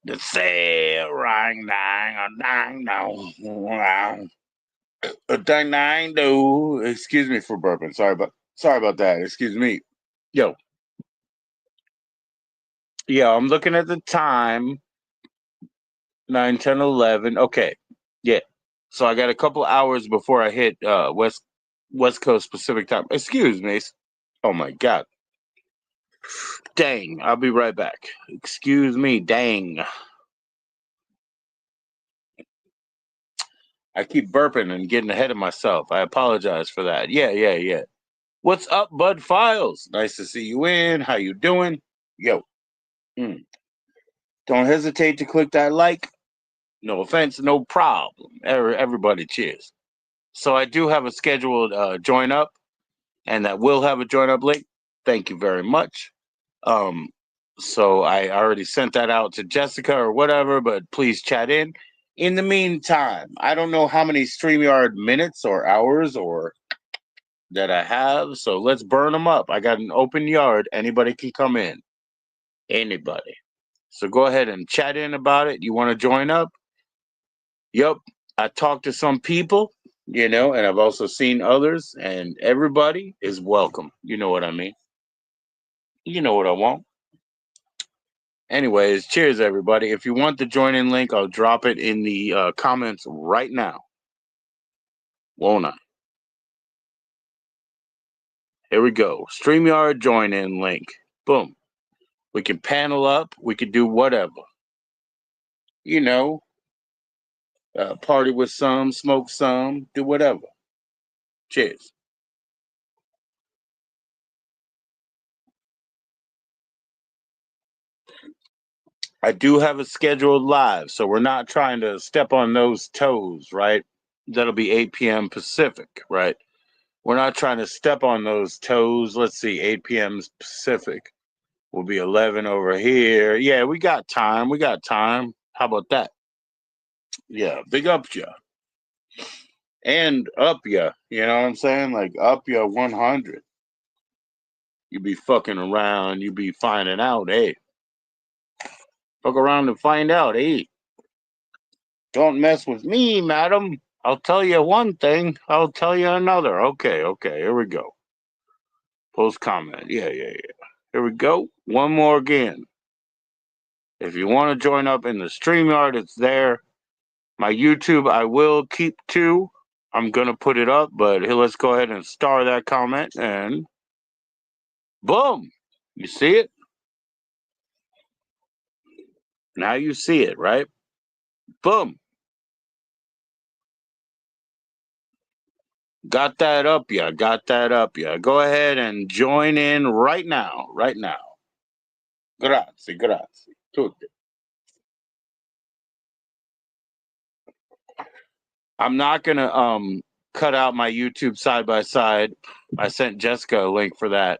The say rang dang a dang dong. A dang dang do. Excuse me for burping. Sorry about that. Excuse me. Yo. Yeah, I'm looking at the time. 9, 10, 11. Okay. Yeah. So I got a couple hours before I hit West Coast Pacific time. Excuse me. Oh my god. Dang. I'll be right back. Excuse me. Dang. I keep burping and getting ahead of myself. I apologize for that. Yeah. What's up, Bud Files? Nice to see you in. How you doing? Yo. Mm. Don't hesitate to click that like. No offense, no problem. Everybody, cheers. So I do have a scheduled join up, and that will have a join up link. Thank you very much. Um, so I already sent that out to Jessica or whatever, but please chat in. In the meantime, I don't know how many StreamYard minutes or hours or that I have, so let's burn them up. I got an open yard. Anybody can come in. Anybody. So go ahead and chat in about it. You want to join up? Yep. I talked to some people, and I've also seen others, and everybody is welcome. You know what I mean? You know what I want. Anyways, cheers, everybody. If you want the join in link, I'll drop it in the comments right now. Won't I? Here we go. StreamYard join in link. Boom. We can panel up. We can do whatever. You know, party with some, smoke some, do whatever. Cheers. I do have a scheduled live, so we're not trying to step on those toes, right? That'll be 8 p.m. Pacific, right? We're not trying to step on those toes. Let's see, 8 p.m. Pacific will be 11 over here. Yeah, we got time. We got time. How about that? Yeah, big up ya. And up ya. You know what I'm saying? Like up ya 100. You be fucking around, you be finding out, hey. Fuck around and find out, hey. Don't mess with me, madam. I'll tell you one thing, I'll tell you another. Okay, here we go. Post comment. Yeah. Here we go. One more again. If you want to join up in the StreamYard, it's there. My YouTube, I will keep to. I'm going to put it up, but here, let's go ahead and star that comment and boom. You see it? Now you see it, right? Boom. Got that up, yeah. Got that up, yeah. Go ahead and join in right now. Right now. Grazie. Tutti. I'm not gonna cut out my YouTube side by side. I sent Jessica a link for that.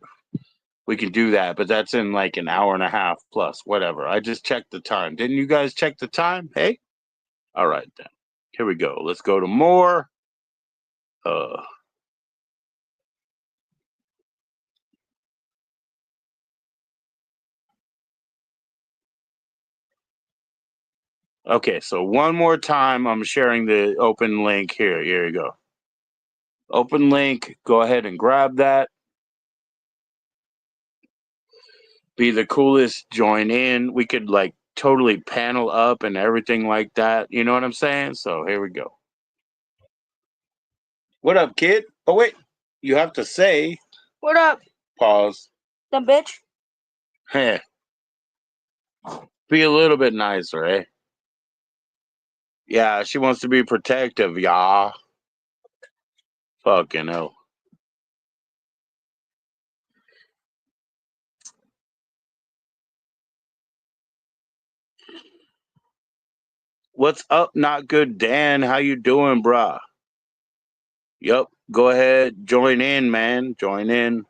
We can do that, but that's in like an hour and a half plus, whatever. I just checked the time. Didn't you guys check the time? Hey? All right then. Here we go. Let's go to more. Uh Okay, so one more time, I'm sharing the open link here. Here you go. Open link. Go ahead and grab that. Be the coolest. Join in. We could like totally panel up and everything like that. You know what I'm saying? So here we go. What up, kid? Oh wait, you have to say. What up, Pause. the bitch? Hey, be a little bit nicer, eh? Yeah, she wants to be protective, y'all. Fucking hell. What's up, not good Dan? How you doing, brah? Yup, go ahead, join in, man. Join in.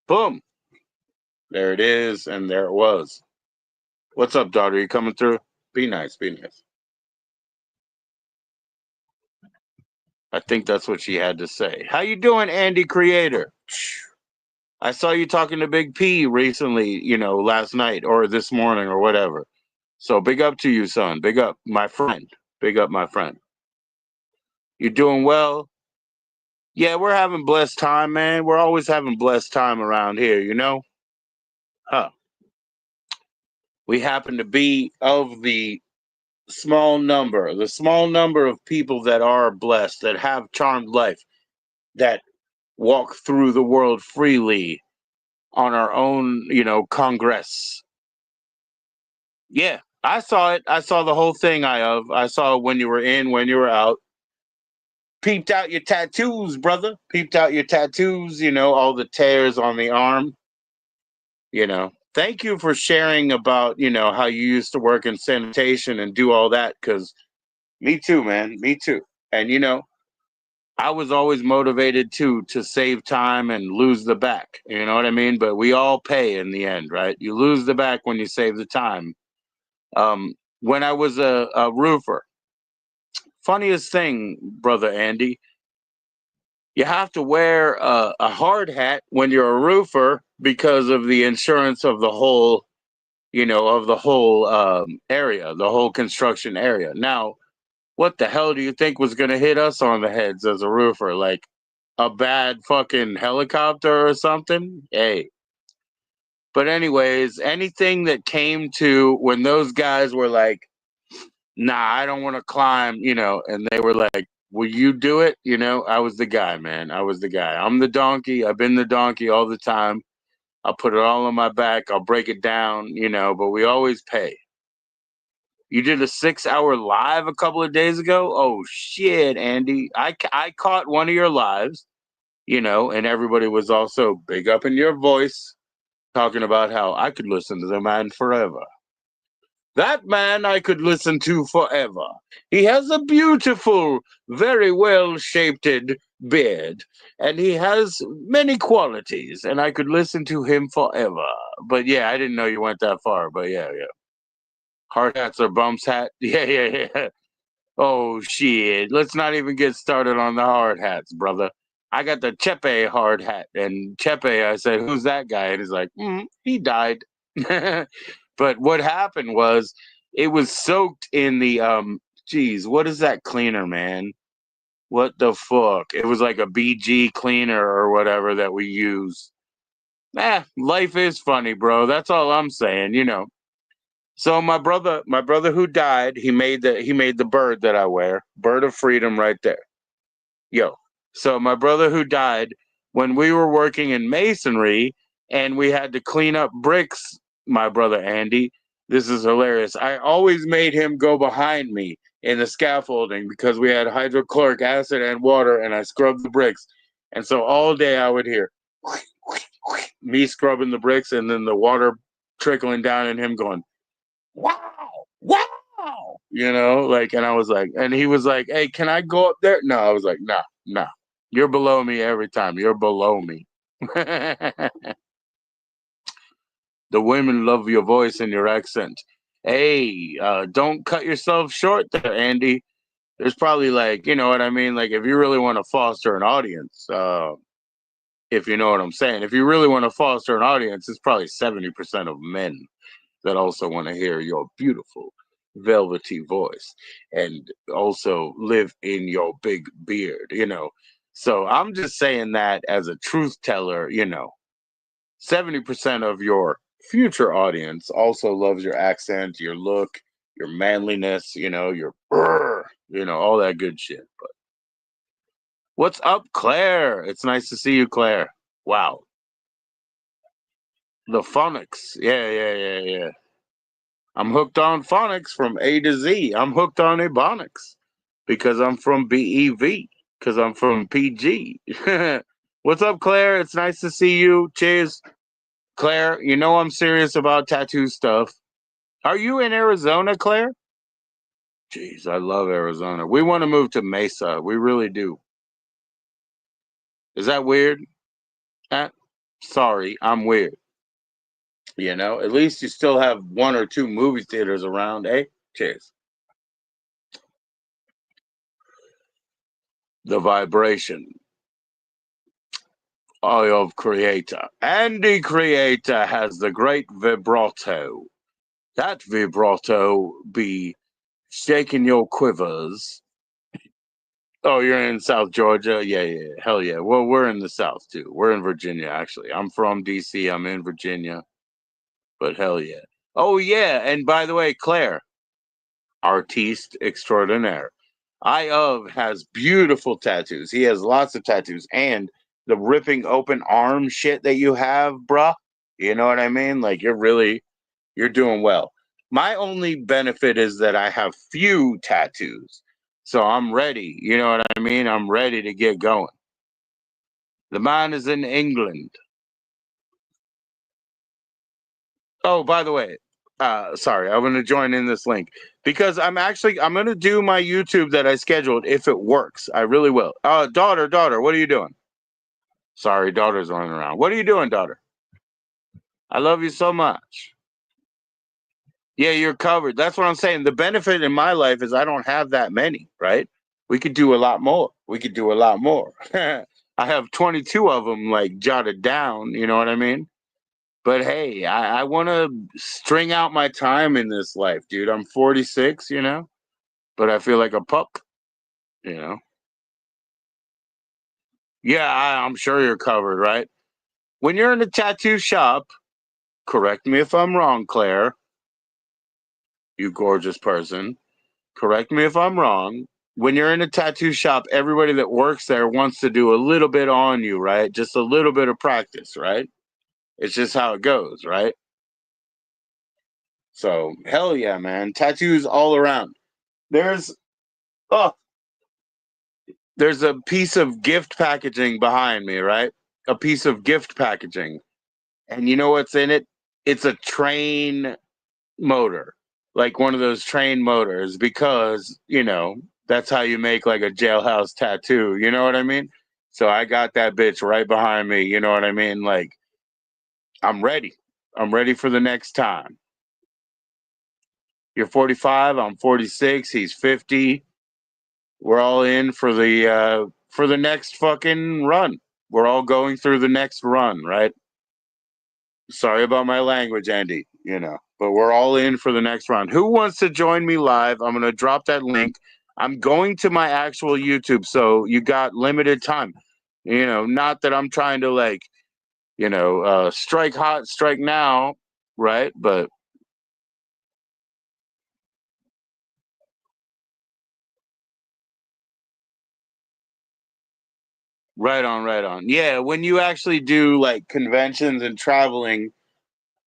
Boom. There it is, and there it was. What's up, daughter? You coming through? Be nice, be nice. I think that's what she had to say. How you doing, Andy Creator? I saw you talking to Big P recently, last night or this morning or whatever. So big up to you, son. Big up, my friend. Big up, my friend. You doing well? Yeah, we're having blessed time, man. We're always having blessed time around here. Huh. We happen to be of the small number of people that are blessed, that have charmed life, that walk through the world freely on our own, congress. Yeah, I saw it. I saw the whole thing. I saw when you were in, when you were out. Peeped out your tattoos, brother. Peeped out your tattoos. All the tears on the arm. Thank you for sharing about how you used to work in sanitation and do all that. Because me too, man. Me too. And I was always motivated too to save time and lose the back. You know what I mean? But we all pay in the end, right? You lose the back when you save the time. When I was a roofer, funniest thing, brother Andy, you have to wear a hard hat when you're a roofer because of the insurance of the whole, area, the whole construction area. Now, what the hell do you think was going to hit us on the heads as a roofer? Like a bad fucking helicopter or something? Hey. But anyways, anything that came to when those guys were like, nah, I don't want to climb, and they were like, will you do it? I was the guy, man. I was the guy. I'm the donkey. I've been the donkey all the time. I'll put it all on my back. I'll break it down, but we always pay. You did a 6-hour live a couple of days ago? Oh, shit, Andy. I caught one of your lives, and everybody was also big up in your voice talking about how I could listen to the man forever. That man I could listen to forever. He has a beautiful, very well shaped beard, and he has many qualities, and I could listen to him forever. But yeah, I didn't know you went that far, but yeah, yeah. Hard hats or bumps hat? Yeah, yeah, yeah. Oh, shit. Let's not even get started on the hard hats, brother. I got the Chepe hard hat, and Chepe, I said, who's that guy? And he's like, he died. But what happened was it was soaked in the geez, what is that cleaner, man? What the fuck? It was like a BG cleaner or whatever that we use. Life is funny, bro. That's all I'm saying. So my brother who died, he made the bird that I wear, bird of freedom right there. Yo. So my brother who died, when we were working in masonry and we had to clean up bricks, my brother Andy, this is hilarious. I always made him go behind me in the scaffolding because we had hydrochloric acid and water and I scrubbed the bricks. And so all day I would hear me scrubbing the bricks and then the water trickling down and him going, wow, wow, and I was like, and he was like, hey, can I go up there? No, I was like, nah, nah, you're below me every time. You're below me. The women love your voice and your accent. Hey, don't cut yourself short there, Andy. There's probably like, you know what I mean? Like if you really want to foster an audience, if you know what I'm saying, if you really want to foster an audience, it's probably 70% of men that also want to hear your beautiful velvety voice and also live in your big beard. So I'm just saying that as a truth teller, 70% of your future audience also loves your accent, your look, your manliness, your all that good shit. But what's up, Claire? It's nice to see you, Claire. Wow. The phonics. Yeah, yeah, yeah, yeah. I'm hooked on phonics from A to Z. I'm hooked on ebonics because I'm from BEV, because I'm from PG. What's up, Claire? It's nice to see you. Cheers. Claire, I'm serious about tattoo stuff. Are you in Arizona, Claire? Jeez, I love Arizona. We want to move to Mesa. We really do. Is that weird? Eh, sorry, I'm weird. At least you still have one or two movie theaters around, eh? Cheers. The vibration of Creator. Andy Creator has the great vibrato. That vibrato be shaking your quivers. Oh, you're in South Georgia? Yeah, yeah, hell yeah. Well, we're in the South too. We're in Virginia, actually. I'm from DC. I'm in Virginia, but hell yeah. Oh, yeah. And by the way, Claire, artiste extraordinaire. I of has beautiful tattoos. He has lots of tattoos, and the ripping open arm shit that you have, bruh. You know what I mean? Like you're doing well. My only benefit is that I have few tattoos, so I'm ready. You know what I mean? I'm ready to get going. The man is in England. Oh, by the way, sorry, I'm gonna join in this link because I'm gonna do my YouTube that I scheduled if it works. I really will. Daughter, what are you doing? Sorry, daughter's running around. What are you doing, daughter? I love you so much. Yeah, you're covered. That's what I'm saying. The benefit in my life is I don't have that many, right? We could do a lot more. We could do a lot more. I have 22 of them like jotted down, you know what I mean? But hey, I want to string out my time in this life, dude. I'm 46, you know, but I feel like a pup, you know. Yeah, I'm sure you're covered, right? When you're in a tattoo shop, correct me if I'm wrong, Claire, you gorgeous person. Correct me if I'm wrong. When you're in a tattoo shop, everybody that works there wants to do a little bit on you, right? Just a little bit of practice, right? It's just how it goes, right? So, hell yeah, man. Tattoos all around. There's oh, there's a piece of gift packaging behind me, right? A piece of gift packaging. And you know what's in it? It's a train motor, like one of those train motors, because, that's how you make like a jailhouse tattoo. You know what I mean? So I got that bitch right behind me. You know what I mean? Like, I'm ready. I'm ready for the next time. You're 45, I'm 46, he's 50. We're all in for the next fucking run. We're all going through the next run, right? Sorry about my language, Andy, but we're all in for the next run. Who wants to join me live? I'm going to drop that link. I'm going to my actual YouTube, so you got limited time. Not that I'm trying to strike hot, strike now, right? But right on, right on. Yeah, when you actually do like conventions and traveling,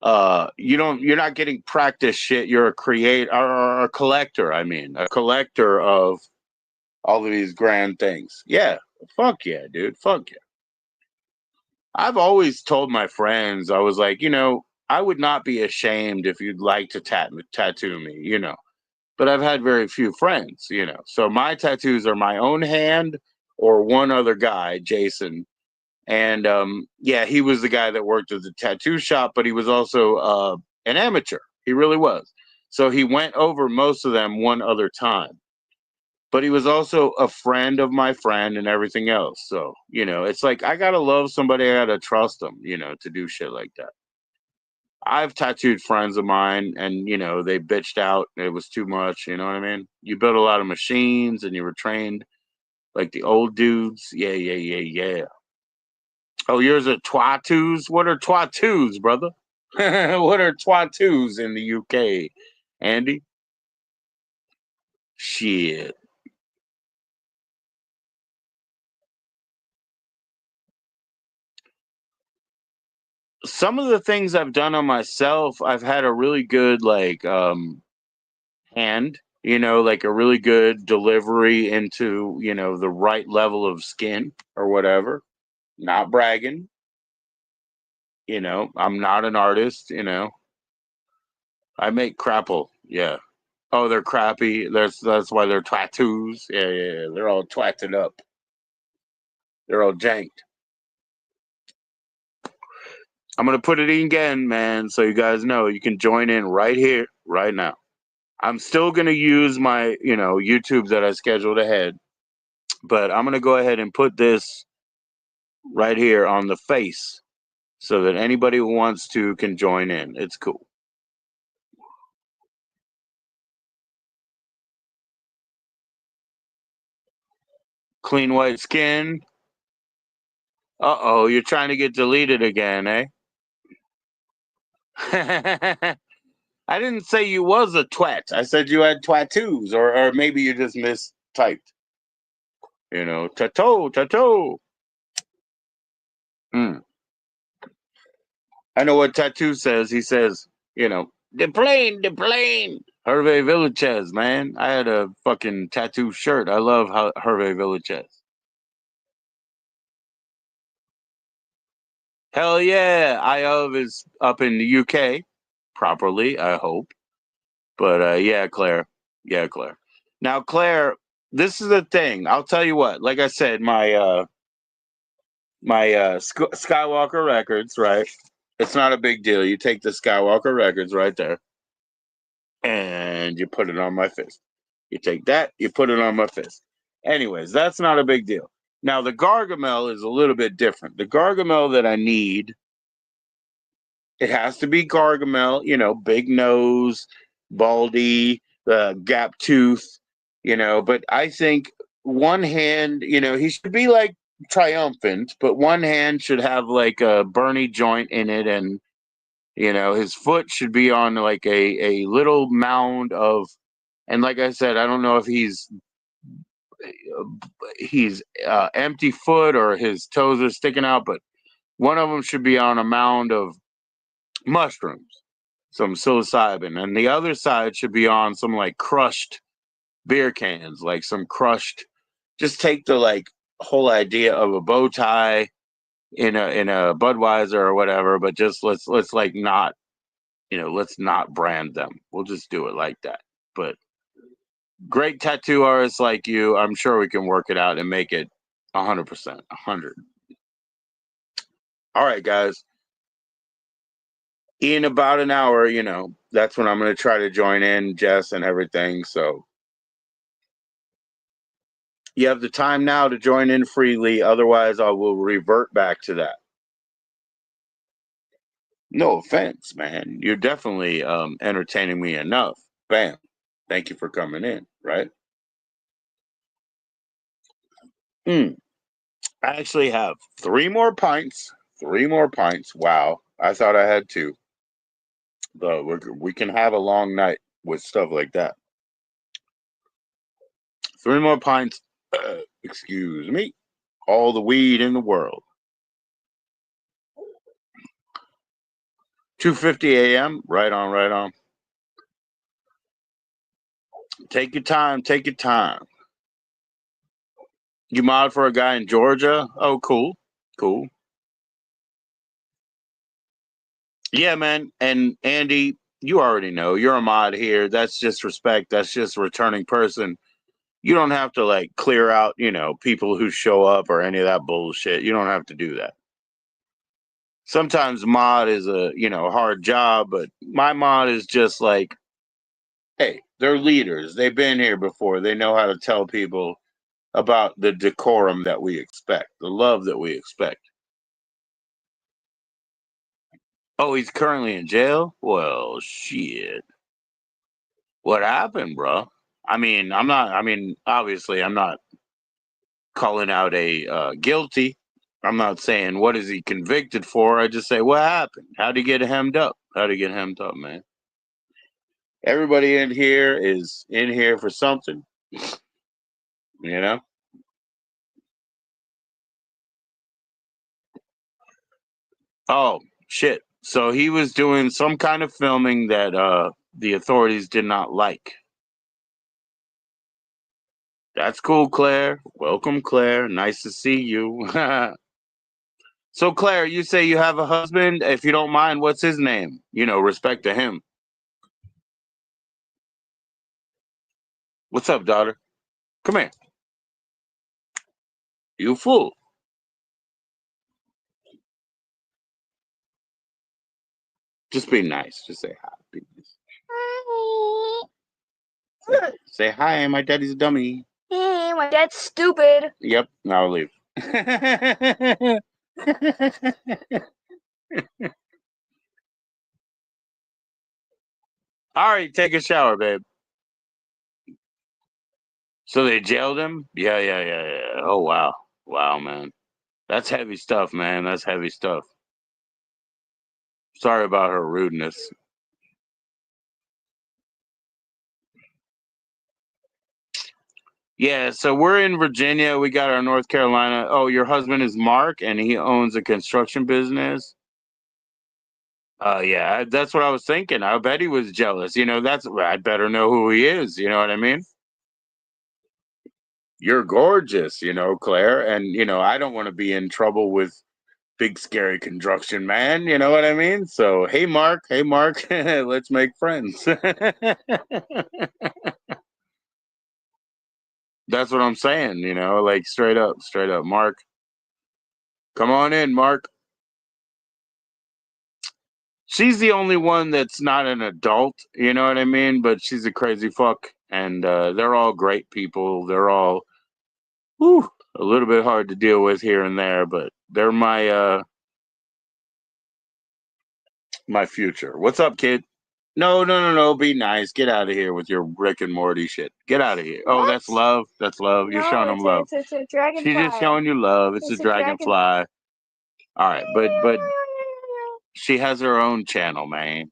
you're not getting practice shit. You're a create or a collector. I mean, a collector of all of these grand things. Yeah, fuck yeah, dude. Fuck yeah. I've always told my friends, I was like, I would not be ashamed if you'd like to tattoo me, But I've had very few friends, So my tattoos are my own hand or one other guy, Jason. And yeah, he was the guy that worked at the tattoo shop, but he was also an amateur. He really was. So he went over most of them one other time, but he was also a friend of my friend and everything else. So, it's like I gotta love somebody, I gotta trust them, to do shit like that. I've tattooed friends of mine and, they bitched out. It was too much. You know what I mean? You built a lot of machines and you were trained like the old dudes. Yeah, yeah, yeah, yeah. Oh, yours are twattoos? What are twattoos, brother? What are twattoos in the UK, Andy? Shit. Some of the things I've done on myself, I've had a really good hand, like a really good delivery into, the right level of skin or whatever. Not bragging, I'm not an artist, I make crapple, yeah. Oh, they're crappy. That's why they're tattoos. Yeah, yeah, yeah. They're all twatted up. They're all janked. I'm gonna put it in again, man, so you guys know you can join in right here, right now. I'm still gonna use my, YouTube that I scheduled ahead. But I'm going to go ahead and put this right here on the face so that anybody who wants to can join in. It's cool. Clean white skin. Uh-oh, you're trying to get deleted again, eh? I didn't say you was a twat. I said you had twattoos, or maybe you just mistyped. You know, tattoo. Mm. I know what tattoo says. He says, you know, the plane. Hervé Villachez, man. I had a fucking tattoo shirt. I love Hervé Villachez. Hell yeah. IOV is up in the UK properly, I hope. But yeah, Claire. Yeah, Claire. Now, Claire, this is the thing. I'll tell you what. Like I said, my Skywalker records, right? It's not a big deal. You take the Skywalker records right there, and you put it on my fist. You take that, you put it on my fist. Anyways, that's not a big deal. Now the Gargamel is a little bit different. The Gargamel that I need, it has to be Gargamel. You know, big nose, baldy, gap tooth. You know, but I think one hand, you know, he should be like triumphant, but one hand should have like a Bernie joint in it, and you know, his foot should be on like a little mound of, and like I said, I don't know if he's empty foot or his toes are sticking out, but one of them should be on a mound of mushrooms, some psilocybin, and the other side should be on some like crushed beer cans, like some crushed. Just take the like whole idea of a bow tie in a Budweiser or whatever, but just let's like not, you know, let's not brand them. We'll just do it like that. But great tattoo artists like you, I'm sure we can work it out and make it 100%, 100. All right, guys. In about an hour, you know, that's when I'm going to try to join in, Jess, and everything. So you have the time now to join in freely. Otherwise, I will revert back to that. No offense, man. You're definitely entertaining me enough. Bam. Thank you for coming in, right? Mm. I actually have 3 more pints. 3 more pints. Wow. I thought I had two. But we can have a long night with stuff like that. 3 more pints. Excuse me. All the weed in the world. 2:50 a.m. Right on, right on. Take your time. Take your time. You mod for a guy in Georgia? Oh, cool. Cool. Yeah, man. And Andy, you already know you're a mod here. That's just respect. That's just a returning person. You don't have to like clear out, you know, people who show up or any of that bullshit. You don't have to do that. Sometimes mod is a, you know, hard job, but my mod is just like, hey, they're leaders. They've been here before. They know how to tell people about the decorum that we expect, the love that we expect. Oh, he's currently in jail? Well, shit. What happened, bro? Obviously, I'm not calling out a guilty. I'm not saying what is he convicted for. I just say what happened. How'd he get hemmed up? How'd he get hemmed up, man? Everybody in here is in here for something, you know? Oh, shit. So he was doing some kind of filming that the authorities did not like. That's cool, Claire. Welcome, Claire. Nice to see you. So, Claire, you say you have a husband. If you don't mind, what's his name? You know, respect to him. What's up, daughter? Come here. You fool. Just be nice. Just say hi. Be nice. Say hi. My daddy's a dummy. saying my dad's stupid. Yep, I'll leave. All right, take a shower, babe. So they jailed him? Yeah. Oh, wow. Wow, man. That's heavy stuff, man. That's heavy stuff. Sorry about her rudeness. Yeah, so we're in Virginia. We got our North Carolina. Oh, your husband is Mark, and he owns a construction business. Yeah, that's what I was thinking. I bet he was jealous. I'd better know who he is. You know what I mean? You're gorgeous, Claire. And, I don't want to be in trouble with big, scary construction man. You know what I mean? So, hey, Mark. Hey, Mark. Let's make friends. That's what I'm saying, like straight up. Mark, come on in, Mark. She's the only one that's not an adult, you know what I mean? But she's a crazy fuck. And they're all great people. They're all a little bit hard to deal with here and there, but they're my future. What's up, kid? No. Be nice. Get out of here with your Rick and Morty shit. Get out of here. What? Oh, that's love. That's love. You're showing them love. It's a dragonfly. She's just showing you love. It's a dragonfly. All right, but she has her own channel, man.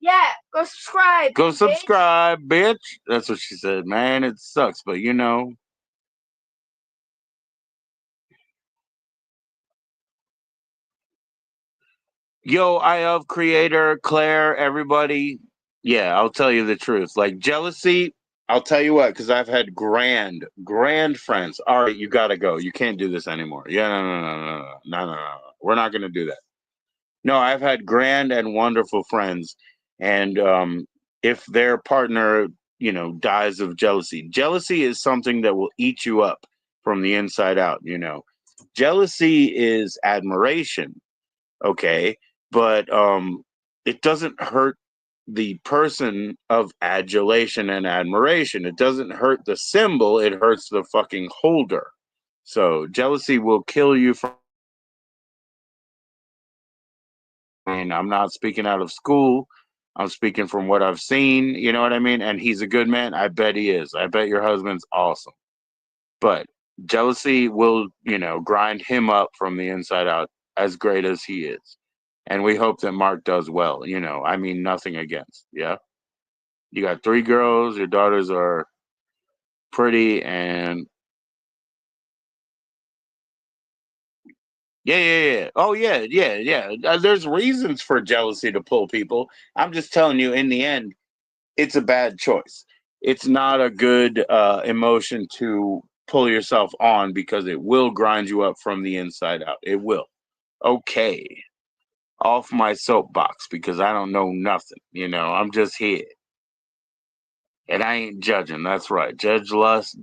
Yeah, go subscribe. Go subscribe, bitch. That's what she said, man. It sucks, but Yo, I of creator, Claire, everybody. Yeah, I'll tell you the truth. Like jealousy, I'll tell you what, because I've had grand friends. All right, you gotta go. You can't do this anymore. Yeah, no. We're not gonna do that. No, I've had grand and wonderful friends, and if their partner, dies of jealousy, jealousy is something that will eat you up from the inside out. Jealousy is admiration, okay, but it doesn't hurt the person of adulation and admiration. It doesn't hurt the symbol. It hurts the fucking holder. So jealousy will kill you from. And I'm not speaking out of school. I'm speaking from what I've seen. You know what I mean? And he's a good man. I bet he is. I bet your husband's awesome. But jealousy will, grind him up from the inside out as great as he is. And we hope that Mark does well. I mean, nothing against. Yeah. You got 3 girls. Your daughters are pretty and. Yeah. Oh, yeah. There's reasons for jealousy to pull people. I'm just telling you, in the end, it's a bad choice. It's not a good emotion to pull yourself on because it will grind you up from the inside out. It will. Okay. Off my soapbox because I don't know nothing. I'm just here. And I ain't judging. That's right. Judge less,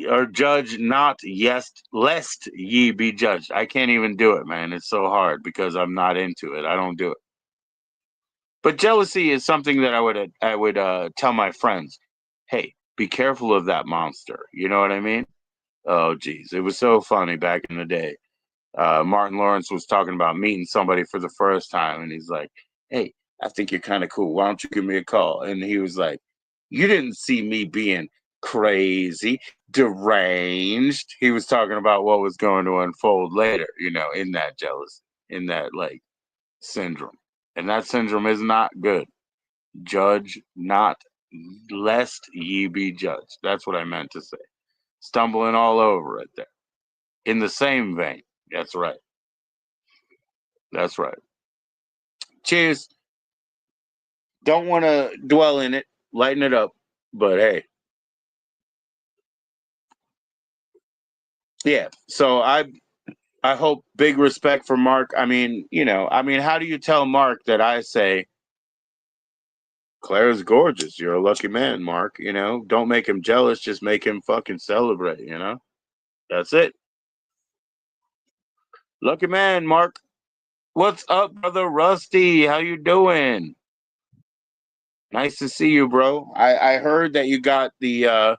or judge not, yes, lest ye be judged. I can't even do it, man. It's so hard because I'm not into it. I don't do it. But jealousy is something that I would tell my friends, hey, be careful of that monster. You know what I mean? Oh, geez, it was so funny back in the day. Martin Lawrence was talking about meeting somebody for the first time, and he's like, hey, I think you're kind of cool. Why don't you give me a call? And he was like, you didn't see me being crazy, deranged. He was talking about what was going to unfold later, in that jealousy, in that like syndrome. And that syndrome is not good. Judge not, lest ye be judged. That's what I meant to say. Stumbling all over it there. In the same vein. That's right. That's right. Cheers. Don't want to dwell in it. Lighten it up. But hey. Yeah. So I hope big respect for Mark. I mean, how do you tell Mark that I say Claire's gorgeous? You're a lucky man, Mark. Don't make him jealous. Just make him fucking celebrate. That's it. Lucky man, Mark. What's up, brother Rusty? How you doing? Nice to see you, bro. I heard that you got the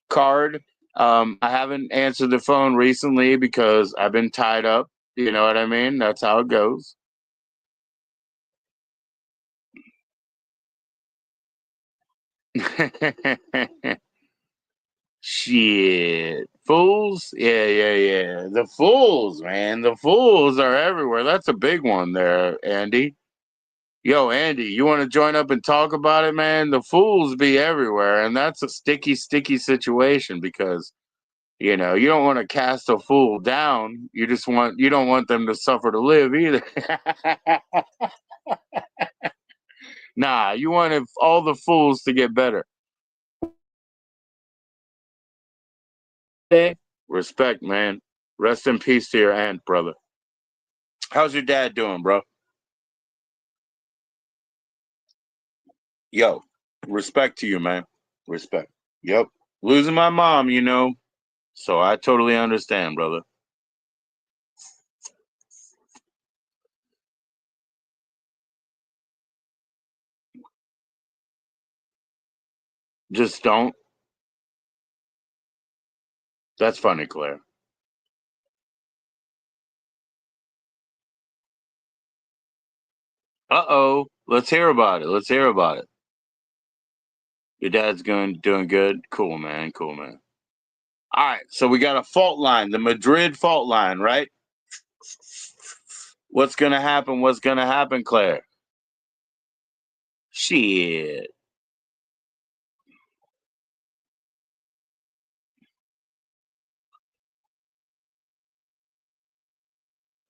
card. I haven't answered the phone recently because I've been tied up. You know what I mean? That's how it goes. Shit. Fools? Yeah, yeah, yeah. The fools, man. The fools are everywhere. That's a big one there, Andy. Yo, Andy, you want to join up and talk about it, man? The fools be everywhere, and that's a sticky, sticky situation because you don't want to cast a fool down. You don't want them to suffer to live either. Nah, you want all the fools to get better. Hey, respect, man. Rest in peace to your aunt, brother. How's your dad doing, bro? Yo, respect to you, man. Respect. Yep. Losing my mom, so I totally understand, brother. Just don't. That's funny, Claire. Uh-oh. Let's hear about it. Let's hear about it. Your dad's doing good? Cool, man. Cool, man. All right, so we got a fault line, the Madrid fault line, right? What's gonna happen? What's gonna happen, Claire? Shit.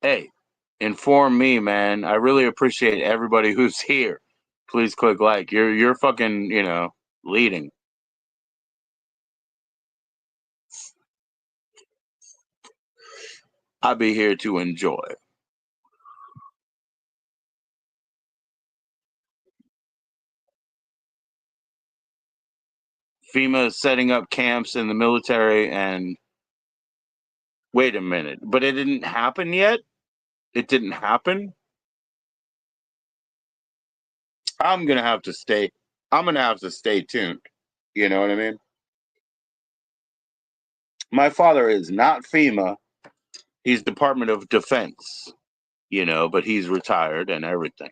Hey, inform me, man. I really appreciate everybody who's here. Please click like. You're fucking, leading. I'll be here to enjoy. FEMA is setting up camps in the military and wait a minute, but it didn't happen yet? It didn't happen? I'm gonna have to stay. I'm gonna have to stay tuned. You know what I mean? My father is not FEMA. He's Department of Defense, but he's retired and everything.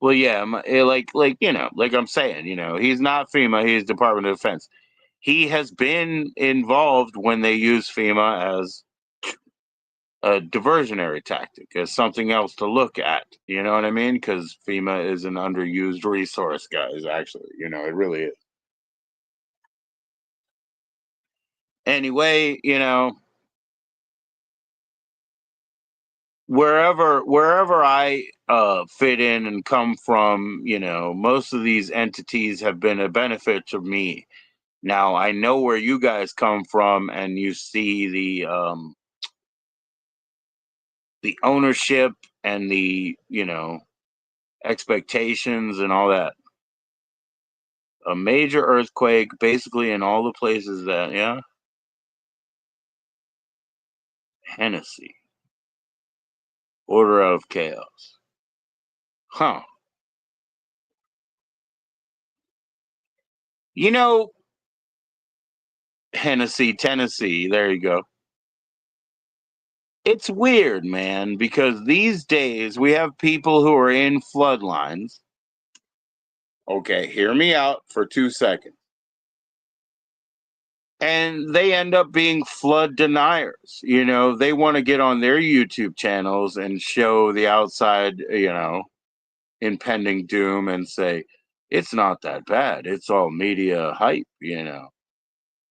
Well, yeah, like I'm saying, he's not FEMA. He's Department of Defense. He has been involved when they use FEMA as a diversionary tactic, as something else to look at. You know what I mean? Because FEMA is an underused resource, guys. Actually, it really is. Anyway, wherever I fit in and come from, most of these entities have been a benefit to me. Now I know where you guys come from, and you see the ownership and the expectations and all that. A major earthquake, basically in all the places that Hennessy, order of chaos, huh? You know, Hennessy, Tennessee. There you go. It's weird, man, because these days we have people who are in floodlines. Okay, hear me out for 2 seconds. And they end up being flood deniers. They want to get on their YouTube channels and show the outside, impending doom and say, it's not that bad. It's all media hype.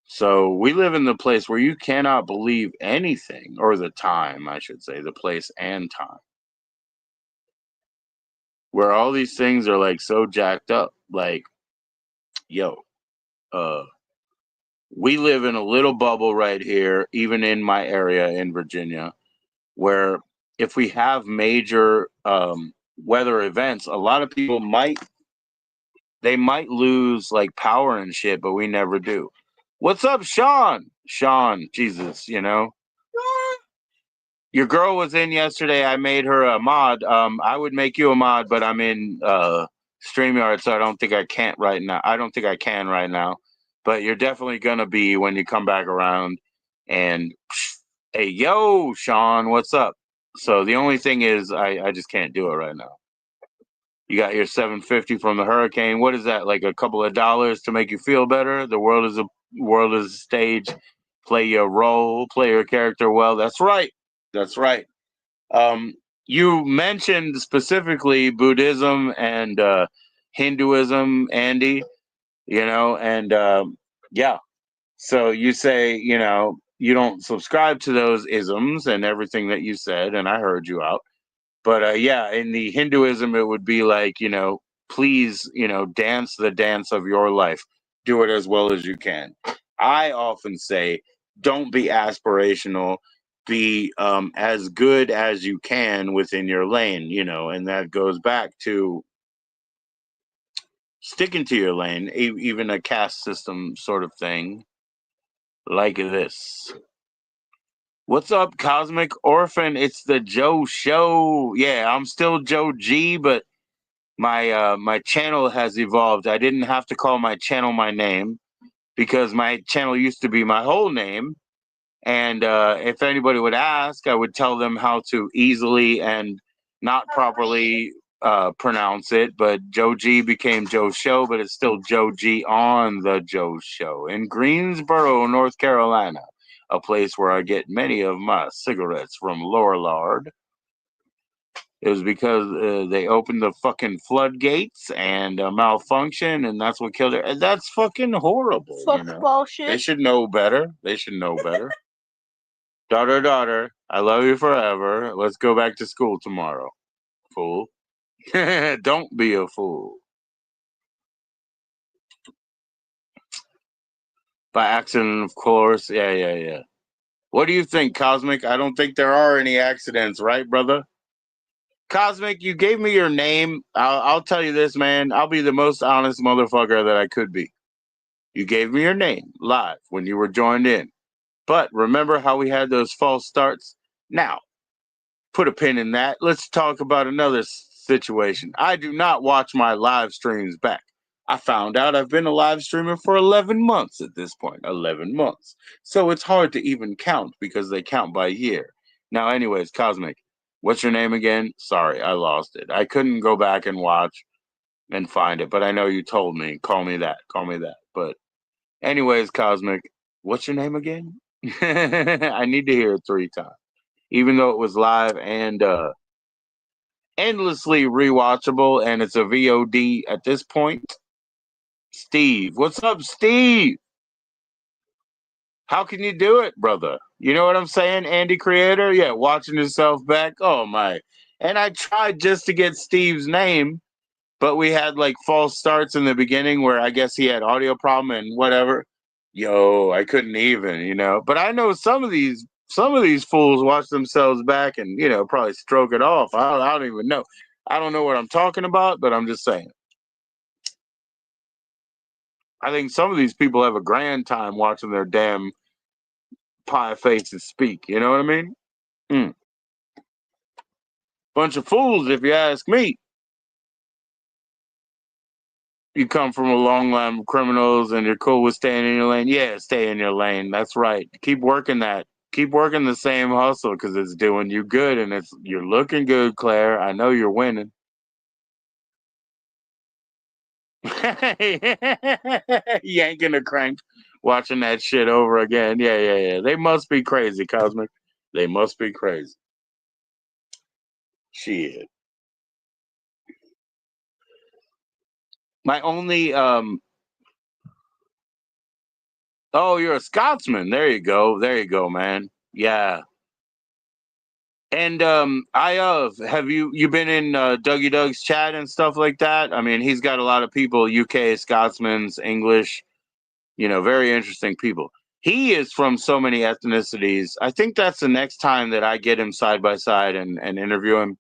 So we live in the place where you cannot believe anything, or the time, I should say, the place and time, where all these things are like so jacked up. Like, yo, uh, we live in a little bubble right here, even in my area in Virginia, where if we have major weather events, a lot of people might lose like power and shit, but we never do. What's up, Sean? Sean, Jesus, Your girl was in yesterday. I made her a mod. I would make you a mod, but I'm in StreamYard, so I don't think I can't right now. I don't think I can right now. But you're definitely gonna be when you come back around. And hey, yo, Sean, what's up? So the only thing is, I just can't do it right now. You got your 750 from the hurricane. What is that? Like a couple of dollars to make you feel better? The world is a stage. Play your role, play your character well. That's right. That's right. Um, you mentioned specifically Buddhism and Hinduism, Andy. And yeah. So you say, you don't subscribe to those isms and everything that you said, and I heard you out. But yeah, in the Hinduism, it would be like, please, dance the dance of your life. Do it as well as you can. I often say, don't be aspirational. Be as good as you can within your lane, and that goes back to sticking to your lane, even a caste system sort of thing like this. What's up, Cosmic Orphan? It's the Joe Show. Yeah, I'm still Joe G, but my channel has evolved. I didn't have to call my channel my name because my channel used to be my whole name. And if anybody would ask, I would tell them how to easily and not properly pronounce it. But Joe G became Joe Show, but it's still Joe G on the Joe Show in Greensboro, North Carolina, a place where I get many of my cigarettes from Lorillard. It was because they opened the fucking floodgates and malfunction, and that's what killed her. And that's fucking horrible. Fuck bullshit. They should know better. They should know better. Daughter, I love you forever. Let's go back to school tomorrow, fool. Don't be a fool. By accident, of course. Yeah. What do you think, Cosmic? I don't think there are any accidents, right, brother? Cosmic, you gave me your name. I'll tell you this, man. I'll be the most honest motherfucker that I could be. You gave me your name live when you were joined in. But remember how we had those false starts? Now, put a pin in that. Let's talk about another situation. I do not watch my live streams back. I found out I've been a live streamer for 11 months at this point. 11 months. So it's hard to even count because they count by year. Now, anyways, Cosmic, what's your name again? Sorry, I lost it. I couldn't go back and watch and find it, but I know you told me. Call me that. Call me that. But anyways, Cosmic, what's your name again? I need to hear it 3 times. Even though it was live and endlessly rewatchable and it's a VOD at this point. Steve, what's up, Steve? How can you do it, brother? You know what I'm saying, Andy Creator? Yeah, watching yourself back. Oh my. And I tried just to get Steve's name, but we had like false starts in the beginning where I guess he had audio problem and whatever. Yo, I couldn't even. But I know some of these fools watch themselves back and probably stroke it off. I don't even know. I don't know what I'm talking about, but I'm just saying. I think some of these people have a grand time watching their damn pie faces speak. You know what I mean? Bunch of fools, if you ask me. You come from a long line of criminals and you're cool with staying in your lane. Yeah, stay in your lane. That's right. Keep working that. Keep working the same hustle because it's doing you good and you're looking good, Claire. I know you're winning. Yanking a crank, watching that shit over again. Yeah. They must be crazy, Cosmic. They must be crazy. Shit. My only oh, you're a Scotsman. There you go, man. Yeah. And I have you been in Dougie Doug's chat and stuff like that? I mean, he's got a lot of people, UK, Scotsman's, English, very interesting people. He is from so many ethnicities. I think that's the next time that I get him side by side and interview him.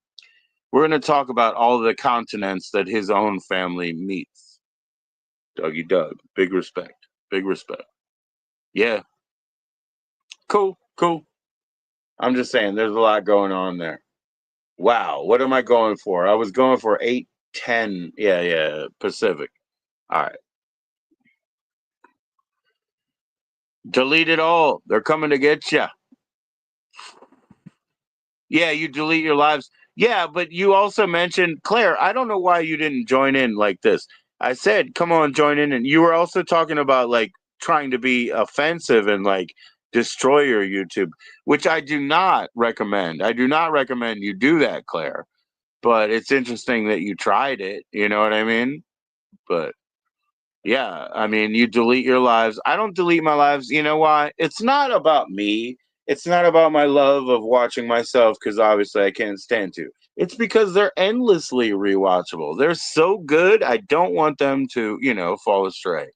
We're going to talk about all the continents that his own family meets. Dougie Doug, big respect. Big respect. Yeah. Cool. I'm just saying, there's a lot going on there. Wow, what am I going for? I was going for 8:10. Yeah, Pacific. All right. Delete it all. They're coming to get you. Yeah, you delete your lives. Yeah, but you also mentioned Claire. I don't know why you didn't join in like this. I said, come on, join in. And you were also talking about like trying to be offensive and like destroy your YouTube, which I do not recommend. I do not recommend you do that, Claire. But it's interesting that you tried it. You know what I mean? But yeah, I mean, you delete your lives. I don't delete my lives. You know why? It's not about me. It's not about my love of watching myself because obviously I can't stand to. It's because they're endlessly rewatchable. They're so good. I don't want them to, fall astray.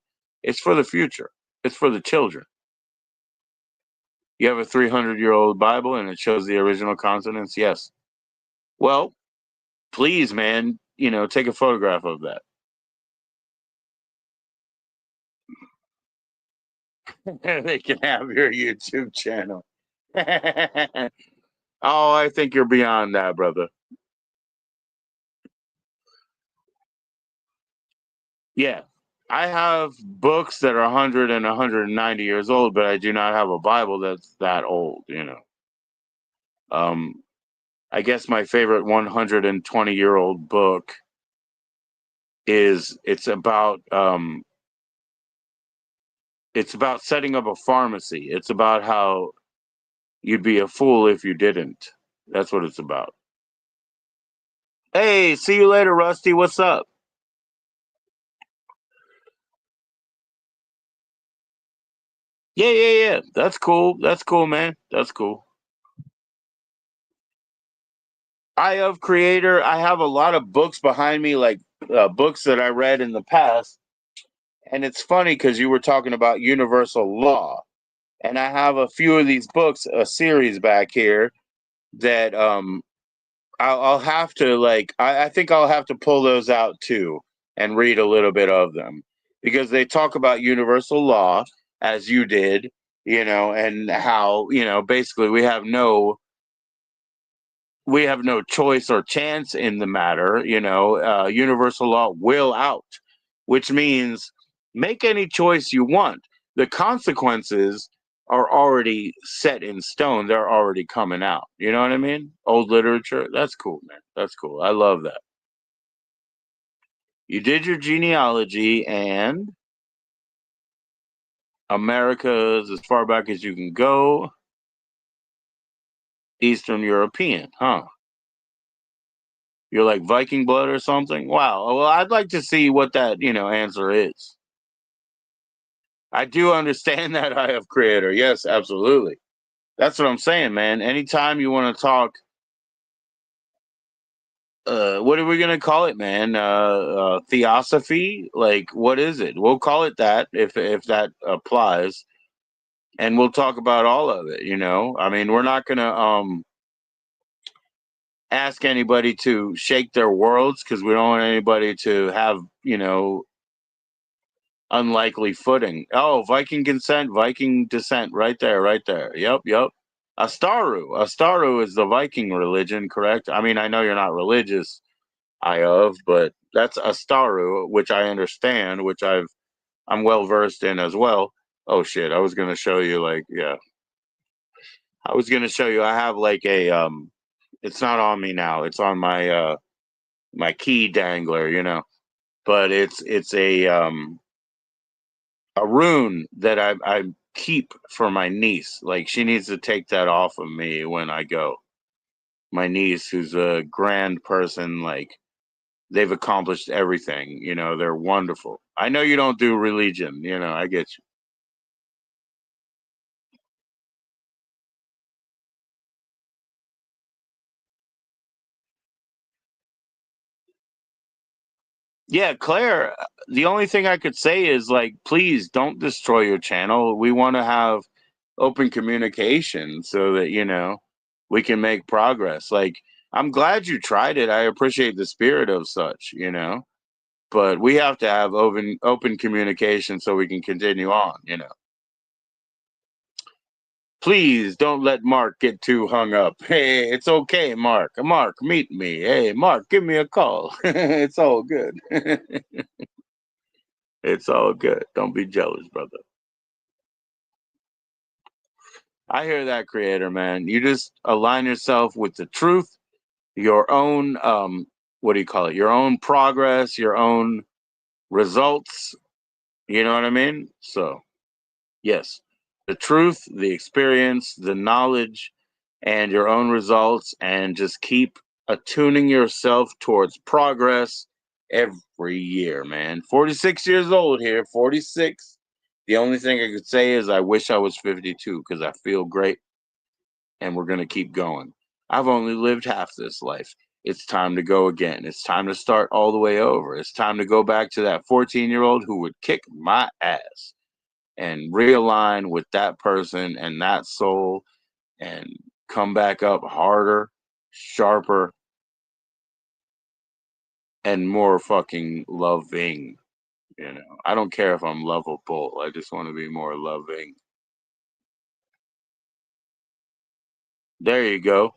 It's for the future. It's for the children. You have a 300-year-old Bible and it shows the original consonants? Yes. Well, please, man, take a photograph of that. They can have your YouTube channel. Oh, I think you're beyond that, brother. Yeah. I have books that are 100 and 190 years old, but I do not have a Bible that's that old. Um, I guess my favorite 120-year-old book is it's about setting up a pharmacy. It's about how you'd be a fool if you didn't. That's what it's about. Hey, see you later, Rusty. What's up? Yeah. That's cool. That's cool, man. That's cool. I of creator. I have a lot of books behind me, like books that I read in the past. And it's funny because you were talking about universal law, and I have a few of these books, a series back here that I'll have to like. I think I'll have to pull those out too and read a little bit of them because they talk about universal law as you did, and how basically we have no choice or chance in the matter. Universal law will out, which means make any choice you want. The consequences are already set in stone. They're already coming out. You know what I mean? Old literature. That's cool, man. That's cool. I love that. You did your genealogy and America's as far back as you can go. Eastern European, huh? You're like Viking blood or something? Wow. Well, I'd like to see what that, answer is. I do understand that I have creator. Yes, absolutely. That's what I'm saying, man. Anytime you want to talk, what are we gonna call it, man? Theosophy? Like, what is it? We'll call it that if that applies, and we'll talk about all of it. I mean, we're not gonna ask anybody to shake their worlds because we don't want anybody to have unlikely footing. Oh, Viking descent, right there, right there. Yep. Astaru is the Viking religion, correct? I mean, I know you're not religious, but that's Astaru, which I understand, which I'm well versed in as well. Oh shit, I was gonna show you I was gonna show you. I have like a it's not on me now. It's on my key dangler, but it's a rune that I keep for my niece. Like she needs to take that off of me when I go. My niece, who's a grand person, like they've accomplished everything. They're wonderful. I know you don't do religion. I get you. Yeah, Claire. The only thing I could say is like, please don't destroy your channel. We want to have open communication so that we can make progress. Like, I'm glad you tried it. I appreciate the spirit of such. But we have to have open communication so we can continue on. Please don't let Mark get too hung up. Hey, it's okay, Mark. Mark, meet me. Hey, Mark, give me a call. It's all good. It's all good. Don't be jealous, brother. I hear that, creator, man. You just align yourself with the truth, your own, what do you call it? Your own progress, your own results. You know what I mean? So, yes, the truth, the experience, the knowledge, and your own results, and just keep attuning yourself towards progress every year, man. 46 years old here, 46. The only thing I could say is I wish I was 52 because I feel great and we're going to keep going. I've only lived half this life. It's time to go again. It's time to start all the way over. It's time to go back to that 14-year-old who would kick my ass and realign with that person and that soul and come back up harder, sharper, and more fucking loving. You know, I don't care if I'm lovable. I just want to be more loving. There you go.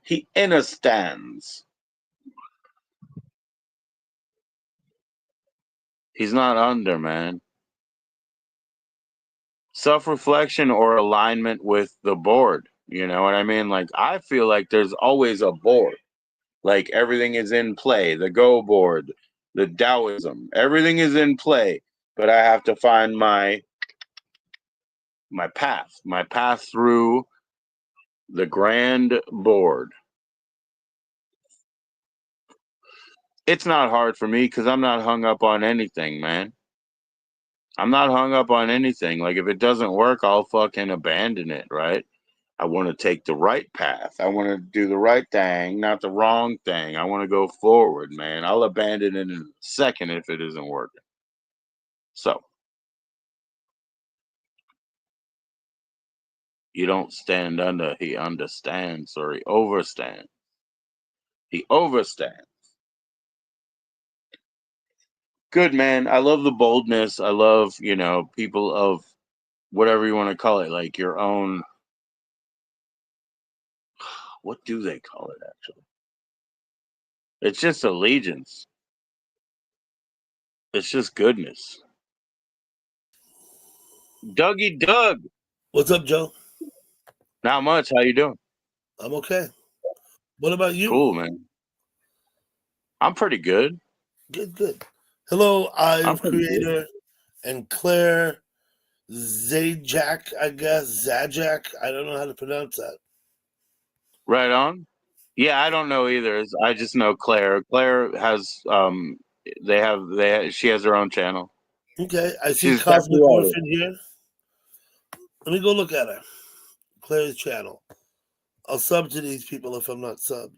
He understands. He's not under, man. Self-reflection or alignment with the board. You know what I mean? Like, I feel like there's always a board. Like, everything is in play. The Go board, the Taoism, everything is in play. But I have to find my path through the grand board. It's not hard for me because I'm not hung up on anything, man. I'm not hung up on anything. Like, if it doesn't work, I'll fucking abandon it, right? I want to take the right path. I want to do the right thing, not the wrong thing. I want to go forward, man. I'll abandon it in a second if it isn't working. So, you don't stand under, he understands, or he overstands. He overstands. Good, man. I love the boldness. I love, people of whatever you want to call it, like your own. What do they call it, actually? It's just allegiance. It's just goodness. Dougie Doug. What's up, Joe? Not much. How you doing? I'm okay. What about you? Cool, man. I'm pretty good. Good. Hello, I'm Ive pretty good. Creator and Claire Zajac, I guess. Zajac. I don't know how to pronounce that. Right on. Yeah, I don't know either. I just know Claire. Claire has she has her own channel. Okay, I see She's a Cosmic tattoo artist. Orphan here. Let me go look at her. Claire's channel. I'll sub to these people if I'm not subbed.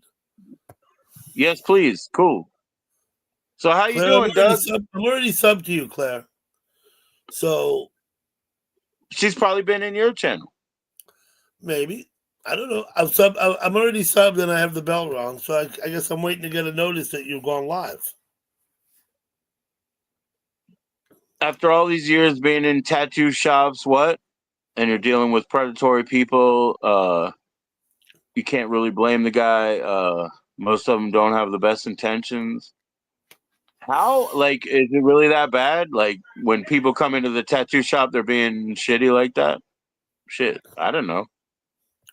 Yes, please. Cool. So how you Claire, doing, Doug? I'm already subbed to you, Claire. So She's probably been in your channel. maybe. I don't know. I'm already subbed and I have the bell wrong, so I guess I'm waiting to get a notice that you've gone live. After all these years being in tattoo shops, what? And you're dealing with predatory people, you can't really blame the guy. Most of them don't have the best intentions. How, like, is it really that bad? Like, when people come into the tattoo shop, they're being shitty like that? Shit, I don't know.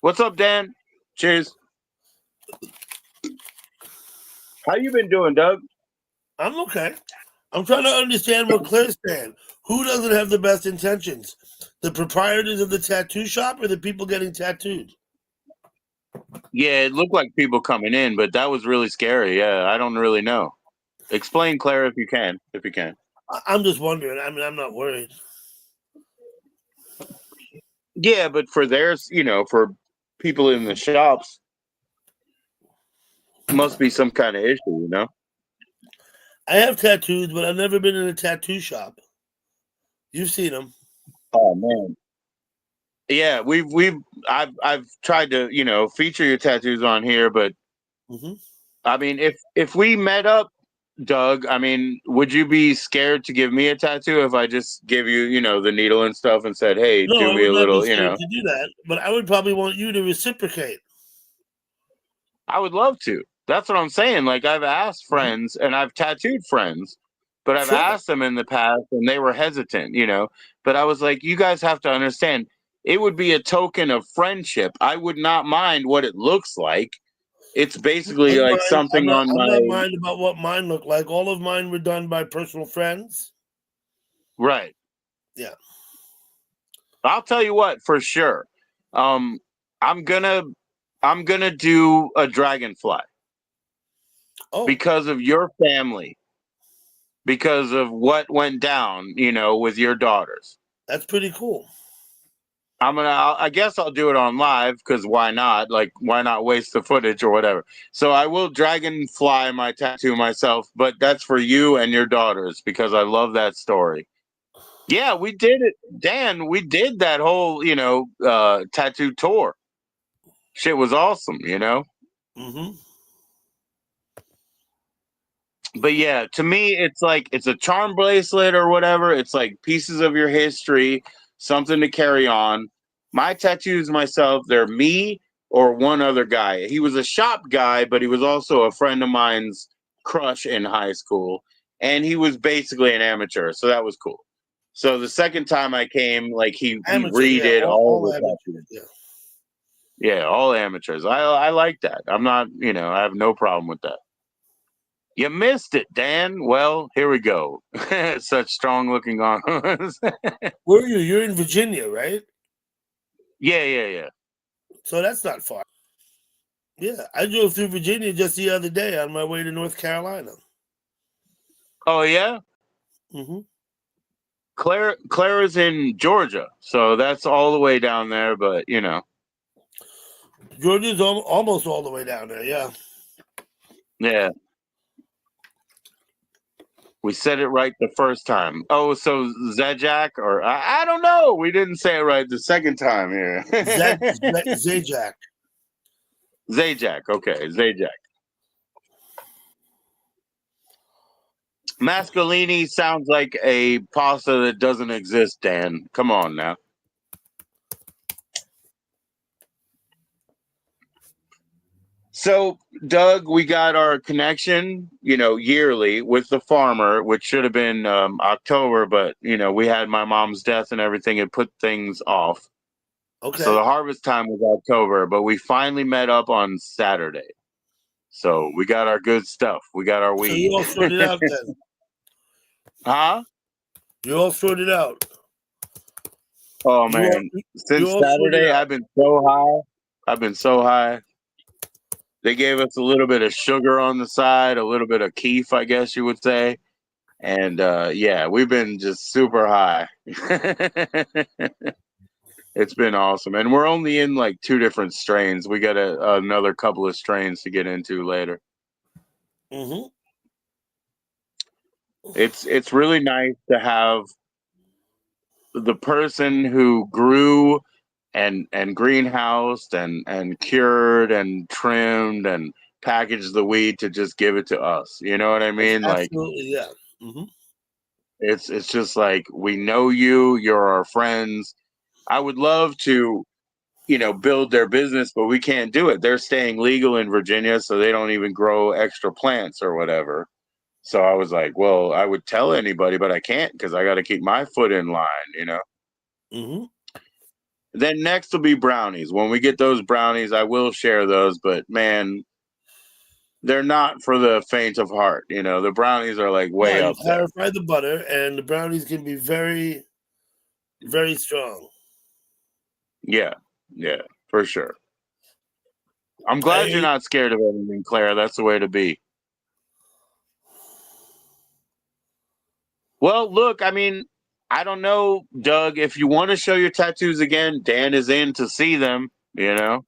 What's up, Dan? Cheers. How you been doing, Doug? I'm okay. I'm trying to understand what Claire's saying. Who doesn't have the best intentions? The proprietors of the tattoo shop or the people getting tattooed? Yeah, it looked like people coming in, but that was really scary. Yeah, I don't really know. Explain, Claire, if you can. I'm just wondering. I mean, I'm not worried. Yeah, but for for people in the shops, must be some kind of issue. I have tattoos, but I've never been in a tattoo shop. You've seen them. Oh man. Yeah, I've tried to feature your tattoos on here, but I mean, if we met up Doug, I mean, would you be scared to give me a tattoo if I just give you, the needle and stuff and said, hey, No, do I me would a not be little, scared to do that, but I would probably want you to reciprocate. I would love to. That's what I'm saying. Like, I've asked friends and I've tattooed friends, but I've Sure. asked them in the past and they were hesitant, But I was like, you guys have to understand, it would be a token of friendship. I would not mind what it looks like. It's basically like something on I'm my not mind about what mine look like. All of mine were done by personal friends. right. Yeah. I'll tell you what, for sure. Um, I'm gonna do a dragonfly Oh, because of your family, because of what went down, with your daughters. that's pretty cool. I guess I'll do it on live because why not? Like, why not waste the footage or whatever? So I will dragonfly my tattoo myself, but that's for you and your daughters because I love that story. Yeah, we did it, Dan. We did that whole, tattoo tour. Shit was awesome, Mm-hmm. But yeah, to me, it's like it's a charm bracelet or whatever. It's like pieces of your history, something to carry on. My tattoos myself, they're me or one other guy. He was a shop guy, but he was also a friend of mine's crush in high school. And he was basically an amateur, so that was cool. So the second time I came, like he Amateur, yeah. redid all All the amateurs, tattoos. yeah. Yeah, all amateurs. I like that. I'm not, I have no problem with that. You missed it, Dan. Well, here we go. Such strong looking arms. Where are you? You're in Virginia, right? Yeah. So that's not far. Yeah, I drove through Virginia just the other day on my way to North Carolina. Oh yeah, Mm-hmm. Claire is in Georgia, so that's all the way down there. But Georgia's almost all the way down there, yeah. yeah, we said it right the first time. Oh, so Zajac, or I don't know. We didn't say it right the second time here. Zajac. Zajac, okay, Zajac. Mascalini sounds like a pasta that doesn't exist, Dan. Come on now. So, Doug, we got our connection, yearly with the farmer, which should have been October, but, we had my mom's death and everything and put things off. Okay. So the harvest time was October, but we finally met up on Saturday. So we got our good stuff. We got our weed. So you all sorted out then? Huh? You all sorted out? Oh, man. Since Saturday, I've been so high. I've been so high. They gave us a little bit of sugar on the side, a little bit of keef, I guess you would say. And yeah, we've been just super high. It's been awesome. And we're only in like 2 different strains. We got another couple of strains to get into later. Mm-hmm. It's really nice to have the person who grew and greenhoused and cured and trimmed and packaged the weed to just give it to us. You know what I mean? Like, Absolutely, yeah. Mm-hmm. it's just like, we know you're our friends. I would love to, build their business, but we can't do it. They're staying legal in Virginia, so they don't even grow extra plants or whatever. So I was like, well, I would tell anybody, but I can't because I got to keep my foot in line. Mm-hmm. Then next will be brownies. When we get those brownies, I will share those, but man, they're not for the faint of heart. The brownies are like way No, you up there. clarify the butter, and the brownies can be very, very strong. Yeah, for sure. I'm glad you're not scared of anything, Claire. That's the way to be. Well, look, I mean, I don't know, Doug, if you want to show your tattoos again, Dan is in to see them, Who,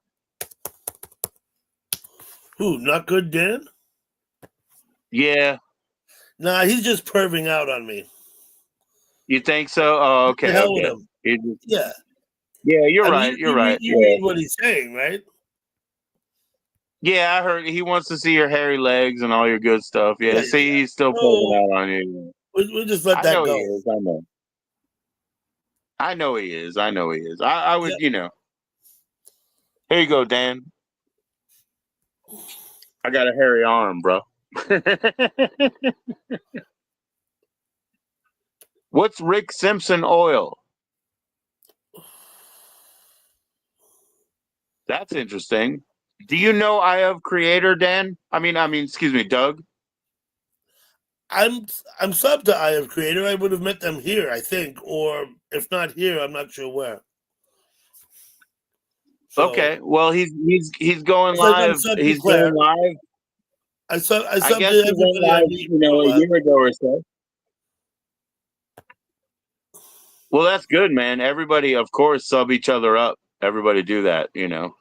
not good, Dan? Yeah. Nah, he's just perving out on me. You think so? Oh, okay. What the hell with him? Yeah. Yeah, you're I right. mean, you're right. You read what he's saying, right? Yeah, I heard he wants to see your hairy legs and all your good stuff. Yeah, Yeah, see, yeah. he's still pulling So out on you. we'll just let I that know he go. is. I know. I know he is. I know he is. I would, Yeah. you know. Here you go, Dan. I got a hairy arm, bro. What's Rick Simpson oil? That's interesting. Do you know I have creator, Dan? Excuse me, Doug. I'm sub to Eye of Creator. I would have met them here, I think, or if not here, I'm not sure where. So Okay. Well, he's going it's like I'm live. sub to He's going Claire. live. I I sub guess to he went everybody I live, meet, you more know, or a less. year ago or so. Well, that's good, man. Everybody, of course, sub each other up. Everybody do that, you know.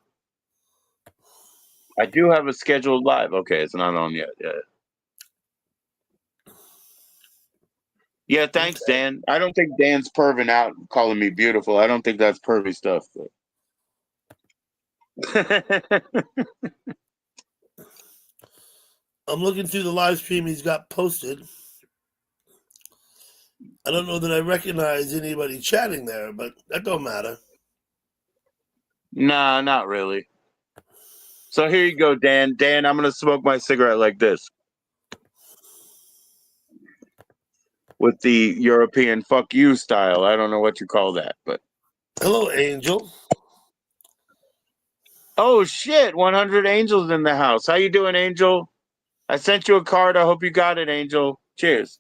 I do have a scheduled live. Okay, it's not on yet. Yeah. Yeah, thanks, Okay. Dan. I don't think Dan's perving out calling me beautiful. I don't think that's pervy stuff. I'm looking through the live stream he's got posted. I don't know that I recognize anybody chatting there, but that don't matter. Nah, not really. So here you go, Dan. Dan, I'm gonna smoke my cigarette like this. With the European fuck you style. I don't know what you call that, but Hello, Angel. oh shit, 100 angels in the house. How you doing, Angel? I sent you a card. I hope you got it, Angel. Cheers.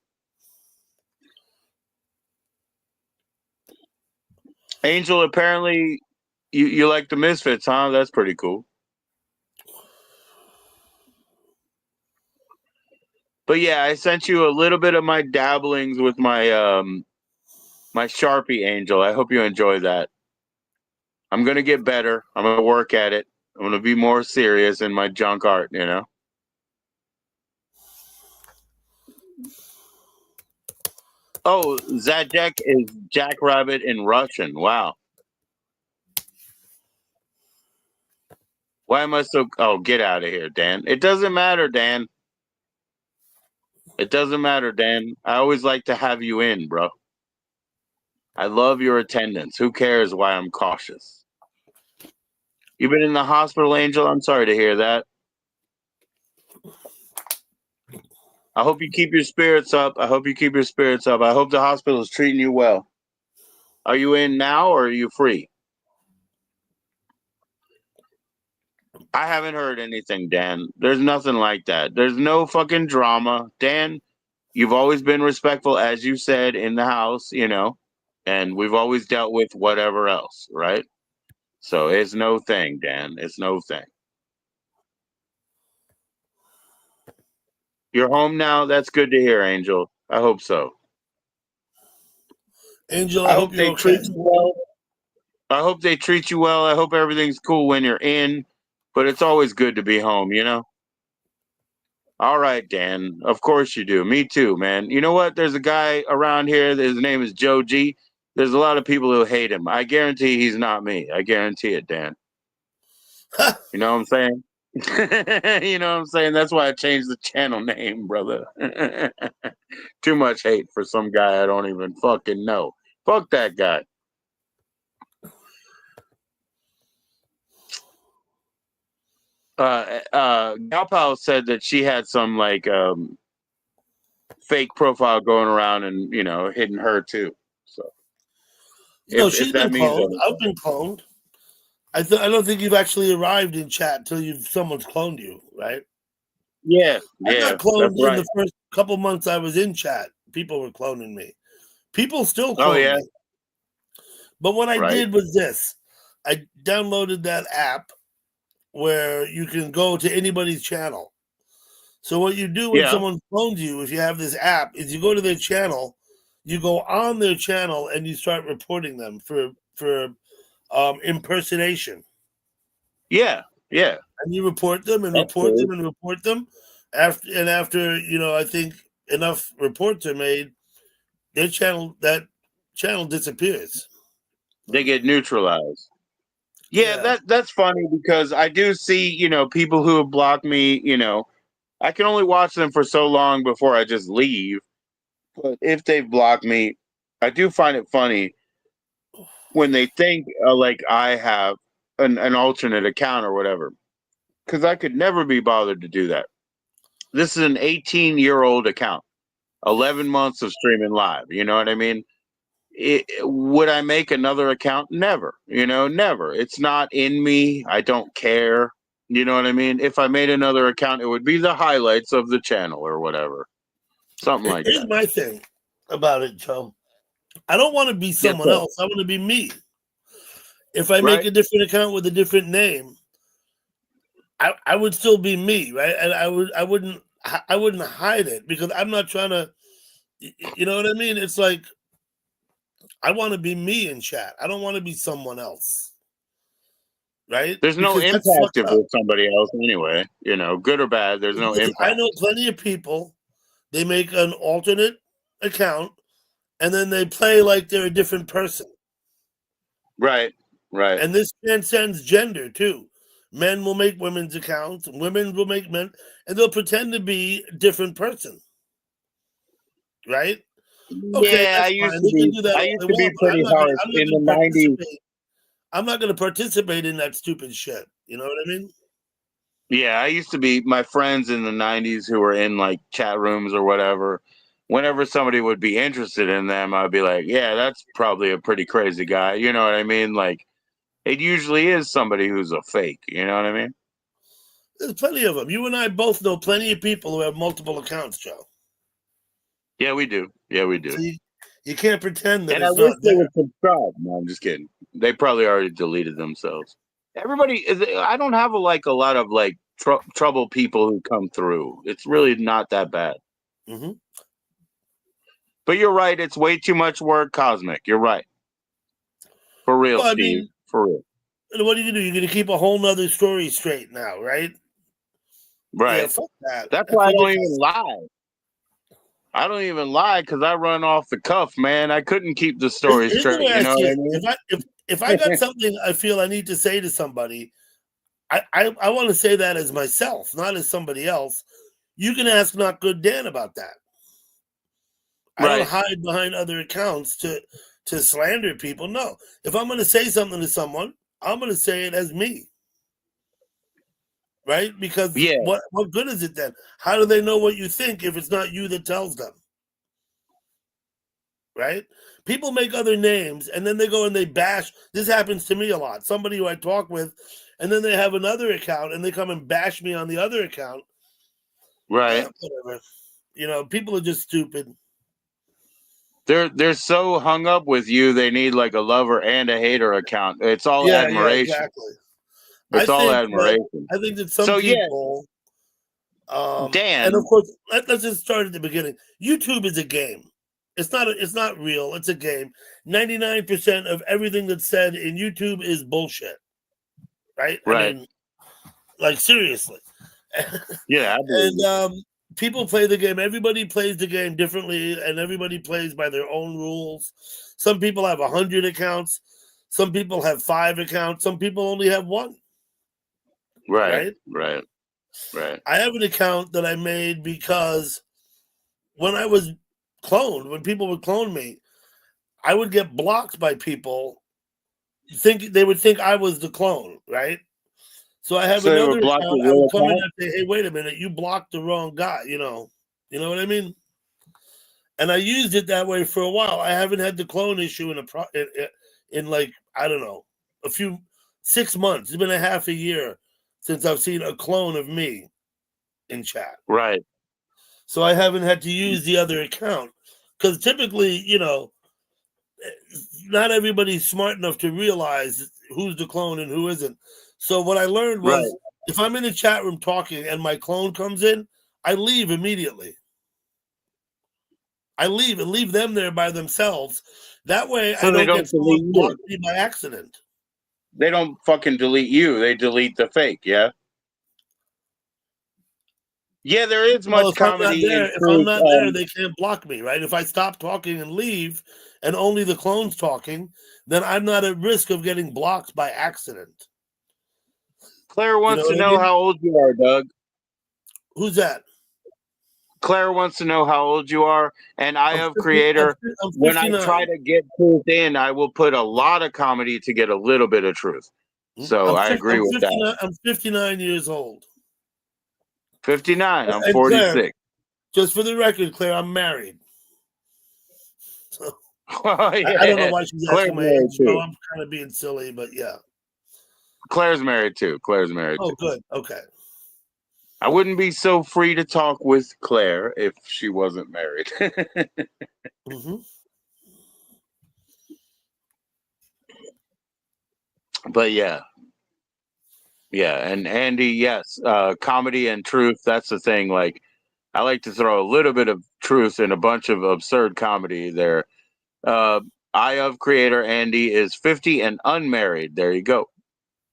Angel, apparently you like the Misfits, huh? That's pretty cool. But yeah, I sent you a little bit of my dabblings with my Sharpie, Angel. I hope you enjoy that. I'm gonna get better. I'm gonna work at it. I'm gonna be more serious in my junk art, you know. Oh, Zadek is Jackrabbit in Russian. Wow. Why am I so? Oh, get out of here, Dan. It doesn't matter, Dan. It doesn't matter, Dan. I always like to have you in, bro. I love your attendance. Who cares why I'm cautious? You've been in the hospital, Angel? I'm sorry to hear that. I hope you keep your spirits up. I hope you keep your spirits up. I hope the hospital is treating you well. Are you in now or are you free? I haven't heard anything, Dan. There's nothing like that. There's no fucking drama. Dan, you've always been respectful, as you said, in the house, you know, and we've always dealt with whatever else, right? So it's no thing, Dan. It's no thing. You're home now? That's good to hear, Angel. I hope so. Angel, I I hope hope you're they okay. treat you well. I hope they treat you well. I hope everything's cool when you're in, but it's always good to be home, you know? All right, Dan. Of course you do. Me too, man. You know what? There's a guy around here. His name is Joe G. There's a lot of people who hate him. I guarantee he's not me. I guarantee it, Dan. You know what I'm saying? You know what I'm saying? That's why I changed the channel name, brother. Too much hate for some guy I don't even fucking know. Fuck that guy. Gal Pal said that she had some like fake profile going around and you know hitting her too. So No, if she's that been means cloned. I've anything, been cloned. I don't think you've actually arrived in chat till someone's cloned you, right? yeah, I got yeah, cloned that's in right. the first couple months I was in chat. People were cloning me. People still Oh clone yeah, me. But what I right. did was this. I downloaded that app where you can go to anybody's channel. So what you do when Yeah, someone phones you, if you have this app, is you go to their channel, you go on their channel, and you start reporting them for impersonation. yeah, yeah. And you report them and That's report cool. them and report them. After I think enough reports are made, that channel disappears. They get neutralized. Yeah. that's funny because I do see, people who have blocked me, I can only watch them for so long before I just leave. But if they've blocked me, I do find it funny when they think like I have an alternate account or whatever, because I could never be bothered to do that. This is an 18-year-old account, 11 months of streaming live. You know what I mean? Would I make another account? Never. Never. It's not in me. I don't care. You know what I mean? If I made another account, it would be the highlights of the channel or whatever. Something like Here's that. my thing about it, Joe. I don't want to be someone else. I want to be me. If I make a different account with a different name, I would still be me, right? And I wouldn't hide it because I'm not trying to. You know what I mean? It's like I want to be me in chat. I don't want to be someone else, right? There's no Because that's impact fucked if up. it's somebody else anyway. Good or bad, there's no impact. I know plenty of people. They make an alternate account, and then they play like they're a different person. Right. And this transcends gender too. Men will make women's accounts, women will make men, and they'll pretend to be a different person. Right? Okay, Yeah, I that's used fine. to They can be. do that I all used they to be want, but pretty harsh in the '90s. I'm not going to participate in that stupid shit. You know what I mean? Yeah, I used to be. My friends in the '90s who were in like chat rooms or whatever. Whenever somebody would be interested in them, I'd be like, "Yeah, that's probably a pretty crazy guy." You know what I mean? Like, it usually is somebody who's a fake. You know what I mean? There's plenty of them. You and I both know plenty of people who have multiple accounts, Joe. Yeah, we do. Yeah, we do. So you can't pretend that And I it's wish not they there. would subscribe. No, I'm just kidding. They probably already deleted themselves. Everybody is. I don't have a lot of like trouble people who come through. It's really not that bad. Mm-hmm. But you're right. It's way too much work, Cosmic. You're right. For real, Well, I Steve. mean, For real. what are you going to do? You're going to keep a whole nother story straight now, right? Right. Yeah, fuck that. That's why I don't even lie. I don't even lie because I run off the cuff, man. I couldn't keep the story straight. You know what I mean? If I got something I feel I need to say to somebody, I want to say that as myself, not as somebody else. You can ask Not Good Dan about that. I don't hide behind other accounts to slander people. No. If I'm going to say something to someone, I'm going to say it as me. Right? Because what good is it then? How do they know what you think if it's not you that tells them? Right? People make other names and then they go and they bash. This happens to me a lot. Somebody who I talk with, and then they have another account and they come and bash me on the other account. Right. Whatever. People are just stupid. They're so hung up with you. They need like a lover and a hater account. It's all admiration. Yeah, exactly. It's all admiration. I think that some people. Dan, and of course, let's just start at the beginning. YouTube is a game. It's not real. It's a game. 99% of everything that's said in YouTube is bullshit. Right? Right. I mean, like seriously. Yeah. And people play the game. Everybody plays the game differently, and everybody plays by their own rules. Some people have 100 accounts. Some people have 5 accounts. Some people only have 1. Right. I have an account that I made because when I was cloned, when people would clone me, I would get blocked by people. They would think I was the clone, right? So I have another account. I would come in and say, "Hey, wait a minute, you blocked the wrong guy." You know what I mean? And I used it that way for a while. I haven't had the clone issue in like, I don't know, 6 months. It's been a half a year since I've seen a clone of me in chat. Right. So I haven't had to use the other account because typically, not everybody's smart enough to realize who's the clone and who isn't. So what I learned was if I'm in a chat room talking and my clone comes in, I leave immediately. I leave and leave them there by themselves. That way I don't get someone blocked me by accident. They don't fucking delete you. They delete the fake, yeah? Yeah, there is Well, much comedy in if I'm truth. not there, they can't block me, right? If I stop talking and leave, and only the clone's talking, then I'm not at risk of getting blocked by accident. Claire wants to what I know mean? how old you are, Doug. Who's that? Claire wants to know how old you are, and I have 50 creator. I'm When I 59. try to get truth in, I will put a lot of comedy to get a little bit of truth. So I agree with that. I'm 59 years old. 59. I'm And 46. Claire, just for the record, Claire, I'm married. So Oh, yeah. I don't know why she's Claire's asking my married age. too. No, I'm kind of being silly, but yeah. Claire's married too. Claire's married Oh, too. good. Okay. I wouldn't be so free to talk with Claire if she wasn't married. Mm-hmm. But yeah. Yeah. And Andy, yes, comedy and truth. That's the thing. Like, I like to throw a little bit of truth in a bunch of absurd comedy there. Eye of creator Andy is 50 and unmarried. There you go.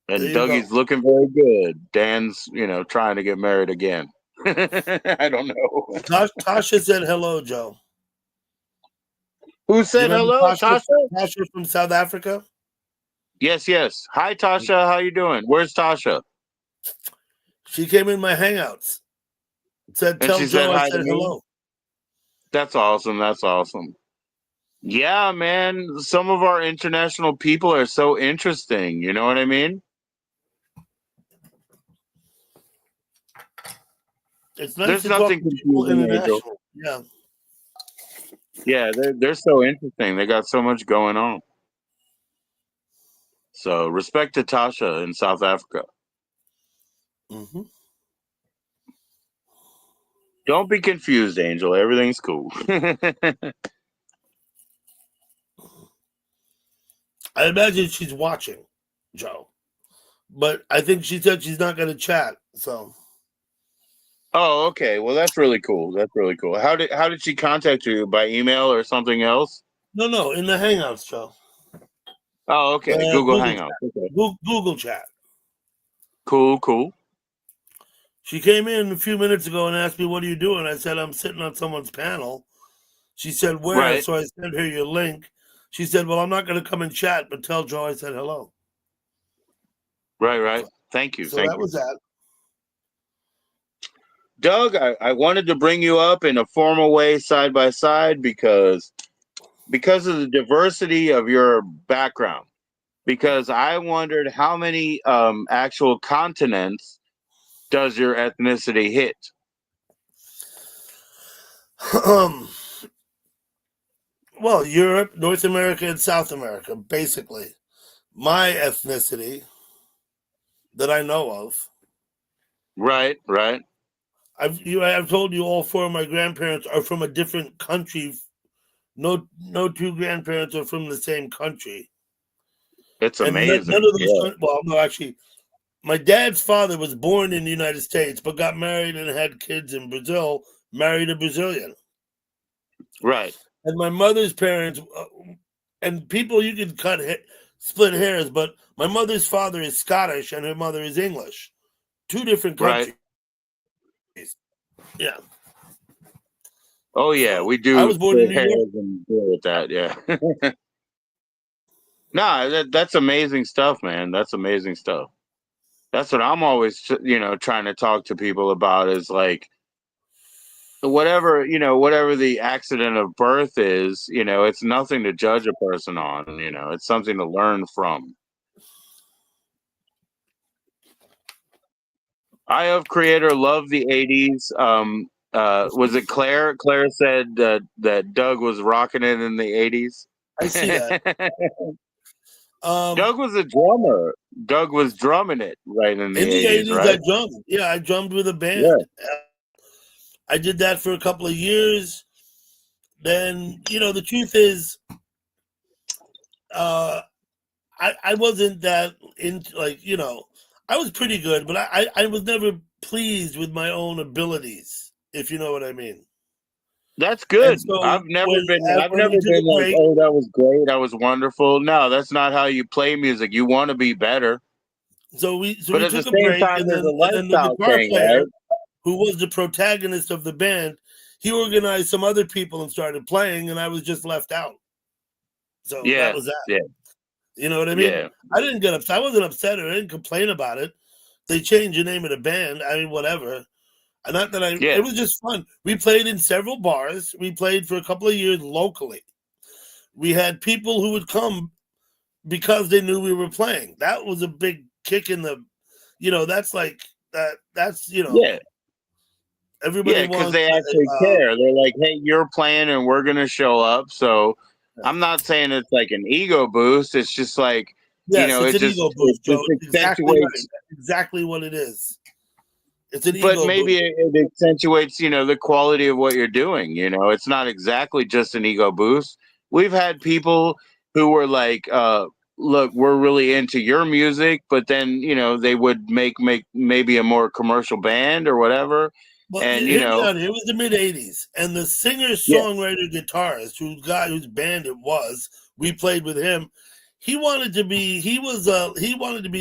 And There you Dougie's go. looking very good. Dan's, trying to get married again. I don't know. Tasha said hello, Joe. Who said hello? Tasha? Tasha from South Africa? Yes, yes. Hi, Tasha. How you doing? Where's Tasha? She came in my Hangouts. Tell she Joe said I hi to said me? hello. That's awesome. That's awesome. Yeah, man. Some of our international people are so interesting. You know what I mean? It's nice There's to talk nothing to people confusing, Angel. international. Yeah. Yeah, they're so interesting. They got so much going on. So respect to Tasha in South Africa. Mm-hmm. Don't be confused, Angel. Everything's cool. I imagine she's watching, Joe. But I think she said she's not going to chat. So. Oh, okay. Well, that's really cool. That's really cool. How did she contact you? By email or something else? No, in the Hangouts, Joe. Oh, okay. Google Hangouts. Okay. Google chat. Cool. She came in a few minutes ago and asked me, "What are you doing?" I said, "I'm sitting on someone's panel." She said, "Where?" Right. So I sent her your link. She said, "Well, I'm not going to come and chat, but tell Joe I said hello." Right. Thank you. So that was that. Doug, I wanted to bring you up in a formal way side by side because of the diversity of your background. Because I wondered how many actual continents does your ethnicity hit? Well, Europe, North America, and South America, basically. My ethnicity that I know of. Right. I've told you all four of my grandparents are from a different country. No two grandparents are from the same country. It's and amazing. None of those. Well, no, actually, my dad's father was born in the United States, but got married and had kids in Brazil. Married a Brazilian. Right. And my mother's parents, and people, you can split hairs, but my mother's father is Scottish and her mother is English. Two different countries. Right. Yeah. Oh yeah, so, we do. I was born in New York and deal with that. Yeah. No, that's amazing stuff, man. That's amazing stuff. That's what I'm always, trying to talk to people about is like whatever the accident of birth is. It's nothing to judge a person on. It's something to learn from. I of creator love the 80s. Was it Claire? Claire said that Doug was rocking it in the 80s. I see that. Doug was a drummer. Doug was drumming it right in the 80s, right? I drummed. Yeah, I drummed with a band. Yeah. I did that for a couple of years. Then, the truth is, I wasn't that into, I was pretty good, but I was never pleased with my own abilities, if you know what I mean. That's good. So I've never been like, oh, that was great. That was wonderful. No, that's not how you play music. You want to be better. So we but took at the same time, there's a lifestyle thing, right? who was the protagonist of the band, he organized some other people and started playing, and I was just left out. So that was that. Yeah. You know what I mean? Yeah. I didn't get upset. I wasn't upset or I didn't complain about it. They changed the name of the band. I mean, whatever. Not that it was just fun. We played in several bars. We played for a couple of years locally. We had people who would come because they knew we were playing. That was a big kick in the, that's like that. That's, everybody wants. Because they actually care. They're like, hey, you're playing and we're going to show up. So I'm not saying it's like an ego boost. It's just like, it's an ego boost, Joe. Exactly what it is. It's an ego boost. But maybe it accentuates, the quality of what you're doing. It's not exactly just an ego boost. We've had people who were like, look, we're really into your music, but then, they would make maybe a more commercial band or whatever. Well, and it was the mid '80s, and the singer-songwriter guitarist, whose band it was, we played with him. He wanted to be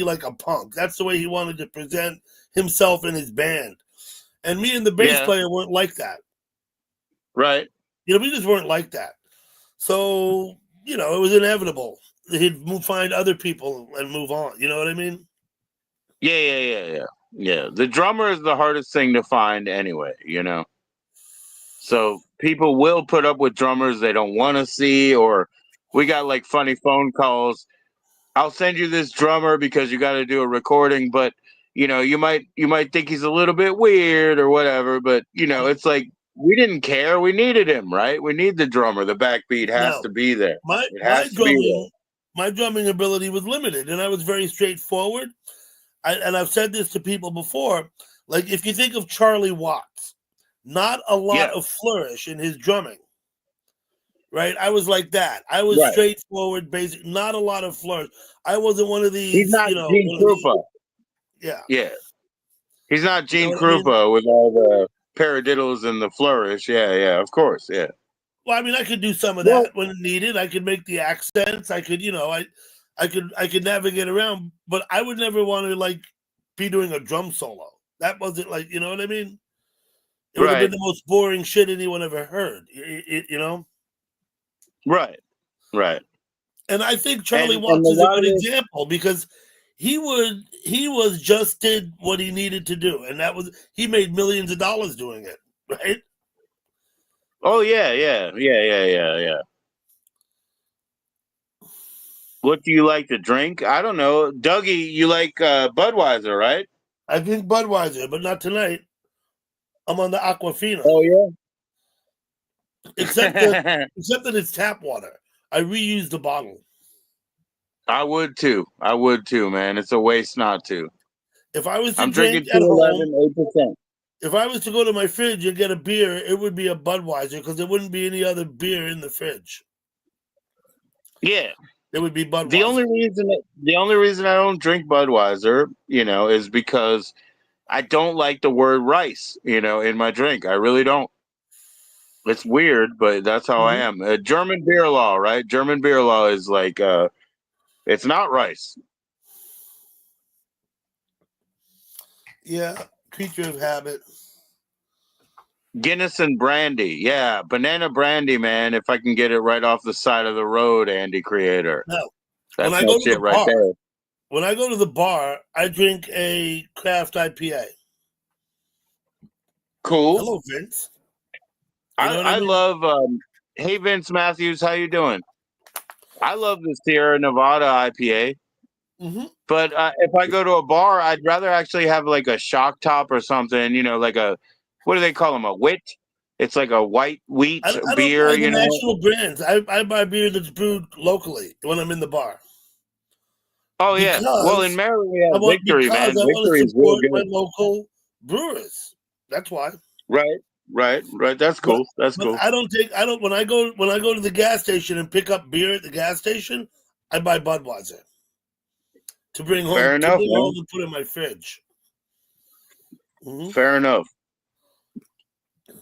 like a punk. That's the way he wanted to present himself in his band. And me and the bass player weren't like that. Right. We just weren't like that. So, it was inevitable. He'd find other people and move on. You know what I mean? Yeah. The drummer is the hardest thing to find anyway, So people will put up with drummers they don't want to see, or we got like funny phone calls. I'll send you this drummer because you got to do a recording, but you might think he's a little bit weird or whatever, but it's like, we didn't care. We needed him, right? We need the drummer. The backbeat has to be there. My drumming ability was limited, and I was very straightforward. And I've said this to people before. Like, if you think of Charlie Watts, not a lot of flourish in his drumming, right? I was like that. I was straightforward, basic, not a lot of flourish. I wasn't one of these. He's not Gene Krupa. Yeah. He's not Gene Krupa with all the paradiddles and the flourish. Yeah, of course, yeah. Well, I mean, I could do some of that when needed. I could make the accents. I could, I could navigate around, but I would never want to like be doing a drum solo. That wasn't like, you know what I mean? It would have been the most boring shit anyone ever heard. Right. And I think Charlie Watts is a good example because he did what he needed to do, and he made millions of dollars doing it, right? Oh yeah. What do you like to drink? I don't know. Dougie, you like Budweiser, right? I drink Budweiser, but not tonight. I'm on the Aquafina. Oh yeah. Except that it's tap water. I reuse the bottle. I would too, man. It's a waste not to. If I was to I'm drink drinking 211, 8%. If I was to go to my fridge and get a beer, it would be a Budweiser because there wouldn't be any other beer in the fridge. Yeah. It would be Budweiser. The only reason I don't drink Budweiser, is because I don't like the word rice, in my drink. I really don't. It's weird, but that's how I am. German beer law, right? German beer law is like, it's not rice. Yeah, creature of habit. Guinness and brandy. Yeah, banana brandy, man. If I can get it right off the side of the road, Andy Creator. No. That's my shit right there. When I go to the bar, I drink a craft IPA. Cool. Hello, Vince. I love, hey, Vince Matthews, how you doing? I love the Sierra Nevada IPA. Mm-hmm. But if I go to a bar, I'd rather actually have like a shock top or something, like a, what do they call them? A wit? It's like a white wheat beer, I don't buy the national brands. I buy beer that's brewed locally when I'm in the bar. Oh, yeah. Well, in Maryland, we have Victory, man. Victory is real good. My local brewers. That's why. Right. That's cool. That's cool. When I go to the gas station and pick up beer at the gas station, I buy Budweiser to bring home. Fair enough, and put in my fridge. Mm-hmm. Fair enough.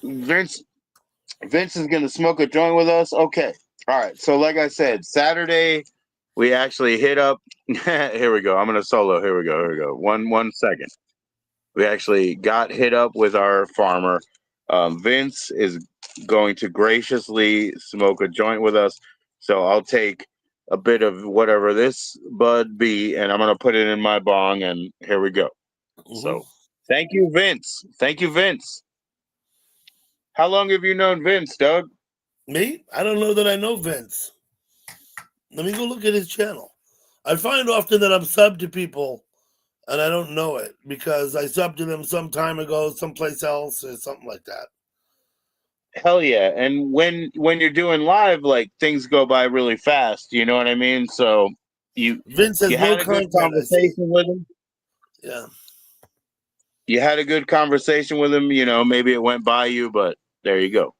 Vince is going to smoke a joint with us. Okay. All right. So like I said, Saturday we actually hit up. Here we go. I'm going to solo. Here we go. 1 second. We actually got hit up with our farmer. Vince is going to graciously smoke a joint with us. So I'll take a bit of whatever this bud be, and I'm going to put it in my bong, and here we go. So thank you, Vince. Thank you, Vince. How long have you known Vince, Doug? Me? I don't know that I know Vince. Let me go look at his channel. I find often that I'm subbed to people and I don't know it because I subbed to them some time ago, someplace else, or something like that. Hell yeah. And when you're doing live, like, things go by really fast, you know what I mean? So Vince has you no had a good content, conversation with him. Yeah. You had a good conversation with him, you know, maybe it went by you, but there you go.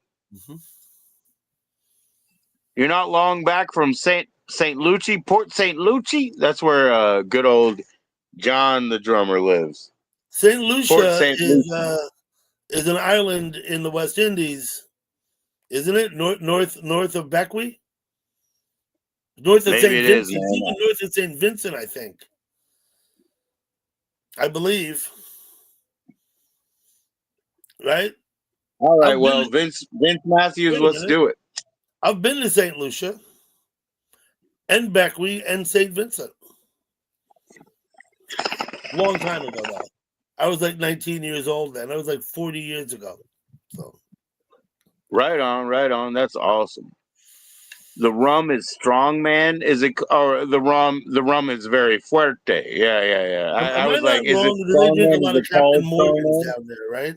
You're not long back from St. Lucie, Port St. Lucie. That's where good old John the drummer lives. St. Lucia Port St. Lucie. is an island in the West Indies, isn't it? North of Beckwith? North of St. Vincent. Even north of St. Vincent, I think. I believe. Right? All right, well, Vince Matthews, let's do it. I've been to St. Lucia and Beckwith and St. Vincent. Long time ago, though. I was like 19 years old then. That was like 40 years ago. So. Right on. That's awesome. The rum is strong, man. Is it? Or the rum is very fuerte. Yeah. I was like, is it strong? They drink a lot of Captain Morgan's down there, right?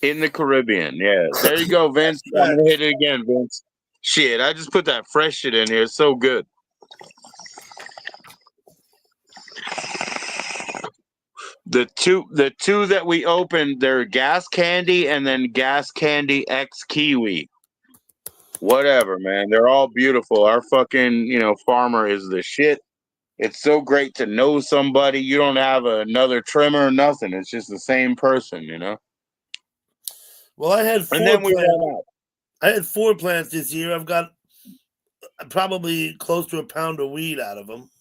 In the Caribbean, yeah. There you go, Vince. I'm gonna hit it again, Vince. Shit, I just put that fresh shit in here. It's so good. The two that we opened, they're Gas Candy and then Gas Candy X Kiwi. Whatever, man. They're all beautiful. Our fucking, farmer is the shit. It's so great to know somebody. You don't have another trimmer or nothing. It's just the same person, Well, I had 4 plants. I had 4 plants this year. I've got probably close to a pound of weed out of them.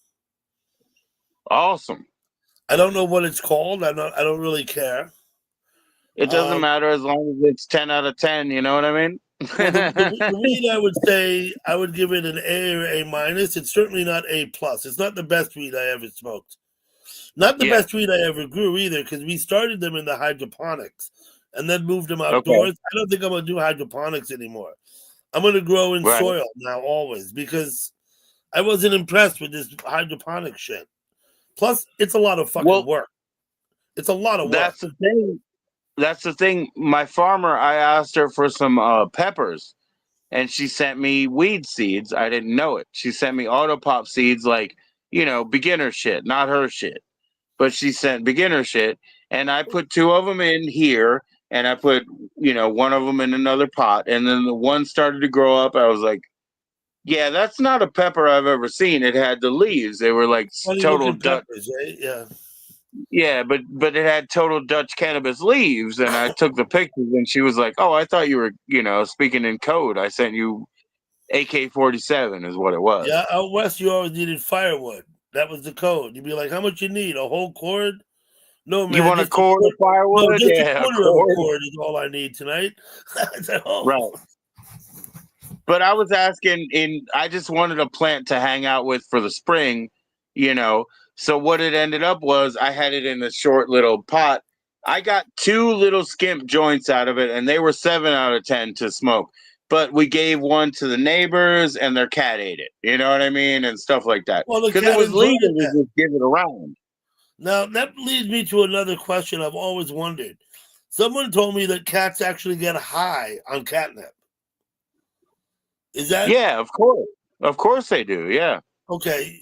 Awesome. I don't know what it's called. I don't really care. It doesn't matter as long as it's 10 out of 10. You know what I mean? Well, the weed, I would say, I would give it an A or A minus. It's certainly not A plus. It's not the best weed I ever smoked. Not the best weed I ever grew either, because we started them in the hydroponics and then moved them outdoors. Okay. I don't think I'm going to do hydroponics anymore. I'm going to grow in soil now always, because I wasn't impressed with this hydroponic shit. Plus, it's a lot of fucking work. It's a lot of work. That's the thing. My farmer, I asked her for some peppers, and she sent me weed seeds. I didn't know it. She sent me auto pop seeds, like, beginner shit, not her shit. But she sent beginner shit, and I put 2 of them in here, and I put, one of them in another pot, and then the one started to grow up. I was like, yeah, that's not a pepper I've ever seen. It had the leaves. They were like total Dutch. Peppers, right? Yeah. Yeah, but it had total Dutch cannabis leaves, and I took the pictures, and she was like, "Oh, I thought you were, speaking in code. I sent you AK-47 is what it was." Yeah, out west you always needed firewood. That was the code. You'd be like, "How much you need? A whole cord?" No, man. You want a cord of firewood? No, just a quarter of a cord is all I need tonight. Right. But I was asking, I just wanted a plant to hang out with for the spring, So what it ended up was I had it in a short little pot. I got 2 little skimp joints out of it, and they were 7 out of 10 to smoke. But we gave one to the neighbors, and their cat ate it. You know what I mean? And stuff like that. Because it was legal to just give it around. Now, that leads me to another question I've always wondered. Someone told me that cats actually get high on catnip. Is that? Yeah, of course. Of course they do, yeah. Okay.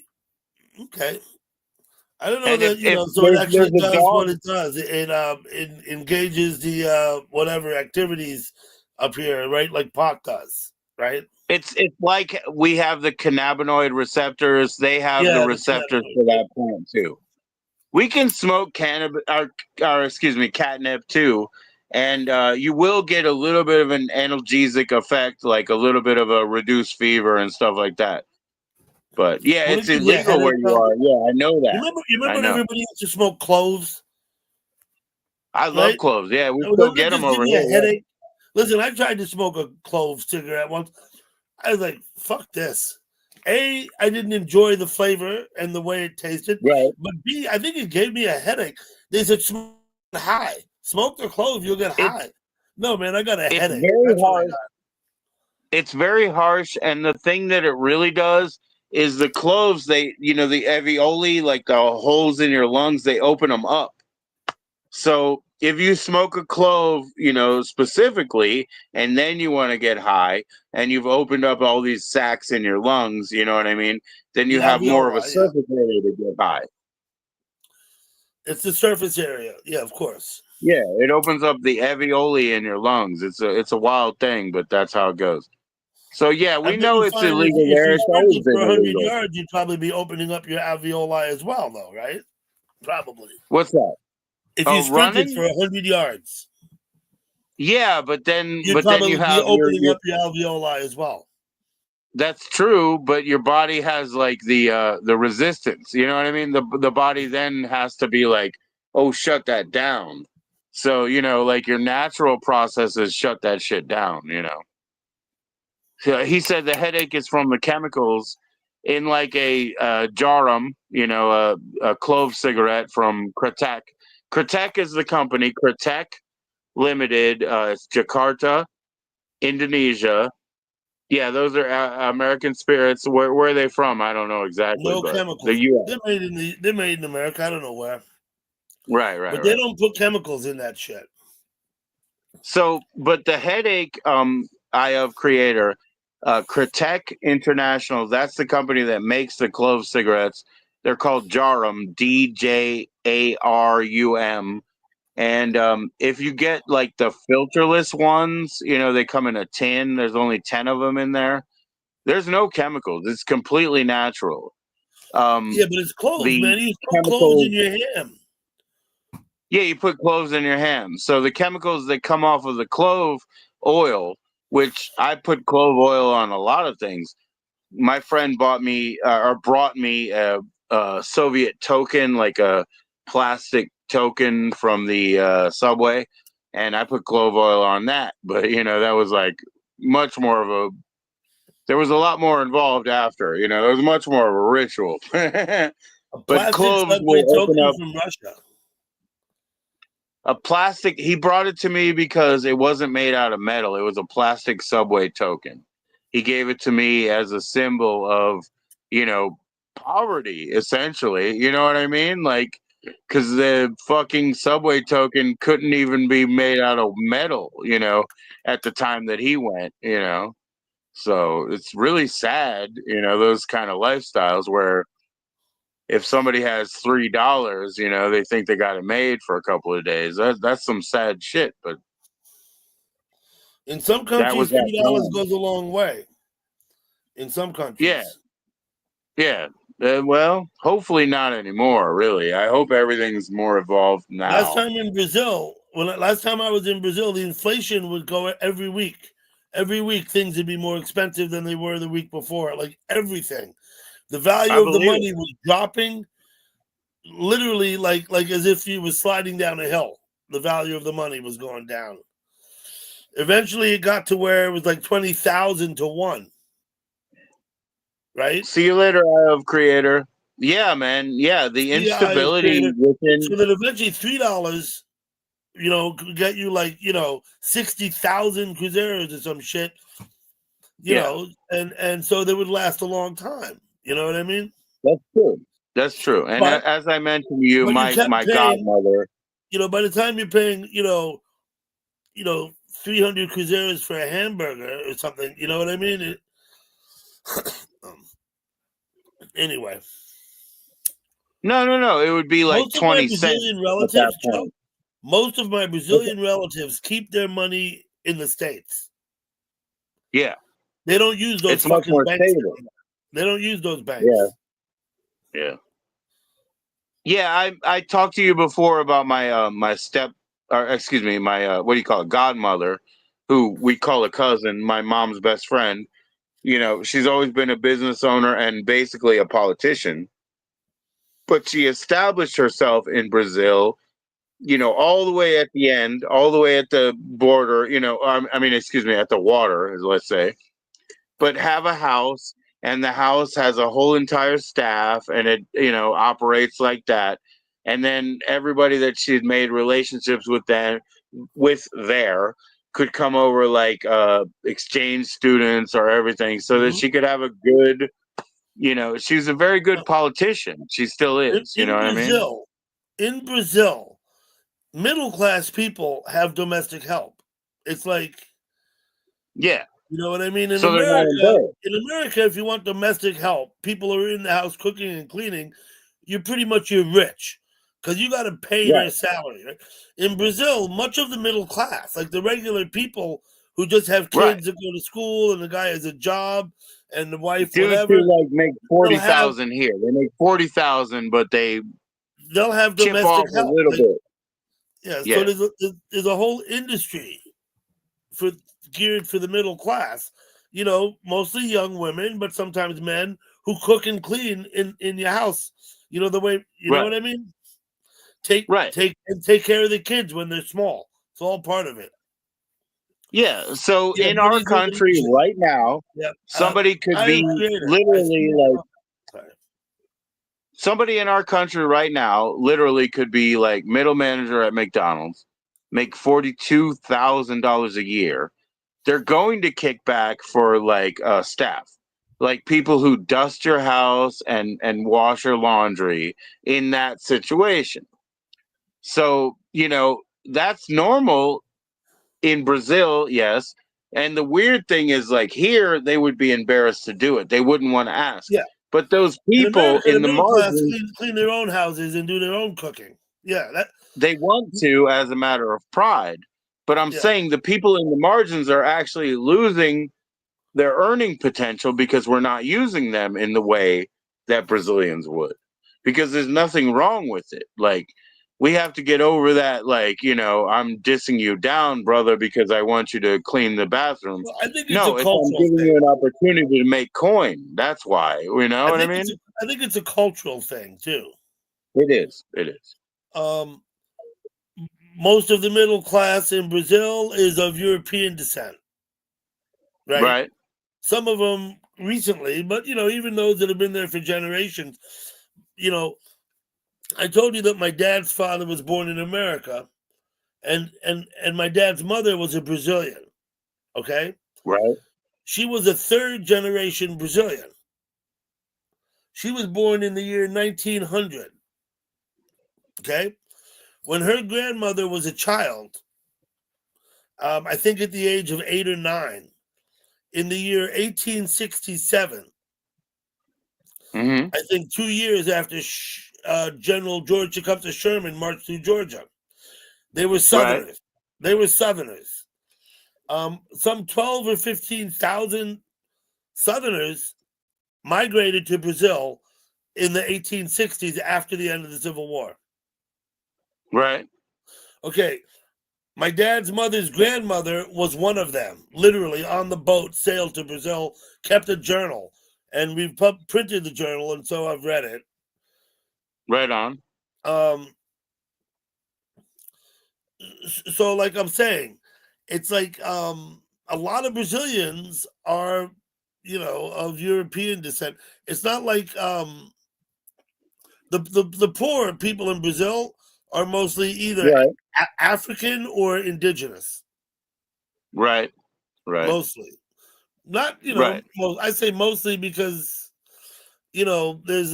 I don't know that, so it actually does what it does. It engages the whatever activities up here, right? Like pot does, right? It's like we have the cannabinoid receptors. They have the receptors for that plant too. We can smoke catnip too, and you will get a little bit of an analgesic effect, like a little bit of a reduced fever and stuff like that. But yeah, When it's it gives you a illegal where headache, you though, are. Yeah, I know that. you I remember when know. everybody used to smoke cloves, I love right? cloves. Yeah, we still Doesn't it get them just give over you a here. Yeah. headache? Listen, I tried to smoke a clove cigarette once. I was like, fuck this. A, I didn't enjoy the flavor and the way it tasted. Right. But B, I think it gave me a headache. They said smoke high. Smoke the clove, you'll get high. No, man, I got a It's headache. very That's what I harsh. got. It's very harsh, and the thing that it really does is the cloves. They, the alveoli, like the holes in your lungs, they open them up. So if you smoke a clove, specifically, and then you want to get high, and you've opened up all these sacs in your lungs, you know what I mean? Then The you have more of a alveoli, yeah. surface area to get high. It's the surface area. Yeah, of course. Yeah, it opens up the alveoli in your lungs. It's a wild thing, but that's how it goes. So yeah, I we bet know you it's find if illegal there. you It's always sprinted for been 100 illegal. yards, you'd probably be opening up your alveoli as well, though, right? Probably. What's that? If you sprinted Running? for 100 yards, Yeah, but then you'd you probably be have opening up your alveoli as well. That's true, but your body has like the resistance. You know what I mean? The body then has to be like, oh, shut that down. So like your natural processes shut that shit down. So he said the headache is from the chemicals in like a jarum, a clove cigarette from Kretek. Kretek is the company. Kretek Limited. It's Jakarta, Indonesia. Yeah, those are American spirits. Where are they from? I don't know exactly, No but the chemicals. U.S. They're made in America. I don't know where, Right. but they don't put chemicals in that shit. So, but the headache, eye of creator, Kretek International. That's the company that makes the clove cigarettes. They're called Jarum, DJARUM. And if you get like the filterless ones, they come in a tin. There's only 10 of them in there. There's no chemicals. It's completely natural. Yeah, but it's cloves, man. You put cloves in your ham. Yeah, you put cloves in your ham. So the chemicals that come off of the clove oil, which I put clove oil on a lot of things. My friend brought me a Soviet token, like a plastic token from the subway, and I put clove oil on that. But that was like much more of a. There was a lot more involved after. It was much more of a ritual. A But plastic cloves subway will open token up from Russia. a plastic. He brought it to me because it wasn't made out of metal. It was a plastic subway token. He gave it to me as a symbol of, poverty, essentially. You know what I mean? Like, because the fucking subway token couldn't even be made out of metal, at the time that he went, So it's really sad, those kind of lifestyles where if somebody has $3, they think they got it made for a couple of days. That's some sad shit. But in some countries, $3 goes a long way. In some countries, yeah. Well, hopefully not anymore. Really, I hope everything's more evolved now. Last time I was in Brazil, the inflation would go every week. Every week, things would be more expensive than they were the week before. Like everything, the value of the money was dropping. Literally, like as if you was sliding down a hill. The value of the money was going down. Eventually, it got to where it was like 20,000 to 1. Right? See you later, Eye of Creator. Yeah, man. Yeah, the instability within. So that eventually $3, could get you like 60,000 cruzeiros or some shit. And so they would last a long time. You know what I mean? That's true. That's true. And as I mentioned to you, my godmother. By the time you're paying, 300 cruzeiros for a hamburger or something, you know what I mean? Anyway. No. It would be like 20 cents. Most of my Brazilian relatives keep their money in the States. Yeah. They don't use those fucking banks. They don't use those banks. Yeah. I talked to you before about my my what do you call it, godmother, who we call a cousin, my mom's best friend. she's always been a business owner and basically a politician. But she established herself in Brazil, all the way at the end, all the way at the border, excuse me, at the water, let's say, but have a house, and the house has a whole entire staff, and it, operates like that. And then everybody that she'd made relationships with there could come over, like exchange students or everything, so that she could have a good, she's a very good politician. She still is, you know what I mean? In Brazil, middle class people have domestic help. It's like, yeah, you know what I mean? In So America, if you want domestic help, people are in the house cooking and cleaning, you're rich because you got to pay their salary. Right? In Brazil, much of the middle class, like the regular people who just have kids that go to school and the guy has a job and the wife, whatever, like make 40,000 here. They make 40,000, but they'll have domestic help a little bit. Yeah, so there's a whole industry geared for the middle class, mostly young women, but sometimes men who cook and clean in your house. The way, know what I mean? Take care of the kids when they're small. It's all part of it. Yeah. So in our country right now, somebody could be literally somebody in our country right now literally could be like middle manager at McDonald's, make $42,000 a year. They're going to kick back for like staff, like people who dust your house and wash your laundry in that situation. So, that's normal in Brazil, yes. And the weird thing is, like, here, they would be embarrassed to do it. They wouldn't want to ask. Yeah. But those people in the margins clean their own houses and do their own cooking. Yeah. They want to as a matter of pride. But I'm saying the people in the margins are actually losing their earning potential because we're not using them in the way that Brazilians would. Because there's nothing wrong with it. Like, we have to get over that, like, I'm dissing you down, brother, because I want you to clean the bathroom. Well, I think I'm giving you an opportunity to make coin. That's why. You know what I mean? I think it's a cultural thing, too. It is. It is. Most of the middle class in Brazil is of European descent. Right. Some of them recently, but, even those that have been there for generations, I told you that my dad's father was born in America and my dad's mother was a Brazilian. Okay. Right. She was a third generation Brazilian. She was born in the year 1900. Okay. When her grandmother was a child, I think at the age of 8 or 9, in the year 1867, I think 2 years after General George Tecumseh Sherman marched through Georgia, they were Southerners. They were Southerners. Some 12 or 15,000 Southerners migrated to Brazil in the 1860s after the end of the Civil War. Right. Okay. My dad's mother's grandmother was one of them, literally on the boat, sailed to Brazil, kept a journal, and we've printed the journal, and so I've read it. Right on. So like I'm saying, it's like a lot of Brazilians are, of European descent. It's not like the poor people in Brazil are mostly either African or indigenous. Right. Mostly. Not, I say mostly because, there's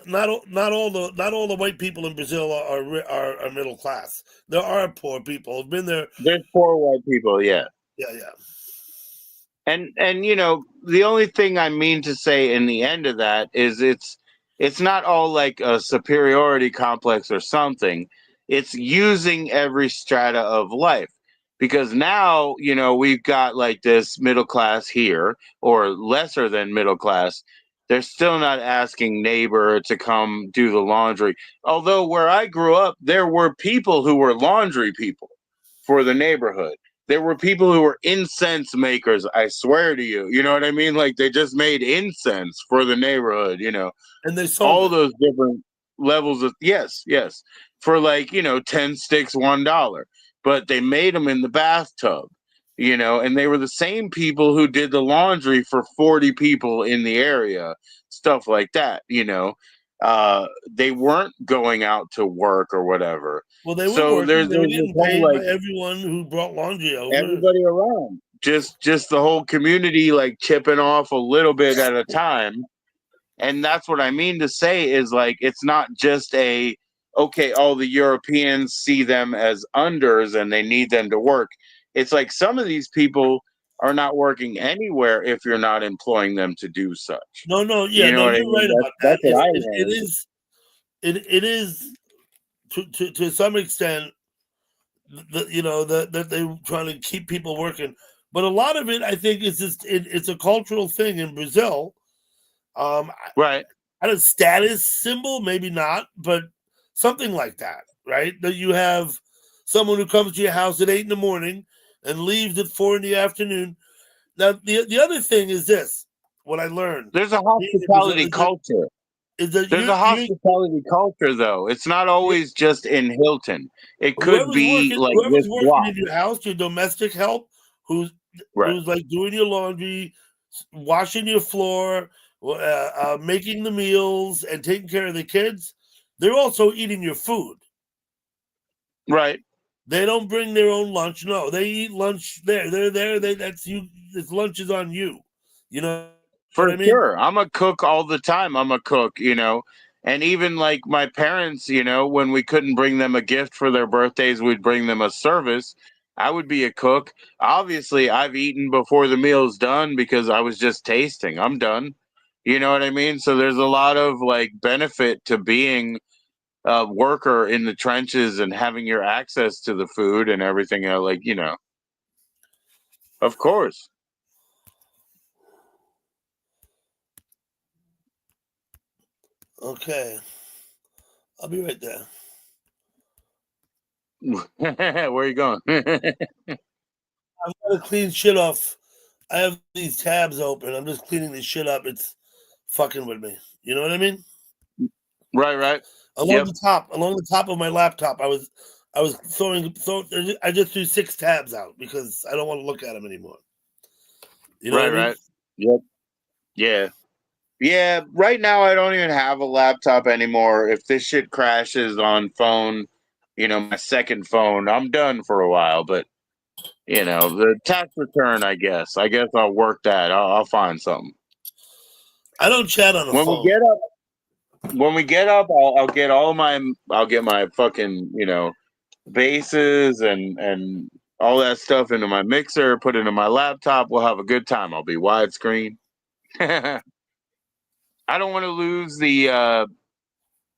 not all the white people in Brazil are middle class. There are poor people who've been there. There's poor white people, yeah. Yeah. And the only thing I mean to say in the end of that is it's not all like a superiority complex or something. It's using every strata of life. Because now, we've got like this middle class here, or lesser than middle class. They're still not asking neighbor to come do the laundry. Although where I grew up, there were people who were laundry people for the neighborhood. There were people who were incense makers. I swear to you. You know what I mean? Like they just made incense for the neighborhood. And they sold all it. those different levels of yes, for like 10 sticks, $1. But they made them in the bathtub. And they were the same people who did the laundry for 40 people in the area, stuff like that. They weren't going out to work or whatever. Well, they were So working. They were there's this getting whole paid by like everyone who brought laundry over. everybody around, just the whole community like chipping off a little bit at a time. And that's what I mean to say is like it's not just okay, all the Europeans see them as unders and they need them to work. It's like some of these people are not working anywhere if you're not employing them to do such. No, You know what I you're mean? right about that. That's what I It is to some extent that they're trying to keep people working, but a lot of it I think is just it's a cultural thing in Brazil. Right. At a status symbol, maybe not, but something like that, right? That you have someone who comes to your house at 8 a.m. and leaves at 4 p.m. Now, the other thing is this: what I learned. There's a hospitality culture. There's a hospitality culture, though. It's not always just in Hilton. It could be like whoever's this working block. in your house, your domestic help, who's like doing your laundry, washing your floor, making the meals, and taking care of the kids. They're also eating your food. Right. They don't bring their own lunch. No, they eat lunch there. They're there. That's you. This lunch is on you. You know For what I mean? sure. I'm a cook all the time. I'm a cook, And even like my parents, when we couldn't bring them a gift for their birthdays, we'd bring them a service. I would be a cook. Obviously, I've eaten before the meal's done because I was just tasting. I'm done. You know what I mean? So there's a lot of like benefit to being a worker in the trenches and having your access to the food and everything. Of course. Okay. I'll be right there. Where are you going? I'm gonna clean shit off. I have these tabs open. I'm just cleaning this shit up. It's fucking with me. You know what I mean? Right. Along the top of my laptop, I was throwing. I just threw 6 tabs out because I don't want to look at them anymore. You know what I mean? Right. Yep. Yeah. Right now, I don't even have a laptop anymore. If this shit crashes on phone, my second phone, I'm done for a while. But the tax return, I guess I'll work that. I'll find something. I don't chat on a phone. When we get up, I'll get I'll get my fucking bases and all that stuff into my mixer, put it in my laptop. We'll have a good time. I'll be widescreen. I don't want to lose the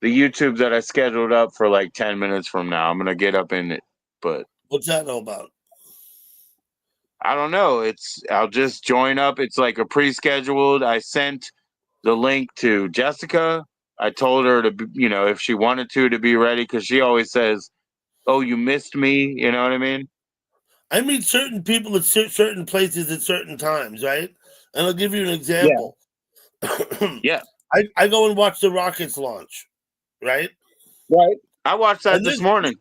YouTube that I scheduled up for like 10 minutes from now. I'm gonna get up in it, but what's that all about? I don't know. I'll just join up. It's like a pre-scheduled. I sent the link to Jessica. I told her to, if she wanted to be ready, because she always says, "Oh, you missed me." You know what I mean? I meet certain people at certain places at certain times, right? And I'll give you an example. Yeah. I go and watch the Rockets launch, right? Right. I watched that this morning.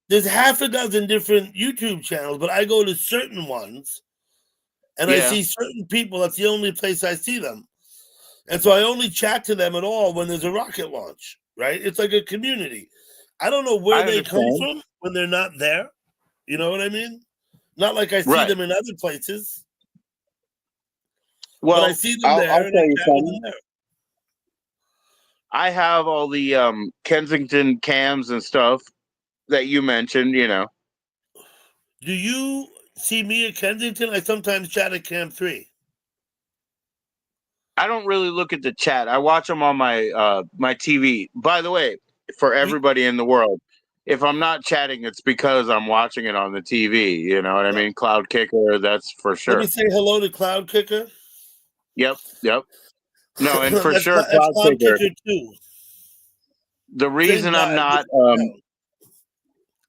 There's half a dozen different YouTube channels, but I go to certain ones and I see certain people. That's the only place I see them. And so I only chat to them at all when there's a rocket launch, right? It's like a community. I don't know where they come from when they're not there. You know what I mean? Not like I see them in other places. Well, but I see them there. I'll tell you something. I have all the Kensington cams and stuff that you mentioned, Do you see me at Kensington? I sometimes chat at Cam 3. I don't really look at the chat. I watch them on my my TV. By the way, for everybody in the world, if I'm not chatting, it's because I'm watching it on the TV. You know what I mean? Cloud Kicker, that's for sure. Let me say hello to Cloud Kicker. Yep. No, and for sure, Cloud Kicker too. The reason I'm not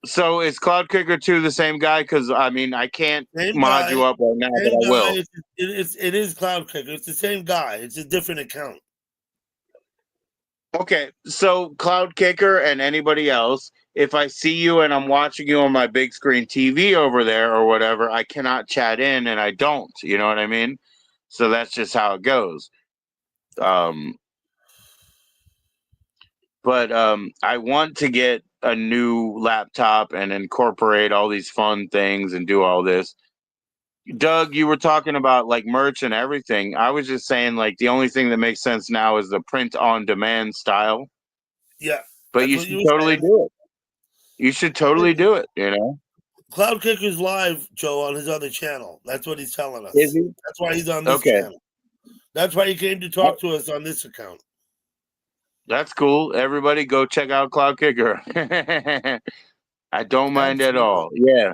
So is Cloud Kicker 2 the same guy? Because I mean, I can't Same mod guy. you up right now, but Same I will. guy. It is Cloud Kicker. It's the same guy. It's a different account. Okay, so Cloud Kicker and anybody else, if I see you and I'm watching you on my big screen TV over there or whatever, I cannot chat in, and I don't. You know what I mean? So that's just how it goes. But I want to get a new laptop and incorporate all these fun things and do all this. Doug, you were talking about like merch and everything. I was just saying like the only thing that makes sense now is the print on demand style. Yeah. But you should totally do it. You should totally do it, you know? Cloud Kicker's live, Joe, on his other channel. That's what he's telling us. Is he? That's why he's on this channel. That's why he came to talk to us on this account. That's cool. Everybody go check out Cloud Kicker. I don't mind at all. Yeah.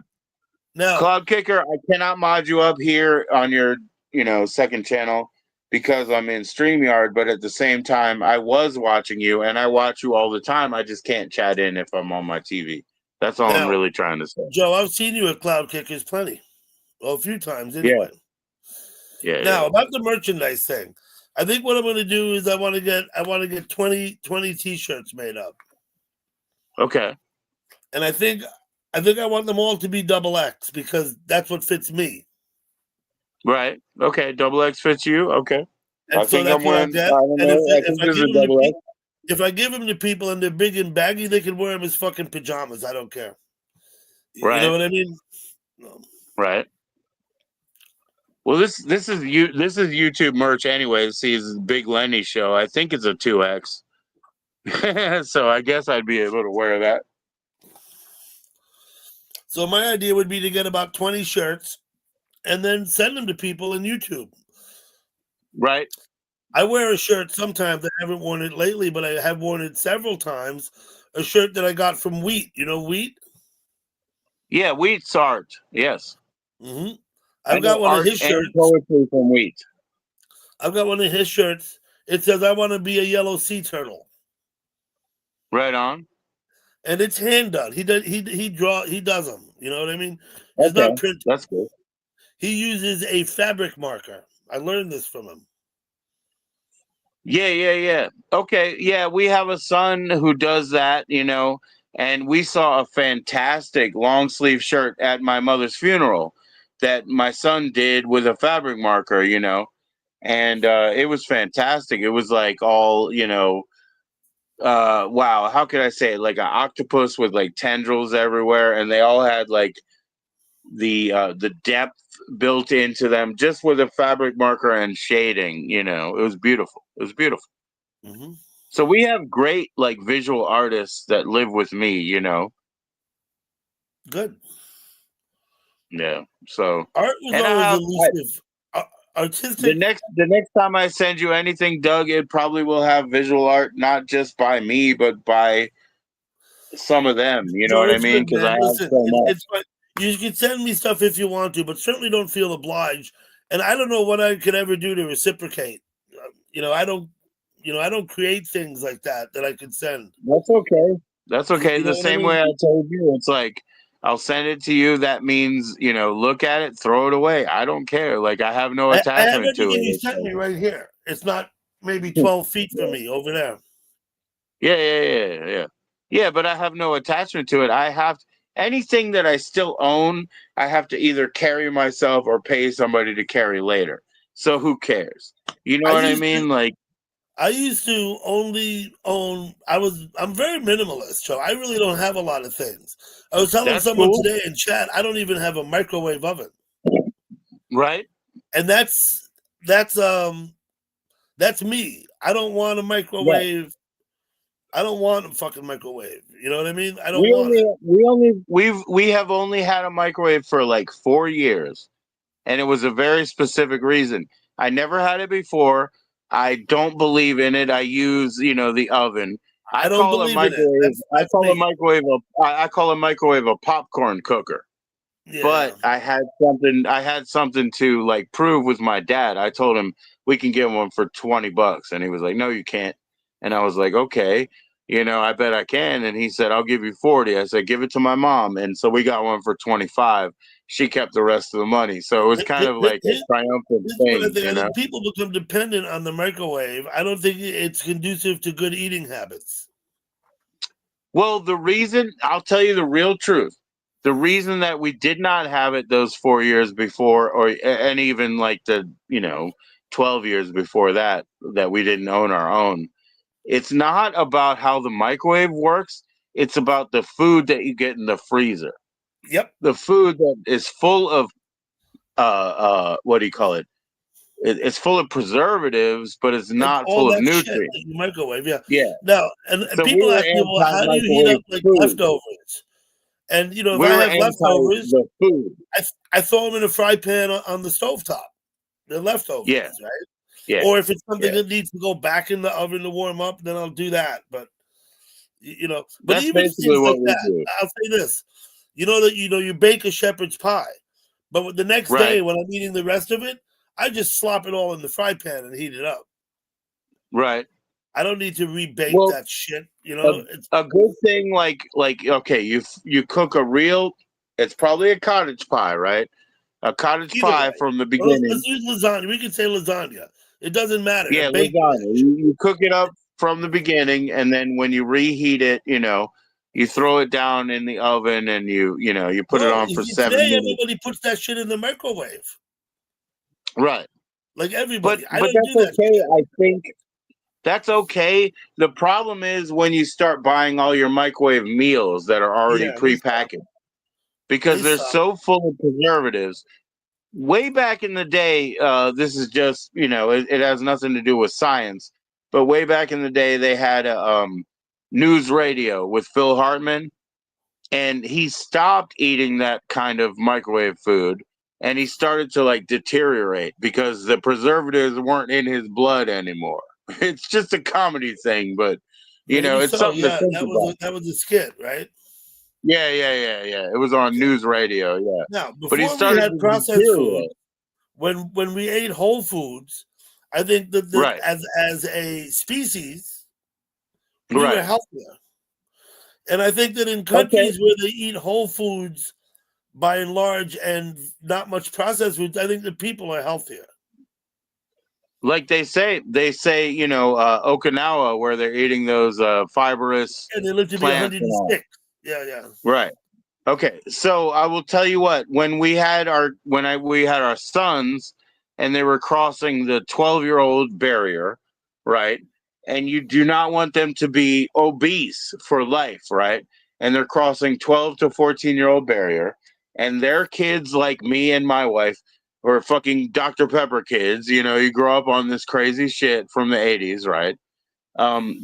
Now, Cloud Kicker, I cannot mod you up here on your, second channel because I'm in StreamYard, but at the same time, I was watching you and I watch you all the time. I just can't chat in if I'm on my TV. That's all I'm really trying to say. Joe, I've seen you at Cloud Kickers plenty. Well, a few times anyway. Yeah. Now, about the merchandise thing. I think what I'm going to do is I want to get 20 t-shirts made up. Okay. And I think I want them all to be XX because that's what fits me. Right. Okay. Double X fits you. Okay. And I think I'm wearing. If I give them to people and they're big and baggy, they can wear them as fucking pajamas. I don't care. Right. You know what I mean? No. Right. Well, this is YouTube merch anyway. See, it's Big Lenny show. I think it's a 2X. So I guess I'd be able to wear that. So my idea would be to get about 20 shirts and then send them to people in YouTube. Right. I wear a shirt sometimes. I haven't worn it lately, but I have worn it several times. A shirt that I got from Wheat. You know Wheat? Yeah, Wheat's art. Yes. Mm-hmm. I've got one of his shirts. Poetry from Wheat. I've got one of his shirts. It says, "I want to be a yellow sea turtle." Right on. And it's hand done. He does them. You know what I mean? It's not printed. That's good. He uses a fabric marker. I learned this from him. Yeah. Okay, yeah, we have a son who does that, and we saw a fantastic long sleeve shirt at my mother's funeral that my son did with a fabric marker, and it was fantastic. It was like all, wow, how could I say it? Like an octopus with like tendrils everywhere, and they all had like the depth built into them just with a fabric marker and shading. It was beautiful. Mm-hmm. So we have great like visual artists that live with me. Good. Yeah. So art was always elusive. Artistic. The next time I send you anything, Doug, it probably will have visual art, not just by me, but by some of them. You know what I mean? Because I have so much. It's fine. You can send me stuff if you want to, but certainly don't feel obliged. And I don't know what I could ever do to reciprocate. I don't create things like that I could send. That's okay. The same way I told you, it's like I'll send it to you. That means look at it, throw it away. I don't care. Like I have no attachment to it. You sent me right here. It's not maybe 12 feet from me over there. Yeah. But I have no attachment to it. I have anything that I still own. I have to either carry myself or pay somebody to carry later. So who cares? You know what I mean? Like I used to only own. I'm very minimalist, so I really don't have a lot of things. I was telling someone today in chat, I don't even have a microwave oven. Right. And that's me. I don't want a microwave. Yeah. I don't want a fucking microwave. You know what I mean? I don't We have only had a microwave for like 4 years, and it was a very specific reason. I never had it before. I don't believe in it. I use, the oven. I call a microwave a popcorn cooker. Yeah. But I had something to like prove with my dad. I told him we can get one for $20, and he was like, "No, you can't." And I was like, "Okay." I bet I can. And he said, I'll give you 40. I said, give it to my mom. And so we got one for 25. She kept the rest of the money. So it was kind of like a triumphant thing, I think people become dependent on the microwave. I don't think it's conducive to good eating habits. Well, the reason, I'll tell you the real truth. The reason that we did not have it those 4 years before, and even like the 12 years before that we didn't own our own. It's not about how the microwave works. It's about the food that you get in the freezer. Yep. The food that is full of what do you call it? It's full of preservatives, but it's not full of nutrients. Shit, like the microwave, yeah. Yeah. Now, and So people ask me, well, how do you heat up like leftovers? And if I have leftovers, the food. I throw them in a fry pan on the stovetop. They're leftovers, right? Yeah. Or if it's something that needs to go back in the oven to warm up, then I'll do that. But but that's even basically what we do. I'll say this: you bake a shepherd's pie, but the next day when I'm eating the rest of it, I just slop it all in the fry pan and heat it up. Right. I don't need to rebake that shit. It's a good thing. Like okay, you cook a real. It's probably a cottage pie, right? A cottage pie from the beginning. Let's use lasagna. We can say lasagna. It doesn't matter. Yeah, lasagna. You cook it up from the beginning, and then when you reheat it, you throw it down in the oven, and you put it on for 7 minutes. Everybody puts that shit in the microwave. Right. Like everybody. But that's okay. I think that's okay. The problem is when you start buying all your microwave meals that are already prepackaged, because they're so full of preservatives. Way back in the day, this is just, it has nothing to do with science, but way back in the day, they had a news radio with Phil Hartman, and he stopped eating that kind of microwave food, and he started to deteriorate because the preservatives weren't in his blood anymore. It's just a comedy thing, but it's something to think about. That was a skit, right? Yeah. It was on news radio, yeah. Now, before we had processed food, when we ate whole foods, I think that as a species, we were healthier. And I think that in countries where they eat whole foods by and large and not much processed foods, I think the people are healthier. Like they say, Okinawa, where they're eating those fibrous and they live to be 106. Yeah. Right. Okay. So I will tell you what, when we had our sons and they were crossing the 12-year-old barrier, right? And you do not want them to be obese for life, right? And they're crossing 12 to 14-year-old barrier, and they're kids like me and my wife, or fucking Dr. Pepper kids. You grow up on this crazy shit from the 80s, right?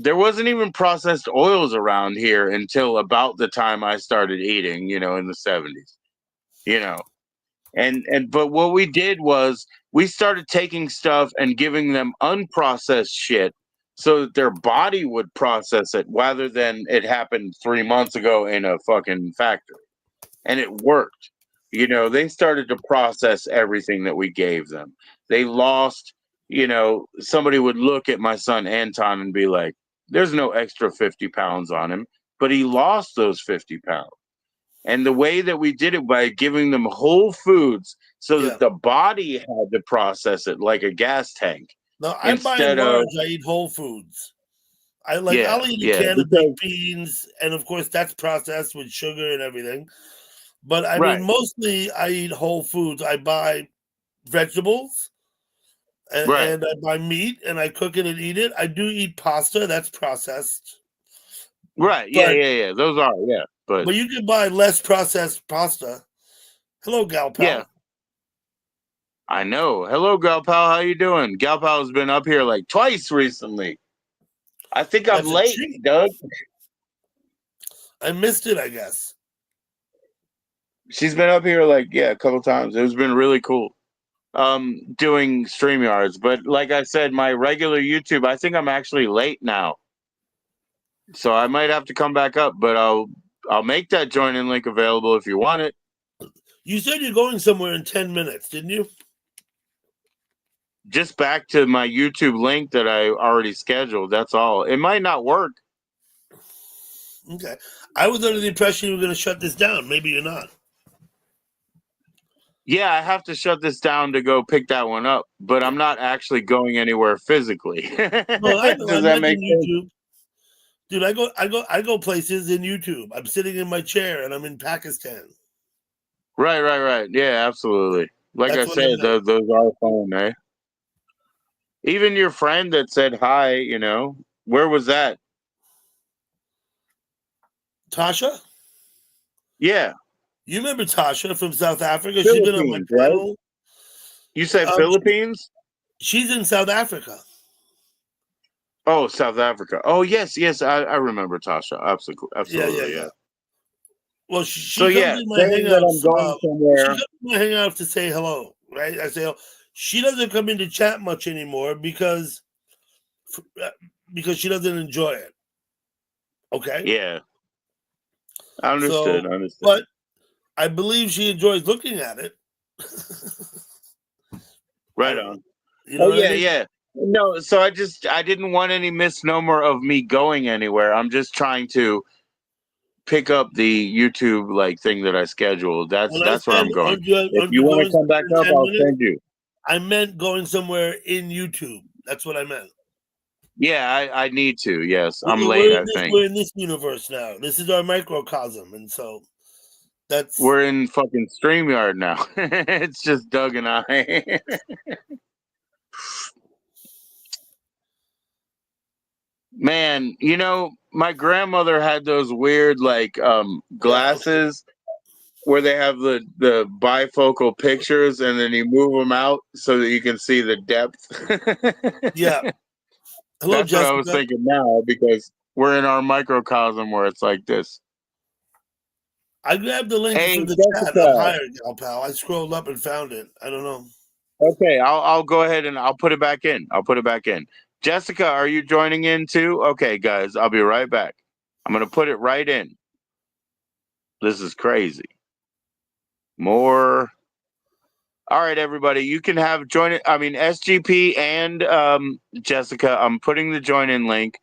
There wasn't even processed oils around here until about the time I started eating, in the 70s, but what we did was we started taking stuff and giving them unprocessed shit so that their body would process it rather than it happened 3 months ago in a fucking factory. And it worked. They started to process everything that we gave them. They lost, somebody would look at my son Anton and be like, there's no extra 50 pounds on him, but he lost those 50 pounds. And the way that we did it by giving them whole foods so that the body had to process it like a gas tank. No, I eat whole foods. I'll eat a can of baked beans, and of course that's processed with sugar and everything. But I mean, mostly I eat whole foods. I buy vegetables and I buy meat and I cook it and eat it. I do eat pasta. That's processed. Right. Yeah. Those are, yeah. But you can buy less processed pasta. Hello, Gal Pal. Yeah. I know. Hello, Gal Pal. How you doing? Gal Pal's been up here like twice recently. I think I'm late, Doug. I missed it, I guess. She's been up here a couple times. It's been really cool doing StreamYards. But like I said, my regular YouTube, I think I'm actually late now. So I might have to come back up, but I'll make that join-in link available if you want it. You said you're going somewhere in 10 minutes, didn't you? Just back to my YouTube link that I already scheduled. That's all. It might not work. Okay. I was under the impression you were going to shut this down. Maybe you're not. Yeah, I have to shut this down to go pick that one up, but I'm not actually going anywhere physically. Well, I know. Does I that meant make in sense? YouTube. Dude, I go places in YouTube. I'm sitting in my chair and I'm in Pakistan. Right. Yeah, absolutely. Like I That's what I said, meant. those are fun, eh? Even your friend that said hi, where was that? Tasha? Yeah, You remember Tasha from South Africa? She's been on my Philippines, right? panel. You said Philippines? She's in South Africa. Oh, South Africa. Oh, yes. I remember Tasha. Absolutely, Yeah. yeah. Well, So she comes yeah, in my saying that I'm hangouts. going She somewhere. comes in my hangouts to say hello, right? I say, she doesn't come in to chat much anymore because she doesn't enjoy it. Okay. Yeah, So, understood. but I believe she enjoys looking at it. I Right don't know. on. You know Oh what I yeah, mean? yeah. No, so I didn't want any misnomer of me going anywhere. I'm just trying to pick up the YouTube like thing that I scheduled. When I That's where said, I'm going. If aren't you you want going to come somewhere back in up, 10 I'll minutes? send you. I meant going somewhere in YouTube. That's what I meant. Yeah, I need to. Yes, I'm late. We're I think we're in this universe now. This is our microcosm, and so that's we're in fucking StreamYard now. It's just Doug and I. Man, my grandmother had those weird like yeah, okay. glasses where they have the bifocal pictures and then you move them out so that you can see the depth. Yeah. Hello, That's what I was Jessica. thinking now because we're in our microcosm where it's like this. I grabbed the link Hey, from the chat up Jessica. higher, gal pal. I scrolled up and found it. I don't know. Okay, I'll go ahead and I'll put it back in. I'll put it back in. Jessica, are you joining in too? Okay, guys, I'll be right back. I'm gonna put it right in. This is crazy. More. All right, everybody, you can have join it. I mean, SGP and Jessica, I'm putting the join in link.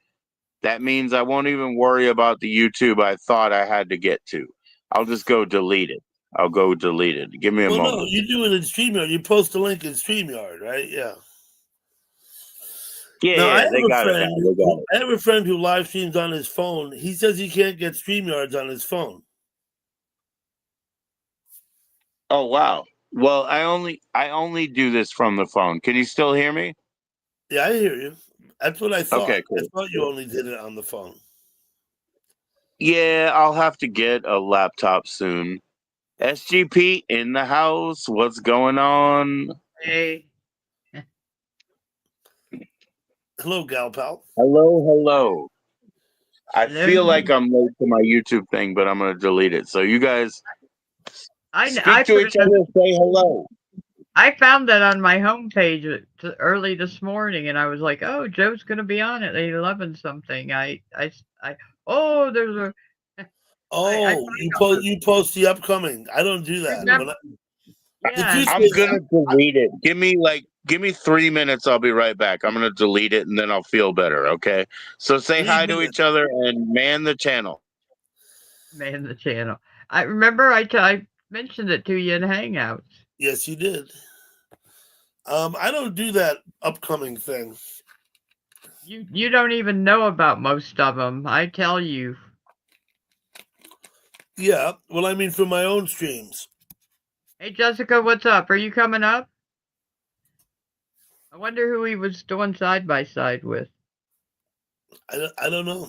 That means I won't even worry about the YouTube I thought I had to get to. I'll just go delete it. I'll go delete it. Give me a Well, no, moment. you do it in StreamYard. You post the link in StreamYard, right? Yeah. Now I Yeah, they have a got it friend now. They got it. I have a friend who live streams on his phone. He says he can't get StreamYards on his phone. Oh wow. Well, I only do this from the phone. Can you still hear me? Yeah, I hear you. That's what I thought. Okay, I cool. thought you only did it on the phone. Yeah, I'll have to get a laptop soon. SGP in the house. What's going on? Hey, Hello, gal pal. Hello. I hello. feel like I'm late to my YouTube thing, but I'm gonna delete it. So you guys I speak to put it each in, other, say hello. I found that on my homepage early this morning, and I was like, "Oh, Joe's gonna be on at 11 something." Oh, there's a I Oh, finally you post the upcoming. I don't do that. remember. The Yeah, truth I'm is, gonna delete it. Give me 3 minutes. I'll be right back. I'm gonna delete it and then I'll feel better. Okay. So say 3 hi to each minutes. other and man the channel. man, the channel. I remember I mentioned it to you in Hangouts. Yes, you did. I don't do that upcoming thing. You don't even know about most of them. I tell you. Yeah, well, I mean, for my own streams. Hey, Jessica, what's up? Are you coming up? I wonder who he was doing side by side with. I don't know.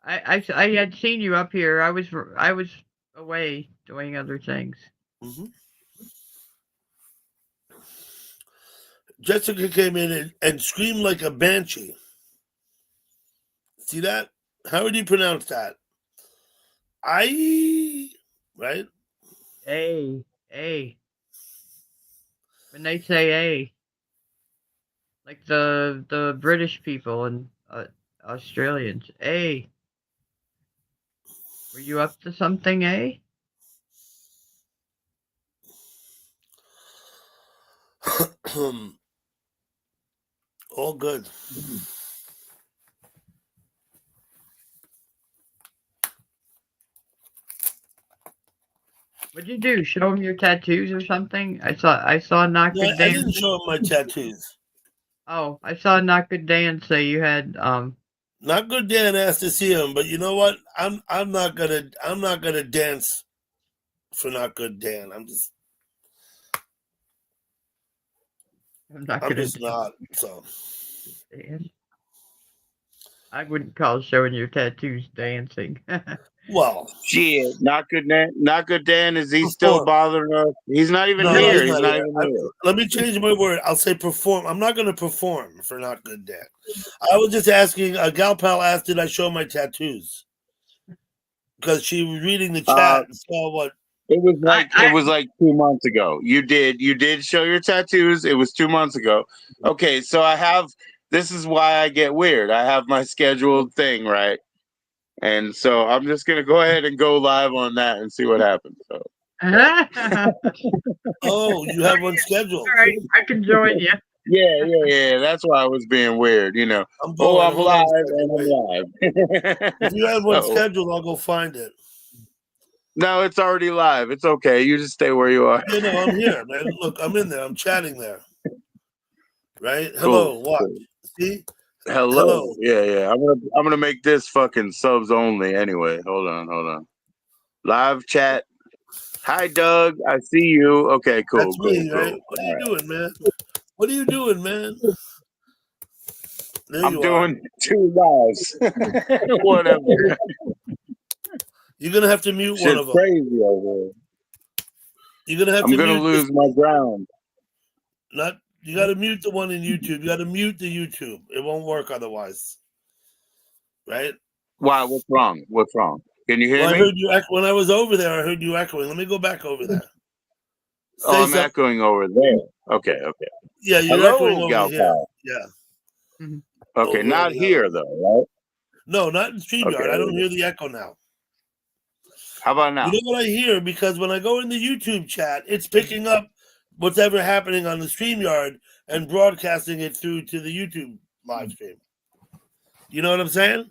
I had seen you up here. I was away doing other things. Mm-hmm. Jessica came in and screamed like a banshee. See that? How would you pronounce that? Right? A. When they say A, like the British people and Australians. A. Were you up to something, A? All good. What'd you do? Show him your tattoos or something? I saw Not No, Good I Dan. didn't show him my tattoos. Oh, I saw Not Good Dan say you had Not Good Dan asked to see him, but you know what? I'm not gonna dance for Not Good Dan. I'm just not. So Dan. I wouldn't call showing your tattoos dancing. well, Shit, not good. Not good. Dan, is he still perform. bothering us? He's not even No, here. he's He's not not here. even here. Let me change my word. I'll say perform. I'm not going to perform for Not Good Dan. I was just asking. A gal pal asked, "Did I show my tattoos?" Because she was reading the chat and saw what. It was like 2 months ago. You did show your tattoos. It was 2 months ago. Okay, so I have. This is why I get weird. I have my scheduled thing, right? And so I'm just gonna go ahead and go live on that and see what happens. So. Oh, you have one scheduled. All right, I can join you. Yeah. That's why I was being weird, you know. I'm going. I'm Hold live on a second, and I'm wait. live. If you have one So- scheduled, I'll go find it. No, it's already live. It's okay. You just stay where you are. You know, I'm here, man. Look, I'm in there. I'm chatting there. Right? Cool, Hello. Watch. cool. See? Hello. Yeah. I'm gonna make this fucking subs only anyway. Hold on. Live chat. Hi, Doug. I see you. Okay, cool. That's me, cool. right? What are you doing, man? What are you doing, man? There I'm you are. doing 2 lives. Whatever. You're gonna have to mute one Shit's of them. crazy over here. You're gonna have I'm to gonna mute lose my ground. You gotta mute the one in YouTube. You gotta mute the YouTube. It won't work otherwise. Right? Why? What's wrong? What's wrong? Can you hear Well, I me? heard you when I was over there, I heard you echoing. Let me go back over there. Oh, I'm echoing over there. Okay. Yeah, you're Hello, echoing over gal here. pal. Yeah. Okay, Over not the here other. though, right? No, not in StreamYard. Okay. I don't hear the echo now. How about now? You know what I hear? Because when I go in the YouTube chat, it's picking up what's ever happening on the StreamYard and broadcasting it through to the YouTube live stream. You know what I'm saying?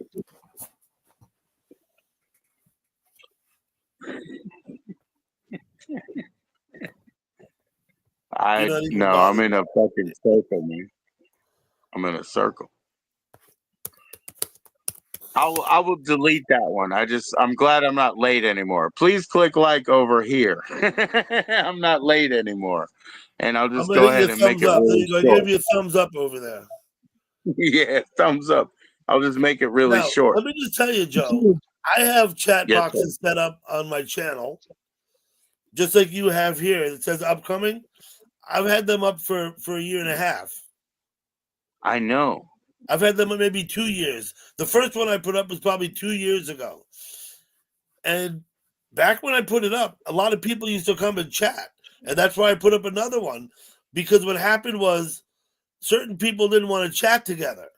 I'm in a fucking circle, man. I'm in a circle. I will delete that one. I'm glad I'm not late anymore. Please click like over here. I'm not late anymore. And I'll just go ahead and make it really short. I gave you a thumbs up over there. Yeah, thumbs up. I'll just make it really short. Let me just tell you, Joe. I have chat Yes, boxes set up on my channel, just like you have here. It says upcoming. I've had them up for a year and a half. I know. I've had them maybe 2 years. The first one I put up was probably 2 years ago. And back when I put it up, a lot of people used to come and chat. And that's why I put up another one. Because what happened was certain people didn't want to chat together.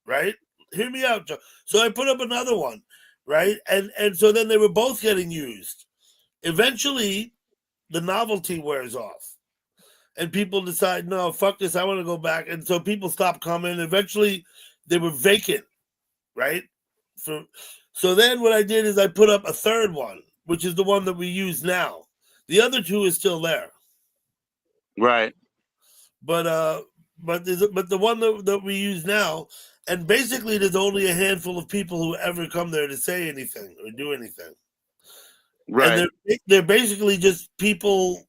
Right? Hear me out, Joe. So I put up another one. Right? And so then they were both getting used. Eventually, the novelty wears off. And people decide, no, fuck this, I want to go back. And so people stop coming. Eventually, they were vacant, right? So then what I did is I put up a third one, which is the one that we use now. The other two is still there. Right. But the one that we use now, and basically there's only a handful of people who ever come there to say anything or do anything. Right. And they're basically just people,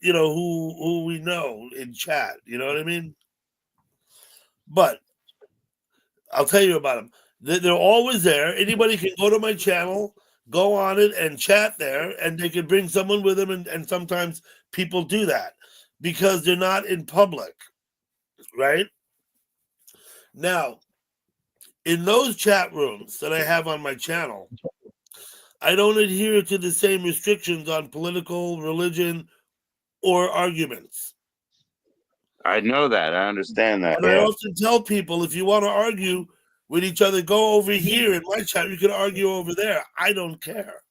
you know, who we know in chat. You know what I mean? But I'll tell you about them. They're always there. Anybody can go to my channel, go on it, and chat there, and they can bring someone with them. And sometimes people do that because they're not in public, right? Now, in those chat rooms that I have on my channel, I don't adhere to the same restrictions on political, religion, or arguments. I know that. I understand that. And I often tell people, if you want to argue with each other, go over here in my chat. You can argue over there. I don't care.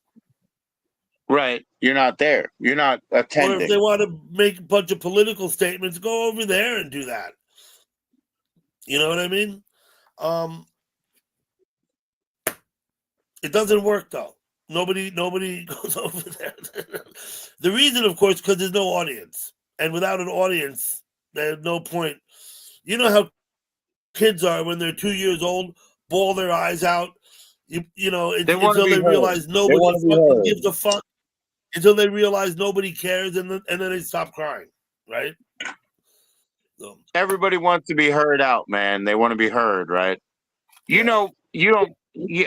Right. You're not there. You're not attending. Or if they want to make a bunch of political statements, go over there and do that. You know what I mean? It doesn't work, though. Nobody goes over there. The reason, of course, because there's no audience, and without an audience, there's no point. You know how kids are when they're 2 years old, bawl their eyes out. Until they realize nobody fucking gives a fuck. Until they realize nobody cares, and then they stop crying, right? So. Everybody wants to be heard out, man. They want to be heard, right? You know, you don't.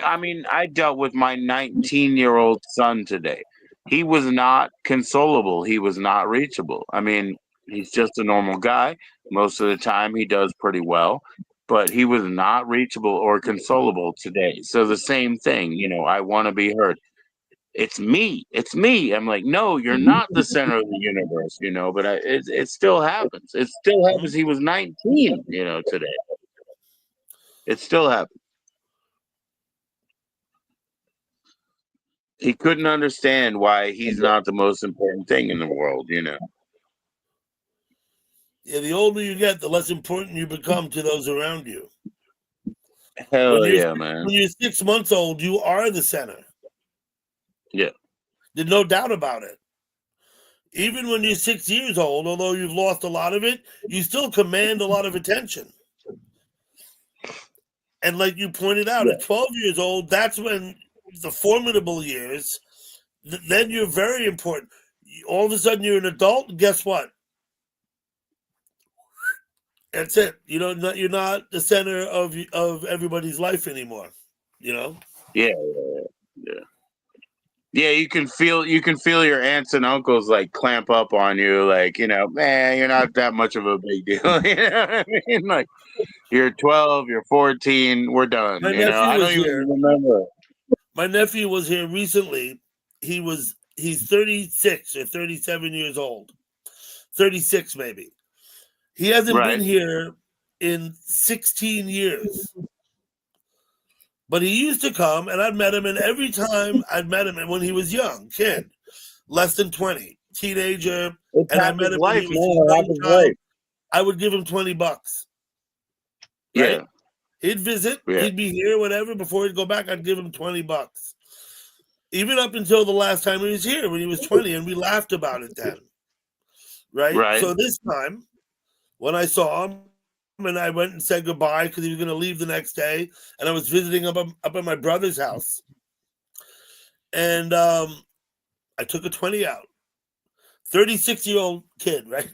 I mean, I dealt with my 19-year-old son today. He was not consolable. He was not reachable. I mean, he's just a normal guy. Most of the time, he does pretty well, but he was not reachable or consolable today. So the same thing, I want to be heard. It's me. It's me. I'm like, no, you're not the center of the universe, but it still happens. It still happens. He was 19, today. It still happens. He couldn't understand why he's not the most important thing in the world, Yeah, the older you get, the less important you become to those around you. Hell yeah, man. When you're 6 months old, you are the center. Yeah. There's no doubt about it. Even when you're 6 years old, although you've lost a lot of it, you still command a lot of attention. And like you pointed out, at 12 years old, that's when the formidable years, then you're very important. All of a sudden you're an adult, and guess what? That's it. You're not the center of everybody's life anymore. Yeah. Yeah, you can feel your aunts and uncles like clamp up on you, like, man, you're not that much of a big deal. You know what I mean? Like, you're 12, you're 14, we're done. My nephew was here. Even remember. My nephew was here recently. He's 36 or 37 years old. 36 maybe. He hasn't been here in 16 years. But he used to come, and I'd met him, and every time I'd met him, and when he was young, kid, less than 20, teenager, and I met him when he was a young child, I would give him $20. Right? Yeah. He'd visit, he'd be here, whatever, before he'd go back, I'd give him $20. Even up until the last time he was here, when he was 20, and we laughed about it then. Right? So this time, when I saw him, and I went and said goodbye because he was going to leave the next day, and I was visiting up at my brother's house, and I took a 20 out. 36-year-old kid, right?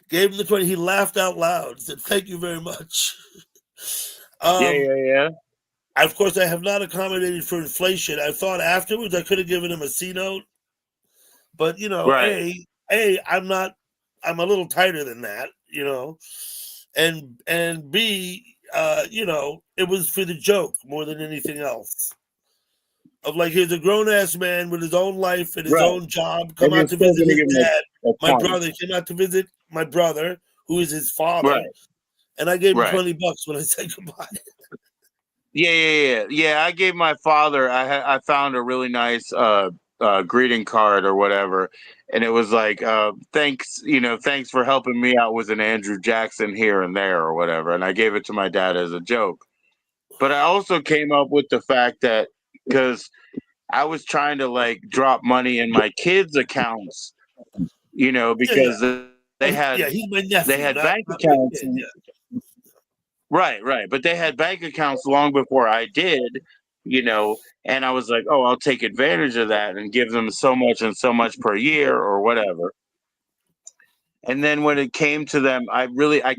Gave him the 20. He laughed out loud. Said, "Thank you very much." Yeah. Of course, I have not accommodated for inflation. I thought afterwards I could have given him a C note, but I'm a little tighter than that, and B, it was for the joke more than anything else. Of like, here's a grown-ass man with his own life and his own job, come out to visit his dad. My brother came out to visit my brother, who is his father, and I gave him $20 when I said goodbye. Yeah. I gave my father. I found a really nice greeting card or whatever, and it was like, thanks for helping me out with an Andrew Jackson here and there or whatever, and I gave it to my dad as a joke. But I also came up with the fact that because I was trying to like drop money in my kids' accounts, because they had bank accounts. Right. But they had bank accounts long before I did, and I was like, oh, I'll take advantage of that and give them so much and so much per year or whatever. And then when it came to them, I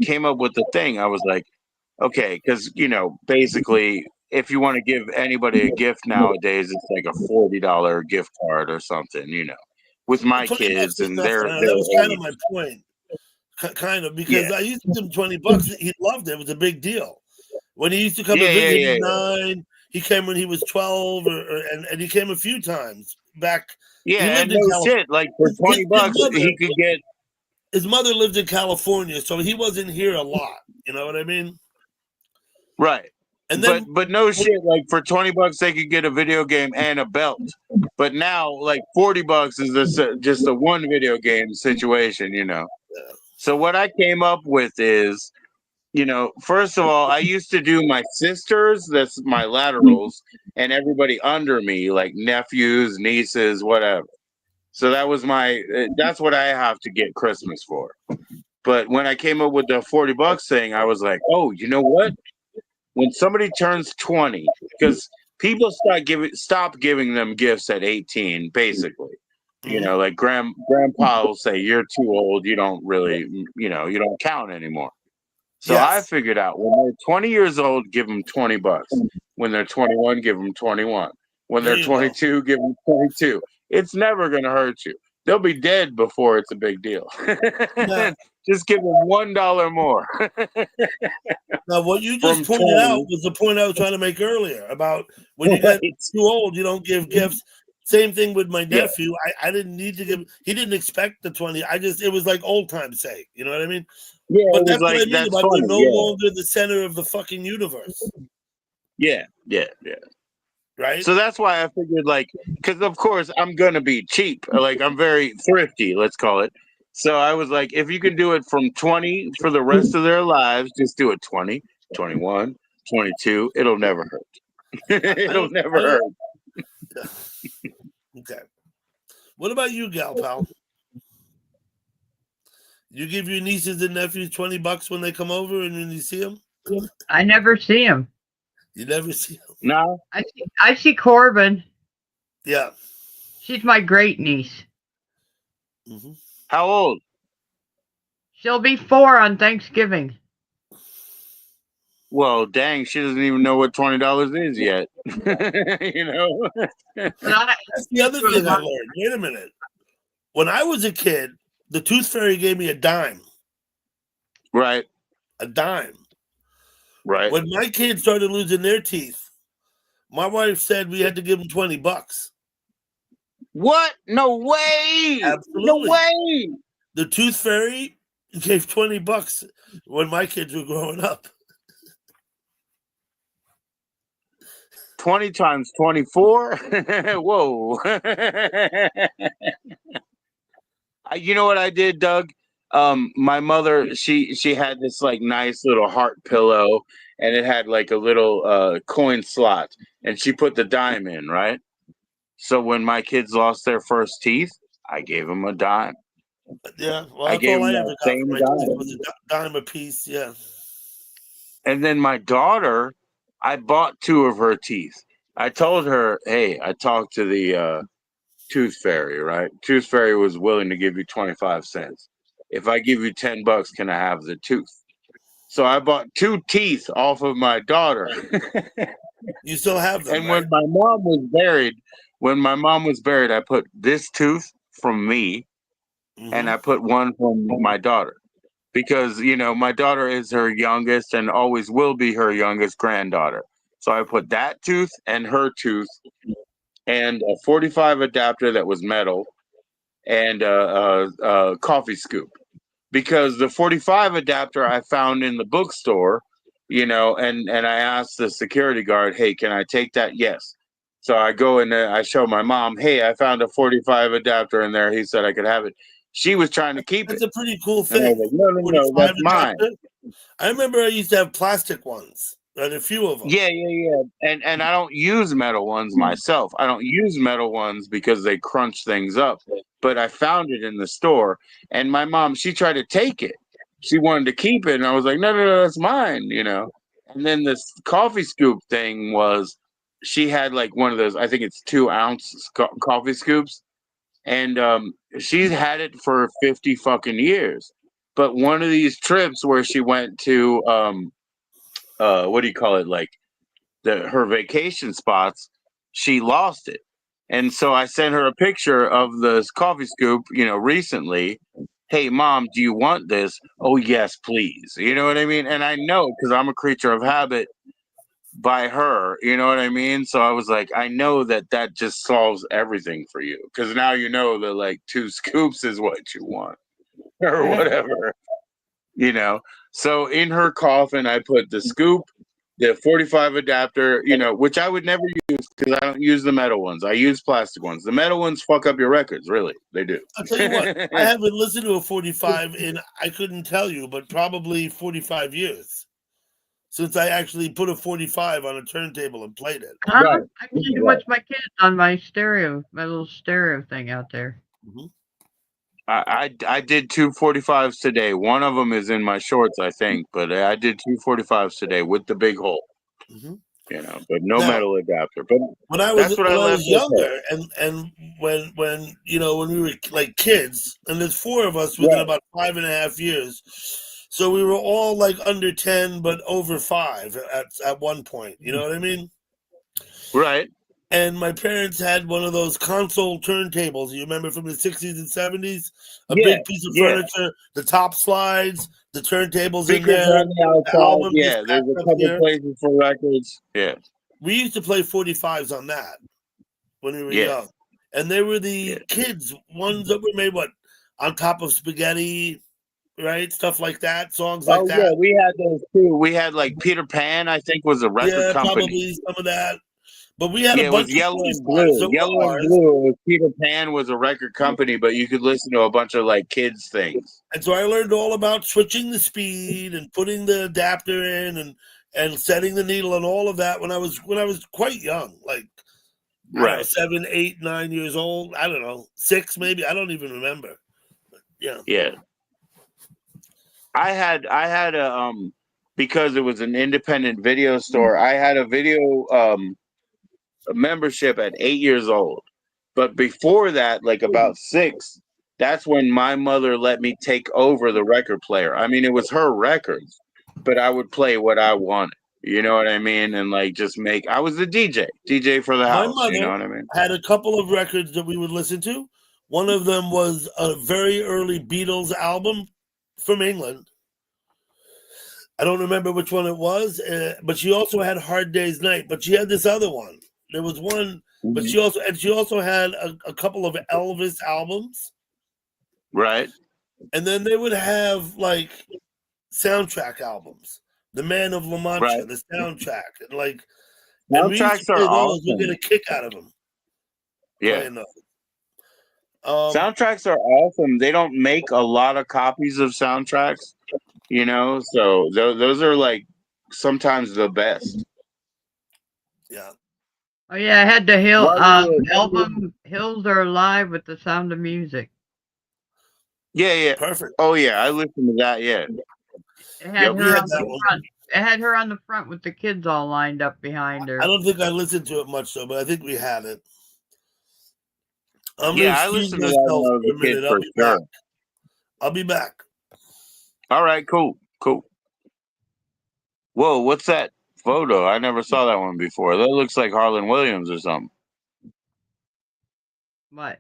came up with the thing. I was like, okay, because, basically, if you want to give anybody a gift nowadays, it's like a $40 gift card or something, with my kids and their that was kind of my point. Kind of, because I used to give him $20. He loved it. It was a big deal. When he used to come and visit, he was 9. He came when he was 12, and he came a few times back. Yeah, and no shit. Like for $20, he could get. His mother lived in California, so he wasn't here a lot. You know what I mean? Right. And then, but no shit. Like for $20, they could get a video game and a belt. But now, like $40 is just a one video game situation. So what I came up with is first of all, I used to do my sisters, that's my laterals, and everybody under me, like nephews, nieces, whatever. So that's what I have to get Christmas for. But when I came up with the $40 thing, I was like, oh, you know what? When somebody turns 20, because people stop giving them gifts at 18, basically. Like grandpa will say, you're too old, you don't really, you don't count anymore. So I figured out when they're 20 years old, give them $20. When they're 21, give them 21. When they're 22, give them 22. It's never going to hurt you. They'll be dead before it's a big deal. Now, just give them $1 more. now, what you just pointed out was the point I was trying to make earlier about when you get too old, you don't give gifts. Same thing with my nephew. I didn't need to give. He didn't expect the 20. It was like old time's sake. You know what I mean? Yeah, but that's what I mean about we're no longer the center of the fucking universe. Yeah. Right. So that's why I figured, because of course I'm gonna be cheap. Like I'm very thrifty, let's call it. So I was like, if you can do it from 20 for the rest of their lives, just do it 20, 21, 22. It'll never hurt. It'll never hurt. Okay. What about you, gal pal? You give your nieces and nephews $20 when they come over and when you see them? I never see them. You never see them? No. I see Corbin. Yeah. She's my great niece. Mm-hmm. How old? She'll be 4 on Thanksgiving. Well, dang, she doesn't even know what $20 is yet. That's the other thing I learned. Wait a minute. When I was a kid, the Tooth Fairy gave me a dime. Right. A dime. Right. When my kids started losing their teeth, my wife said we had to give them $20. What? No way. Absolutely. No way. The Tooth Fairy gave $20 when my kids were growing up. 20 times 24? Whoa. You know what I did, Doug? My mother, she had this nice little heart pillow, and it had a little coin slot, and she put the dime in, right? So when my kids lost their first teeth, I gave them a dime. Yeah, well, that's all I ever got for my teeth was a dime a piece, yeah. And then my daughter, I bought 2 of her teeth. I told her, hey, I talked to the Tooth Fairy, right? Tooth Fairy was willing to give you 25 cents. If I give you $10, can I have the tooth? So I bought 2 teeth off of my daughter. You still have them, and right? when my mom was buried, I put this tooth from me, and I put one from my daughter. Because, my daughter is her youngest and always will be her youngest granddaughter. So I put that tooth and her tooth and a 45 adapter that was metal and a coffee scoop. Because the 45 adapter I found in the bookstore, and I asked the security guard, hey, can I take that? Yes. So I go in there, I show my mom, hey, I found a 45 adapter in there. He said I could have it. She was trying to keep That's it. That's a pretty cool thing. And I was like, no, that's mine. I remember I used to have plastic ones, and a few of them. Yeah. And I don't use metal ones myself. I don't use metal ones because they crunch things up. But I found it in the store, and my mom, she tried to take it. She wanted to keep it, and I was like, no, that's mine, And then this coffee scoop thing was, she had one of those, I think it's 2-ounce coffee scoops. And she's had it for 50 fucking years. But one of these trips where she went to what do you call it, her vacation spots, she lost it. And so I sent her a picture of this coffee scoop, recently. Hey, Mom, do you want this? Oh, yes, please. You know what I mean? And I know, because I'm a creature of habit by her, you know what I mean? So I was like, I know that just solves everything for you, because now you know that 2 scoops is what you want or whatever, So in her coffin, I put the scoop, The 45 adapter, which I would never use because I don't use the metal ones. I use plastic ones. The metal ones fuck up your records, really. They do. I'll tell you what, I haven't listened to a 45 in, I couldn't tell you, but probably 45 years since I actually put a 45 on a turntable and played it. Right. I can do much my kids on my little stereo thing out there. Mm-hmm. I did 2 45s today. One of them is in my shorts, I think, but I did 2 45s today with the big hole. Mm-hmm. But no metal adapter. But when I was younger, and when we were like kids, and there's 4 of us within about 5.5 years, so we were all like under 10 but over 5 at one point. You know what I mean? Right. And my parents had one of those console turntables. You remember from the 60s and 70s? A big piece of furniture, the top slides, the turntables in there. The there's a couple places for records. Yeah. We used to play 45s on that when we were young. And they were the kids, ones that were made, on top of spaghetti, right? Stuff like that, songs like that. Yeah, we had those too. We had like Peter Pan, I think, was a record company. Probably some of that. But we had a bunch of yellow and blue. Yellow and blue. Peter Pan was a record company, but you could listen to a bunch of like kids things. And so I learned all about switching the speed and putting the adapter in and setting the needle and all of that when I was quite young, like I don't know, 7, 8, 9 years old. I don't know, 6 maybe. I don't even remember. But, yeah. I had a because it was an independent video store. I had a video membership at 8 years old, but before that, like about 6, that's when my mother let me take over the record player. I mean, it was her records, but I would play what I wanted. You know what I mean? And like just I was the DJ for the house. My mother, you know what I mean? Had a couple of records that we would listen to. One of them was a very early Beatles album from England. I don't remember which one it was, but she also had Hard Day's Night. But she had this other one. There was one, but she also had a couple of Elvis albums. Right. And then they would have like soundtrack albums. The Man of La Mancha, the soundtrack. And like soundtracks are awesome. We get a kick out of them. Yeah. Soundtracks are awesome. They don't make a lot of copies of soundtracks, so those are like sometimes the best. Yeah. Oh yeah, I had the album Hills Are Alive with the Sound of Music. Yeah. Perfect. Oh yeah, I listened to that. Yeah. It had her on the front. It had her on the front with the kids all lined up behind her. I don't think I listened to it much though, but I think we had it. I listened to that when I was a kid for sure. I'll be back. All right, cool. Whoa, what's that photo? I never saw that one before. That looks like Harlan Williams or something. What?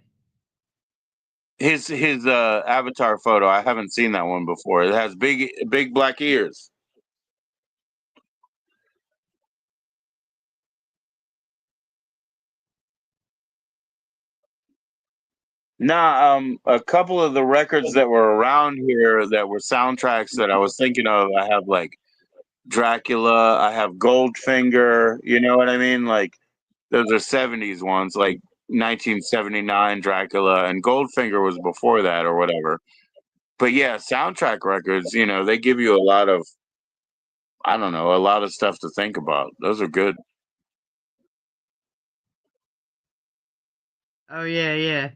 His avatar photo. I haven't seen that one before. It has big black ears. Nah, a couple of the records that were around here that were soundtracks that I was thinking of, I have like Dracula, I have Goldfinger, you know what I mean? Like those are 70s ones, like 1979 Dracula, and Goldfinger was before that or whatever. But yeah, soundtrack records, they give you a lot of, I don't know, a lot of stuff to think about. Those are good. Oh yeah.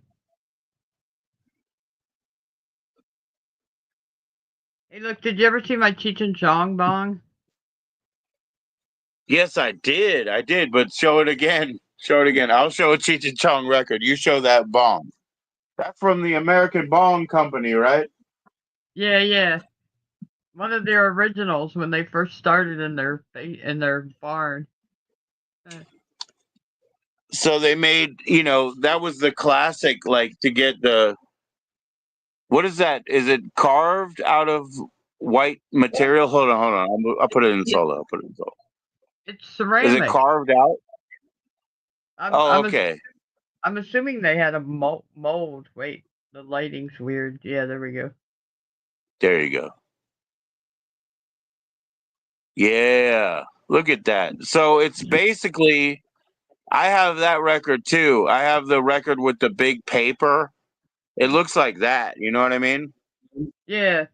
Hey, look, did you ever see my Cheech and Chong bong? Yes, I did, but show it again. I'll show a Cheech and Chong record. You show that bong. That's from the American Bong Company, right? Yeah. One of their originals when they first started in their barn. So they made, that was the classic, like to get the. What is that? Is it carved out of white material? Hold on. I'll put it in solo. It's ceramic. Is it carved out? Okay. I'm assuming they had a mold. Wait, the lighting's weird. Yeah, there we go. There you go. Yeah, look at that. So it's basically, I have that record too. I have the record with the big paper. It looks like that. You know what I mean? Yeah.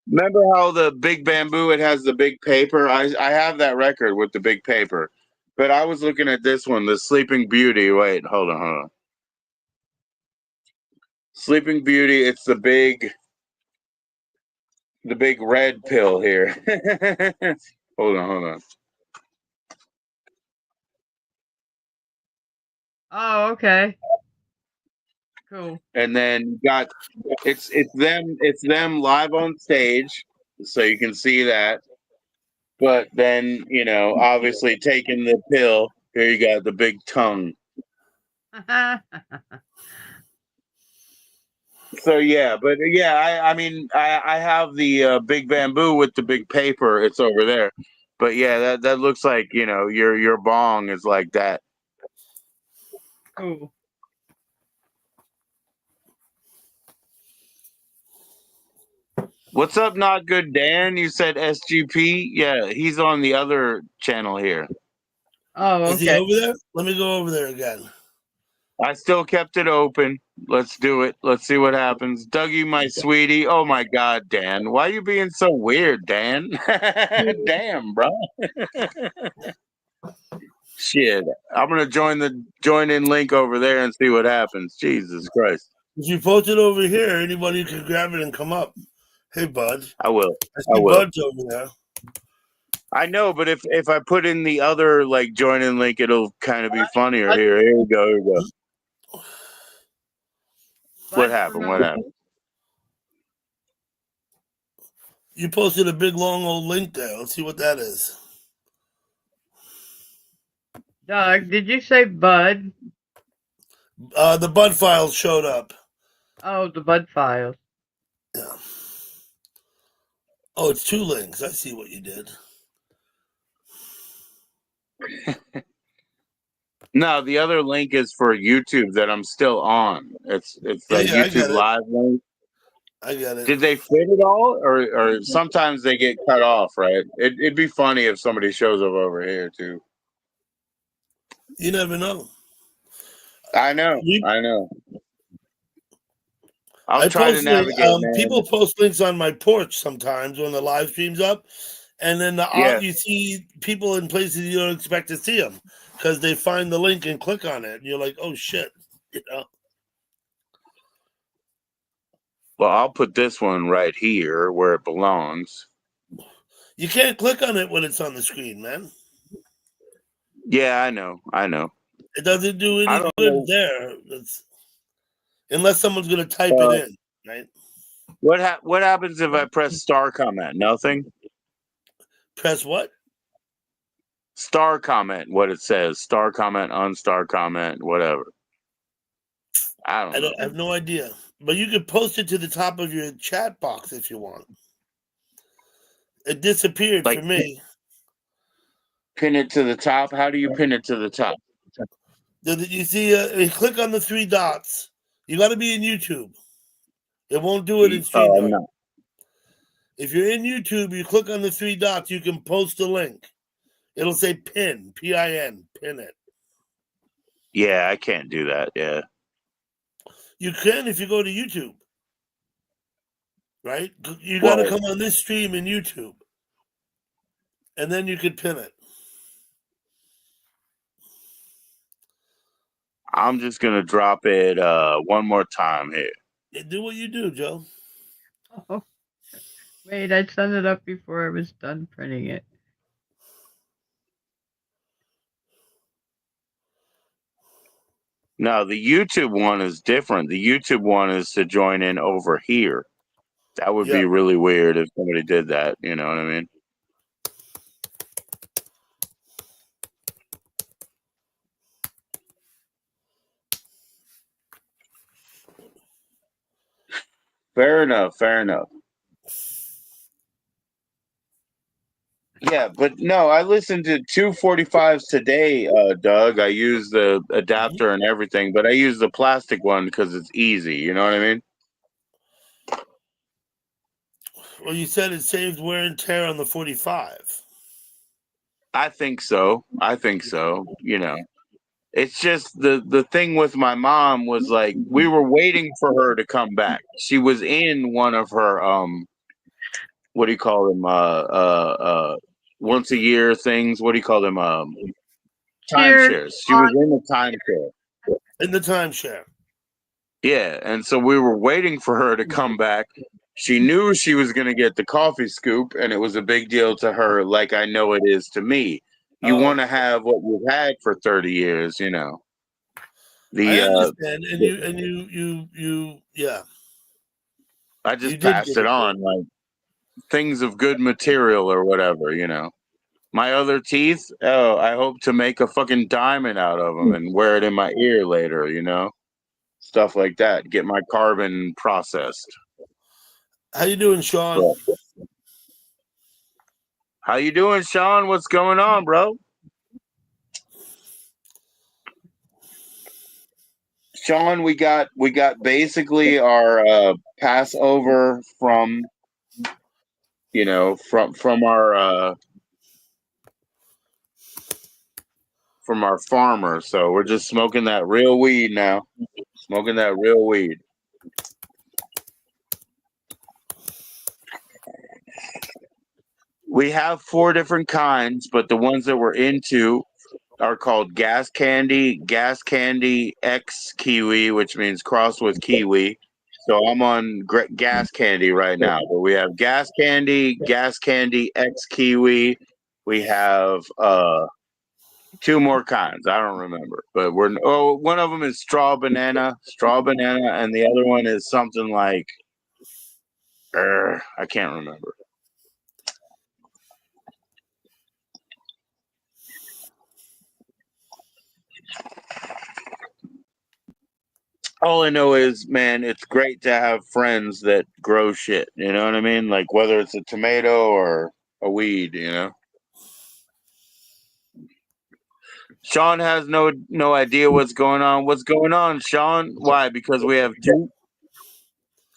Remember how the big bamboo, it has the big paper? I have that record with the big paper. But I was looking at this one, the Sleeping Beauty. Wait, hold on. Sleeping Beauty, it's the big red pill here. Hold on. Oh, okay. Cool. And then you got it's them live on stage, so you can see that. But then, obviously taking the pill, here you got the big tongue. So yeah, but yeah, I mean, I have the big bamboo with the big paper. It's over there. But yeah, that looks like, your bong is like that. Cool. What's up, Not Good Dan? You said SGP? Yeah, he's on the other channel here. Oh, Is he okay. over there? Let me go over there again. I still kept it open. Let's do it. Let's see what happens. Dougie, my sweetie. Oh my God, Dan. Why are you being so weird, Dan? Damn, bro. Shit. I'm gonna join in link over there and see what happens. Jesus Christ. If you post it over here, anybody can grab it and come up. Hey, Bud. I will. I see Bud's over there. I know, but if I put in the other join in link, it'll kind of be funnier. Here we go. What happened? You posted a big long old link there. Let's see what that is. Doug, did you say Bud? The Bud files showed up. Oh, the Bud files. Yeah. Oh, it's 2 links. I see what you did. No, the other link is for YouTube that I'm still on. It's the YouTube live link. I get it. Did they fit it all, or sometimes they get cut off? Right? It'd be funny if somebody shows up over here too. You never know. I know. I'll I try to navigate. People post links on my porch sometimes when the live stream's up, and then you see people in places you don't expect to see them because they find the link and click on it, and you're like, "Oh shit!" Well, I'll put this one right here where it belongs. You can't click on it when it's on the screen, man. Yeah, I know. It doesn't do any good there. Unless someone's going to type it in, right? What happens if I press star comment? Nothing? Press what? Star comment, what it says. Star comment, unstar comment, whatever. I don't know. I have no idea. But you could post it to the top of your chat box if you want. It disappeared for me. Pin it to the top? How do you pin it to the top? You see, you click on the 3 dots. You got to be in YouTube. It won't do it in StreamYard. No. If you're in YouTube, you click on the 3 dots, you can post a link. It'll say pin, P-I-N, pin it. Yeah, I can't do that, yeah. You can if you go to YouTube. Right? You got to come on this stream in YouTube. And then you can pin it. I'm just going to drop it one more time here. Yeah, do what you do, Joe. Oh, wait, I sent it up before I was done printing it. No, the YouTube one is different. The YouTube one is to join in over here. That would be really weird if somebody did that. You know what I mean? Fair enough. Yeah, but no, I listened to 245s today, Doug. I use the adapter and everything, but I use the plastic one because it's easy. You know what I mean? Well, you said it saved wear and tear on the 45. I think so. You know, it's just the thing with my mom was like we were waiting for her to come back. She was in one of her what do you call them once a year things. What do you call them Cheers. timeshares? She was in the timeshare. In the timeshare. Yeah, and so we were waiting for her to come back. She knew she was going to get the coffee scoop, and it was a big deal to her, like I know it is to me. You want to have what you've had for 30 years, you know. I understand, and you, yeah. I just passed it on, like things of good material or whatever, you know. My other teeth, oh, I hope to make a fucking diamond out of them and wear it in my ear later, you know. Stuff like that. Get my carbon processed. How you doing, Sean? Yeah. How you doing, Sean? What's going on, bro? Sean, we got basically our Passover from you know from our farmer. So we're just smoking that real weed now. Smoking that real weed. We have 4 different kinds, but the ones that we're into are called gas candy X kiwi, which means crossed with kiwi. So I'm on gas candy right now, but we have gas candy X kiwi. We have 2 more kinds. I don't remember, but one of them is straw banana, and the other one is something like I can't remember. All I know is, man, it's great to have friends that grow shit. You know what I mean? Like whether it's a tomato or a weed, you know. Sean has no idea what's going on. What's going on, Sean? Why? Because we have 2.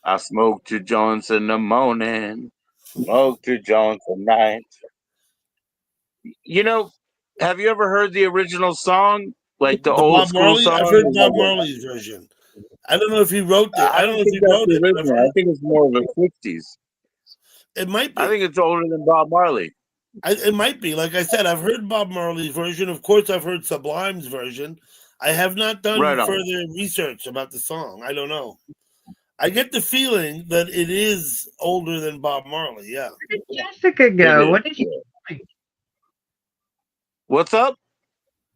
I smoke 2 joints in the morning, smoke 2 joints at night. You know, have you ever heard the original song? Like the old Bob school Marley? song? I've heard Bob Marley's version. I don't know if he wrote it. I don't know if he wrote it. I think it's more of the 60s. It might be. I think it's older than Bob Marley. It might be. Like I said, I've heard Bob Marley's version. Of course, I've heard Sublime's version. I have not done further research about the song. I don't know. I get the feeling that it is older than Bob Marley. Yeah. Where did Jessica go? What did she do? What's up?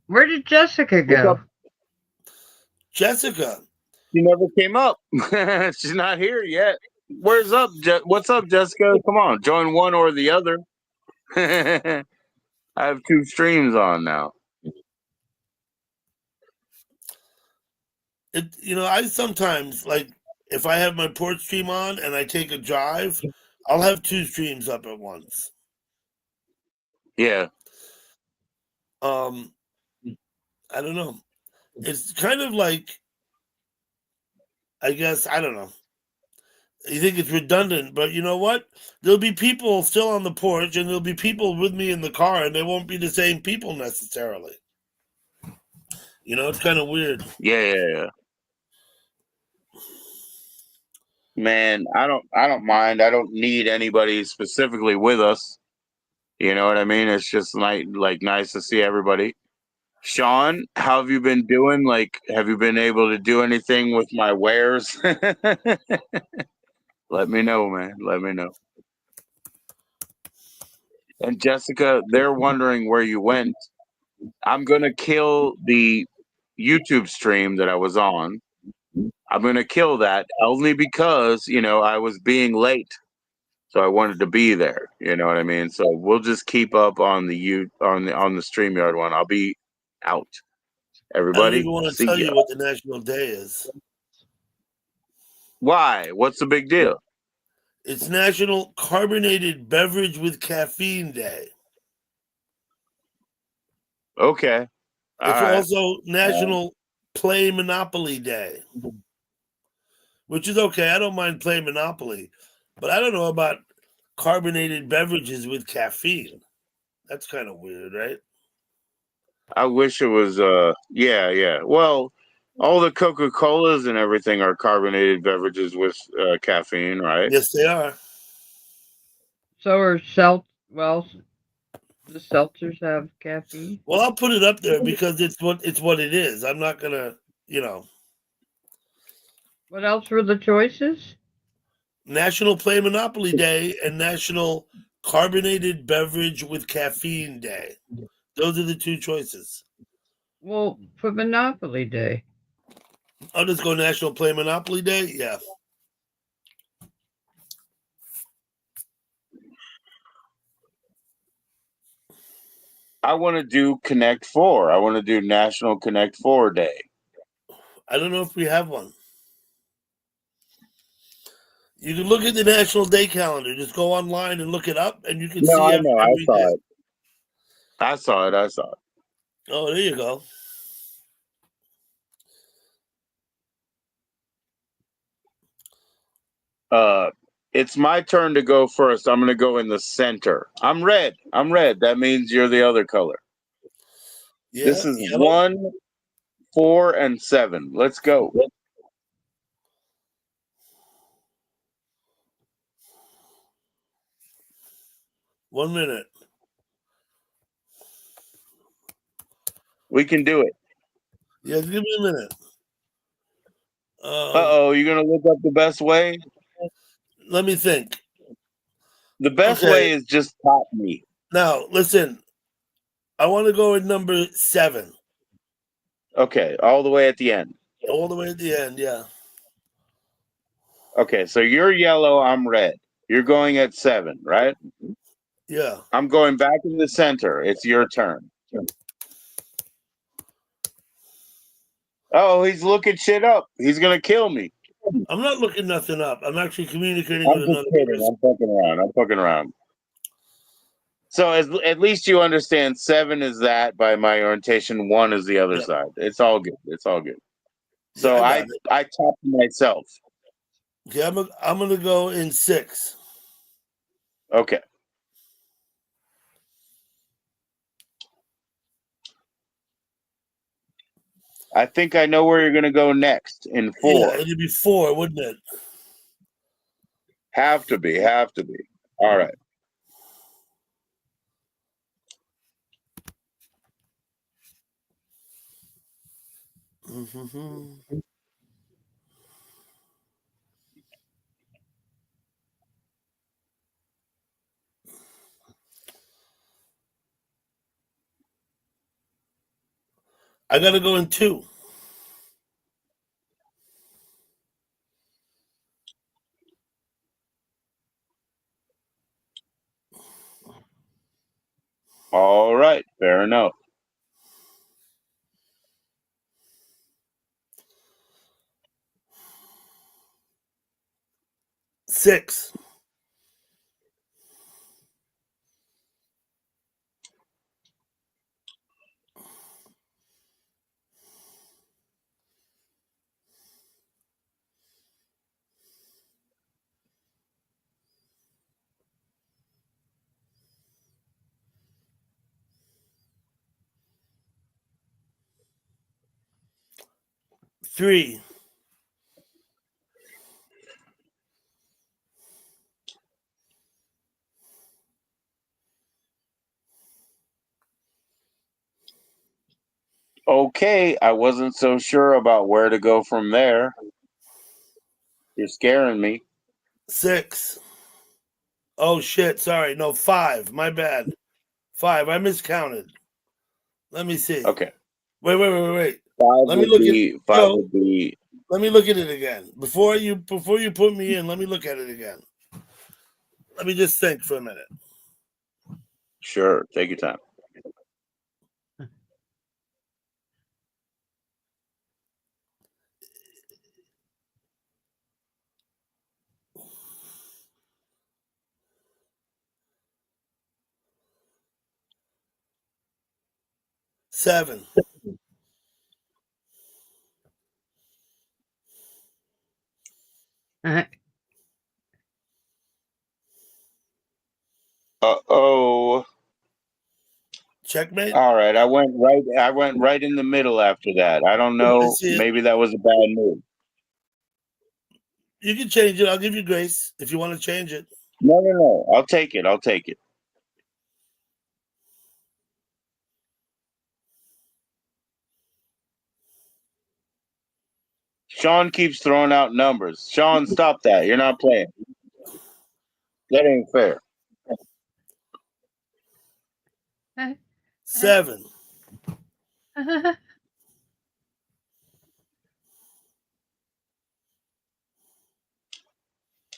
Where did Jessica go? Jessica. She never came up. She's not here yet. What's up, Jessica? Come on, join one or the other. I have 2 streams on now. I sometimes, like, if I have my porch stream on and I take a drive, I'll have 2 streams up at once. Yeah. I don't know. It's kind of like, I guess, I don't know. You think it's redundant, but you know what? There'll be people still on the porch, and there'll be people with me in the car, and they won't be the same people necessarily. You know, it's kind of weird. Yeah. Man, I don't mind. I don't need anybody specifically with us. You know what I mean? It's just like nice to see everybody. Sean, how have you been doing? Like, have you been able to do anything with my wares? Let me know, man. Let me know. And Jessica, they're wondering where you went. I'm gonna kill the YouTube stream that I was on. I'm gonna kill that only because I was being late, so I wanted to be there. You know what I mean? So we'll just keep up on the StreamYard one. I'll be out. Everybody, I don't even want to tell you what the national day is. Why? What's the big deal? It's National Carbonated Beverage with Caffeine Day. Okay. It's also National Play Monopoly Day, which is okay. I don't mind playing Monopoly, but I don't know about carbonated beverages with caffeine. That's kind of weird, right? I wish it was. Yeah. Well, all the Coca-Colas and everything are carbonated beverages with caffeine, right? Yes, they are. So are the seltzers have caffeine? Well, I'll put it up there because it's what it is. I'm not gonna, What else were the choices? National Play Monopoly Day and National Carbonated Beverage with Caffeine Day. Those are the two choices. Well, for Monopoly Day. I'll just go National Play Monopoly Day. Yeah. I want to do Connect 4. I want to do National Connect 4 Day. I don't know if we have one. You can look at the National Day calendar. Just go online and look it up, and you can see I know. every I saw day. it. I saw it. Oh, there you go. It's my turn to go first. I'm going to go in the center. I'm red. That means you're the other color. Yeah. This is Yellow. 1, 4, and 7. Let's go. One minute. We can do it. Yeah, give me a minute. You're going to look up the best way? Let me think. The best way is just top me. Now, listen. I want to go at number 7. Okay, all the way at the end. All the way at the end, yeah. Okay, so you're yellow, I'm red. You're going at 7, right? Yeah. I'm going back in the center. It's your turn. Oh, he's looking shit up. He's going to kill me. I'm not looking nothing up. I'm actually communicating with another person. I'm fucking around. So at least you understand 7 is that by my orientation, 1 is the other side. It's all good. So Yeah, I topped myself. Okay, I'm gonna go in 6. Okay. I think I know where you're gonna go next in 4. Yeah, it'd be 4, wouldn't it? Have to be. All right. Mm-hmm. I gotta go in 2. All right. Fair enough. 6. Three. Okay, I wasn't so sure about where to go from there. You're scaring me. 6. Oh shit! Sorry, no 5. My bad. 5. I miscounted. Let me see. Okay. Wait. 5 Let me look at 5 would be. Let me look at it again. Before you put me in, let me look at it again. Let me just think for a minute. Sure, take your time. Seven. Uh-oh. Checkmate. All right, I went right in the middle after that. I don't know. Maybe that was a bad move. You can change it. I'll give you grace if you want to change it. No. I'll take it. Sean keeps throwing out numbers. Sean, stop that. You're not playing. That ain't fair. 7.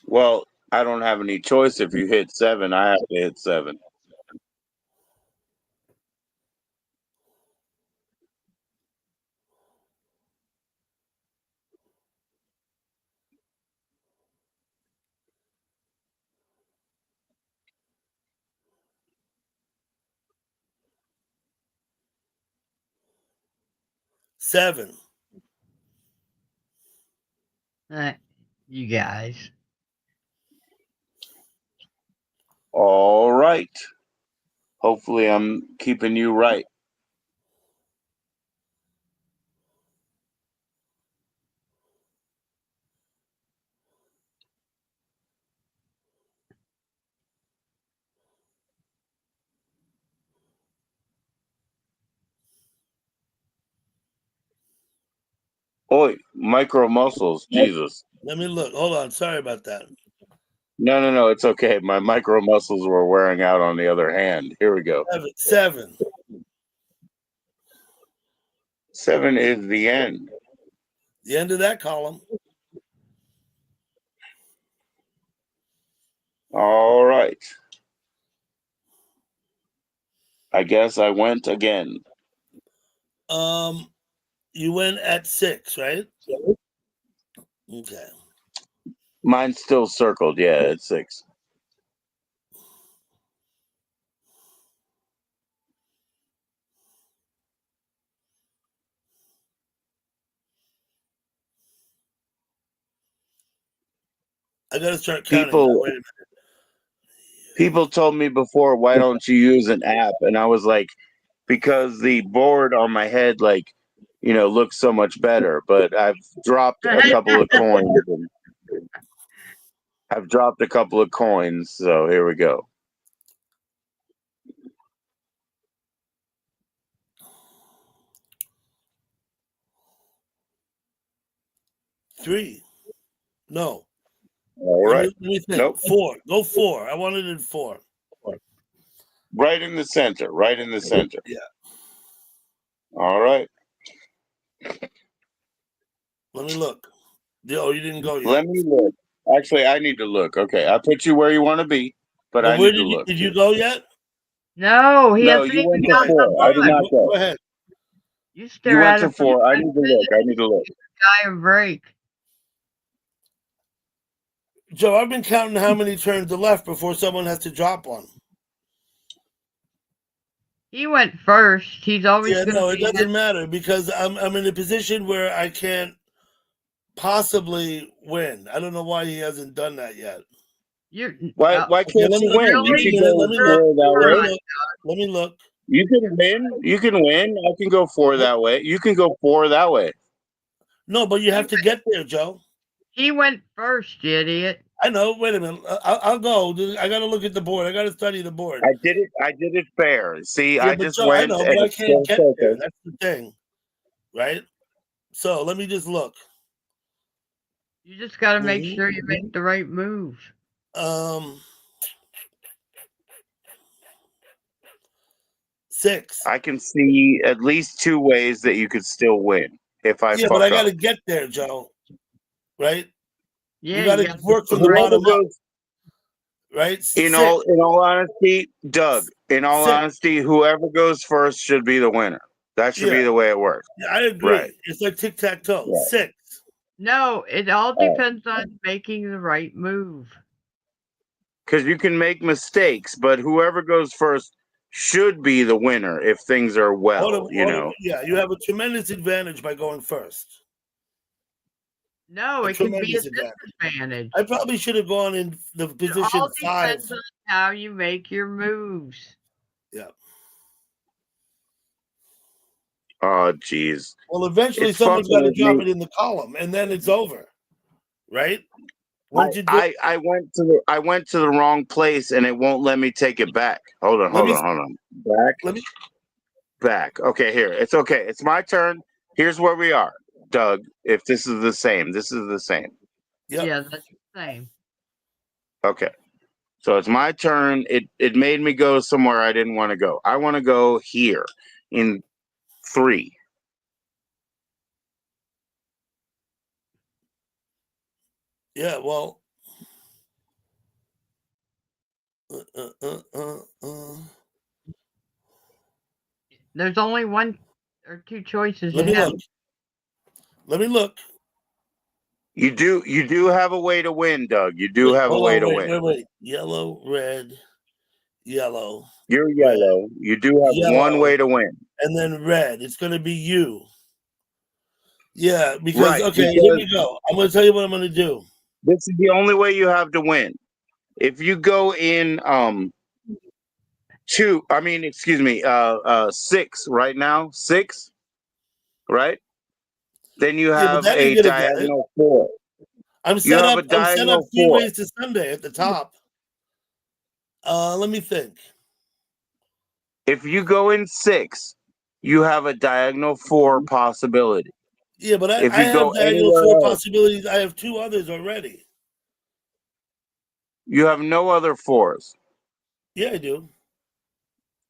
Well, I don't have any choice. If you hit 7, I have to hit 7. Seven. You guys. All right. Hopefully, I'm keeping you right. Oi, micro muscles. Jesus. Let me look. Hold on. Sorry about that. No. It's okay. My micro muscles were wearing out on the other hand. Here we go. 7. 7 is the end. The end of that column. All right. I guess I went again. You went at 6, right? Okay. Mine's still circled. Yeah, it's 6. I gotta start counting. Wait a minute. People told me before, why don't you use an app? And I was like, because the board on my head, looks so much better. But I've dropped a couple of coins. So here we go. Three. No. All right. Let me think. Nope. 4. Go 4. I wanted it in 4. Right in the center. Yeah. All right. Let me look. Oh, you didn't go yet. Let me look. Actually, I need to look. Okay, I put you where you want to be, but I need to look. Did you go yet? No, he hasn't you even went gone to 4. I did not go. Go ahead. You stare You at went to 4. I need to look. Guy a break. Joe, I've been counting how many turns are left before someone has to drop one. He went first. He's always it doesn't matter because I'm in a position where I can't possibly win. I don't know why he hasn't done that yet. Why can't you win? You can go 4 that way. Let me look. You can win. I can go 4 that way. You can go 4 that way. No, but you have to get there, Joe. He went first, you idiot. I know. Wait a minute. I'll go. I got to look at the board. I got to study the board. I did it fair. See, yeah, I just Joe, went. I know, but I can't get there. That's the thing, right? So let me just look. You just got to make sure you make the right move. 6. I can see at least 2 ways that you could still win if I. Yeah, but I got to get there, Joe. Right? Yeah, you got to work from the bottom up. Right? In all honesty, Doug. In all 6. honesty, whoever goes first should be the winner. That should be the way it works. Yeah, I agree. Right. It's like tic-tac-toe. Yeah. 6. No, it all depends on making the right move. Because you can make mistakes, but whoever goes first should be the winner if things are well, Yeah, you have a tremendous advantage by going first. No, it can be a disadvantage. I probably should have gone in the position 5. Depends on how you make your moves. Yeah. Oh, geez. Well, eventually It's someone's fucking got to with drop me. it in the column, and then it's over, right? Once you do, I went to the wrong place and it won't let me take it back. Hold on. let me. Back. Okay, here. It's okay. It's my turn. Here's where we are, Doug. If this is the same, this is the same. Yep. Yeah, that's the same. Okay. So it's my turn. It made me go somewhere I didn't want to go. I want to go here in 3. Yeah. Well. There's only one or two choices Let you me have. look. Let me look. You do have a way to win, Doug. You do have a Hold way on. to win. Wait. Yellow, red, yellow. You're Red, yellow. You do have one yellow, way to win. and then red. It's going to be you. Yeah, because Right. okay, here Because we go. I'm going to tell you what I'm going to do. this is the only way you have to win. If you go in 6 right now, 6, right? Then you Yeah, but have that ain't a going to get it. diagonal 4. I'm You set have up. a I'm set up diagonal 3 4. ways to Sunday at the top. Let me think. If you go in 6, you have a diagonal 4 possibility. Yeah, but If I you go have diagonal anywhere 4 else, possibilities. I have 2 others already. you have no other 4s. Yeah, I do.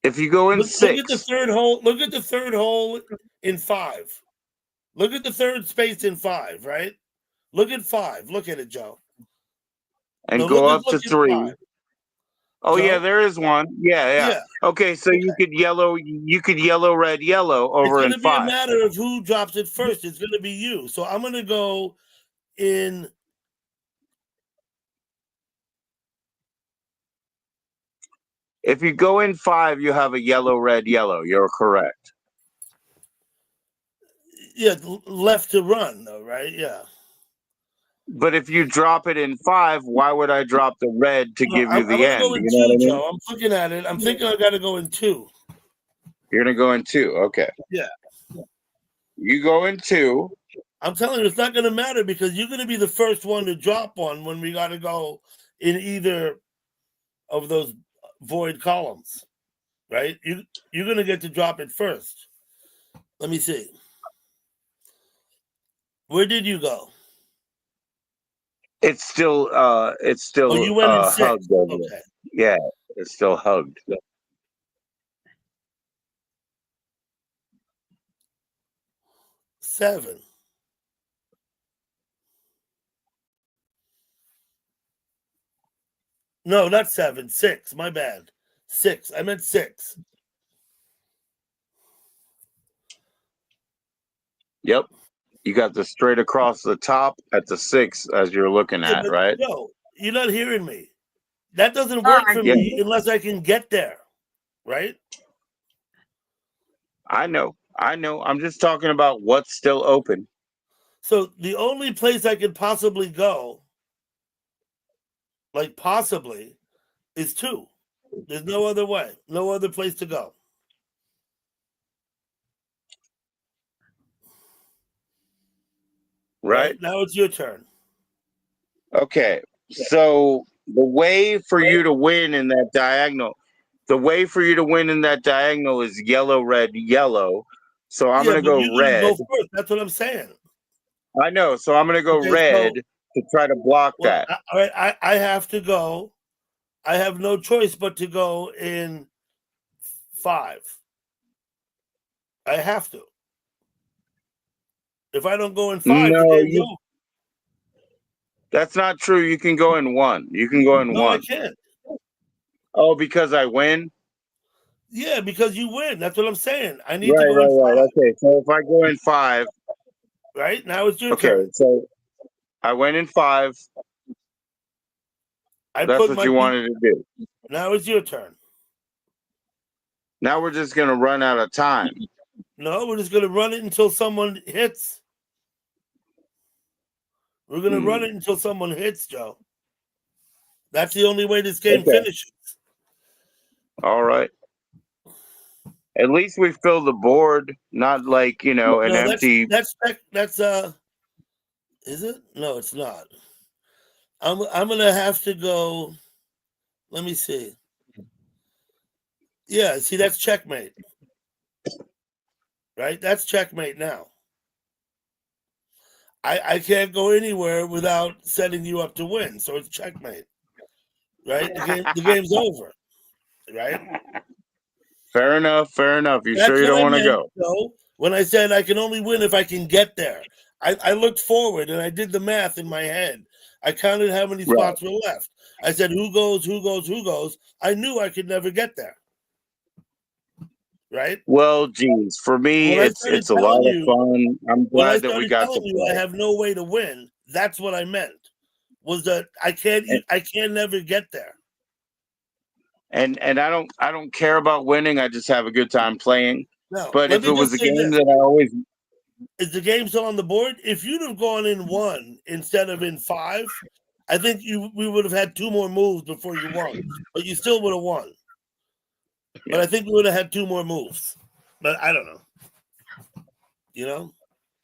If you go in Look at the 6, third hole. Look at the third hole in 5. Look at the third space in 5. Right. Look at 5. Look at it, Joe. and No, go just up to look at 3. 5. Oh yeah, Joe. there is one. Yeah. Yeah. Okay, so Okay. you could yellow, red, yellow It's over going in to be a 5. matter of who drops it first. It's going to be you. So I'm going to go in. If you go in 5, you have a yellow, red, yellow. You're correct. Yeah, left to run, though, right? Yeah. But if you drop it in 5, why would I drop the red to No, give you I'm the going to end? go in You know 2, what I mean? Joe. I'm looking at it. I'm thinking I got to go in 2. You're gonna go in 2. Okay. Yeah. You go in 2. I'm telling you, it's not going to matter because you're going to be the first one to drop one when we got to go in either of those void columns, right? You're going to get to drop it first. Let me see. Where did you go? It's still Oh, you went in 6. hugged over there. Okay. Yeah, it's still hugged. 7. No, not 7. 6. My bad. 6. I meant 6. Yep. You got the straight across the top at the 6 as you're looking Yeah, at, but right? no, you're not hearing me. That doesn't Oh, work I for Yeah, me unless I can get there, right? I know. I'm just talking about what's still open. So the only place I could possibly go, like possibly, is 2. There's no other way, no other place to go. Right? Now it's your turn. Okay. So the way for you to win in that diagonal, is yellow, red, yellow. So I'm Yeah, gonna but go you're gonna red. go first. That's what I'm saying. I know. So I'm gonna go Okay, red so to try to block well, that. all right, I have to go. I have no choice but to go in 5. I have to. If I don't go in 5, the No, game's over. that's not true. You can go in 1. You can go in No, I 1. can't. Oh, because I win? Yeah, because you win. That's what I'm saying. I need to Right, go in 5. Okay. So if I go in 5, Right? Now it's your okay, turn. so I went in 5. I That's put what my you wanted to do. Now it's your turn. Now we're just gonna run out of time. No, we're just gonna run it until someone hits. We're gonna run it until someone hits, Joe. That's the only way this game Okay. finishes. All right. At least we fill the board, not like, an No, empty. that's is it? No, it's not. I'm gonna have to go. Let me see. Yeah, see, that's checkmate. Right? That's checkmate now. I can't go anywhere without setting you up to win, so it's checkmate. Right? The game's over. Right? Fair enough. Fair enough. You sure That's you what don't I want to meant, go? though, when I said I can only win if I can get there. I looked forward and I did the math in my head. I counted how many Right. spots were left. I said, who goes, who goes, who goes? I knew I could never get there. Right? Well, geez, for me, When I started it's a telling lot of you, fun. I'm when I glad that we started got to telling you I play. have no way to win, that's what I meant. Was that I can never get there. And I don't care about winning. I just have a good time playing. No, But let if me it was just a say game this. that I always Is the game still on the board? If you'd have gone in 1 instead of in 5, I think we would have had 2 more moves before you won. But you still would have won. Yeah. But I think we would have had 2 more moves. But I don't know.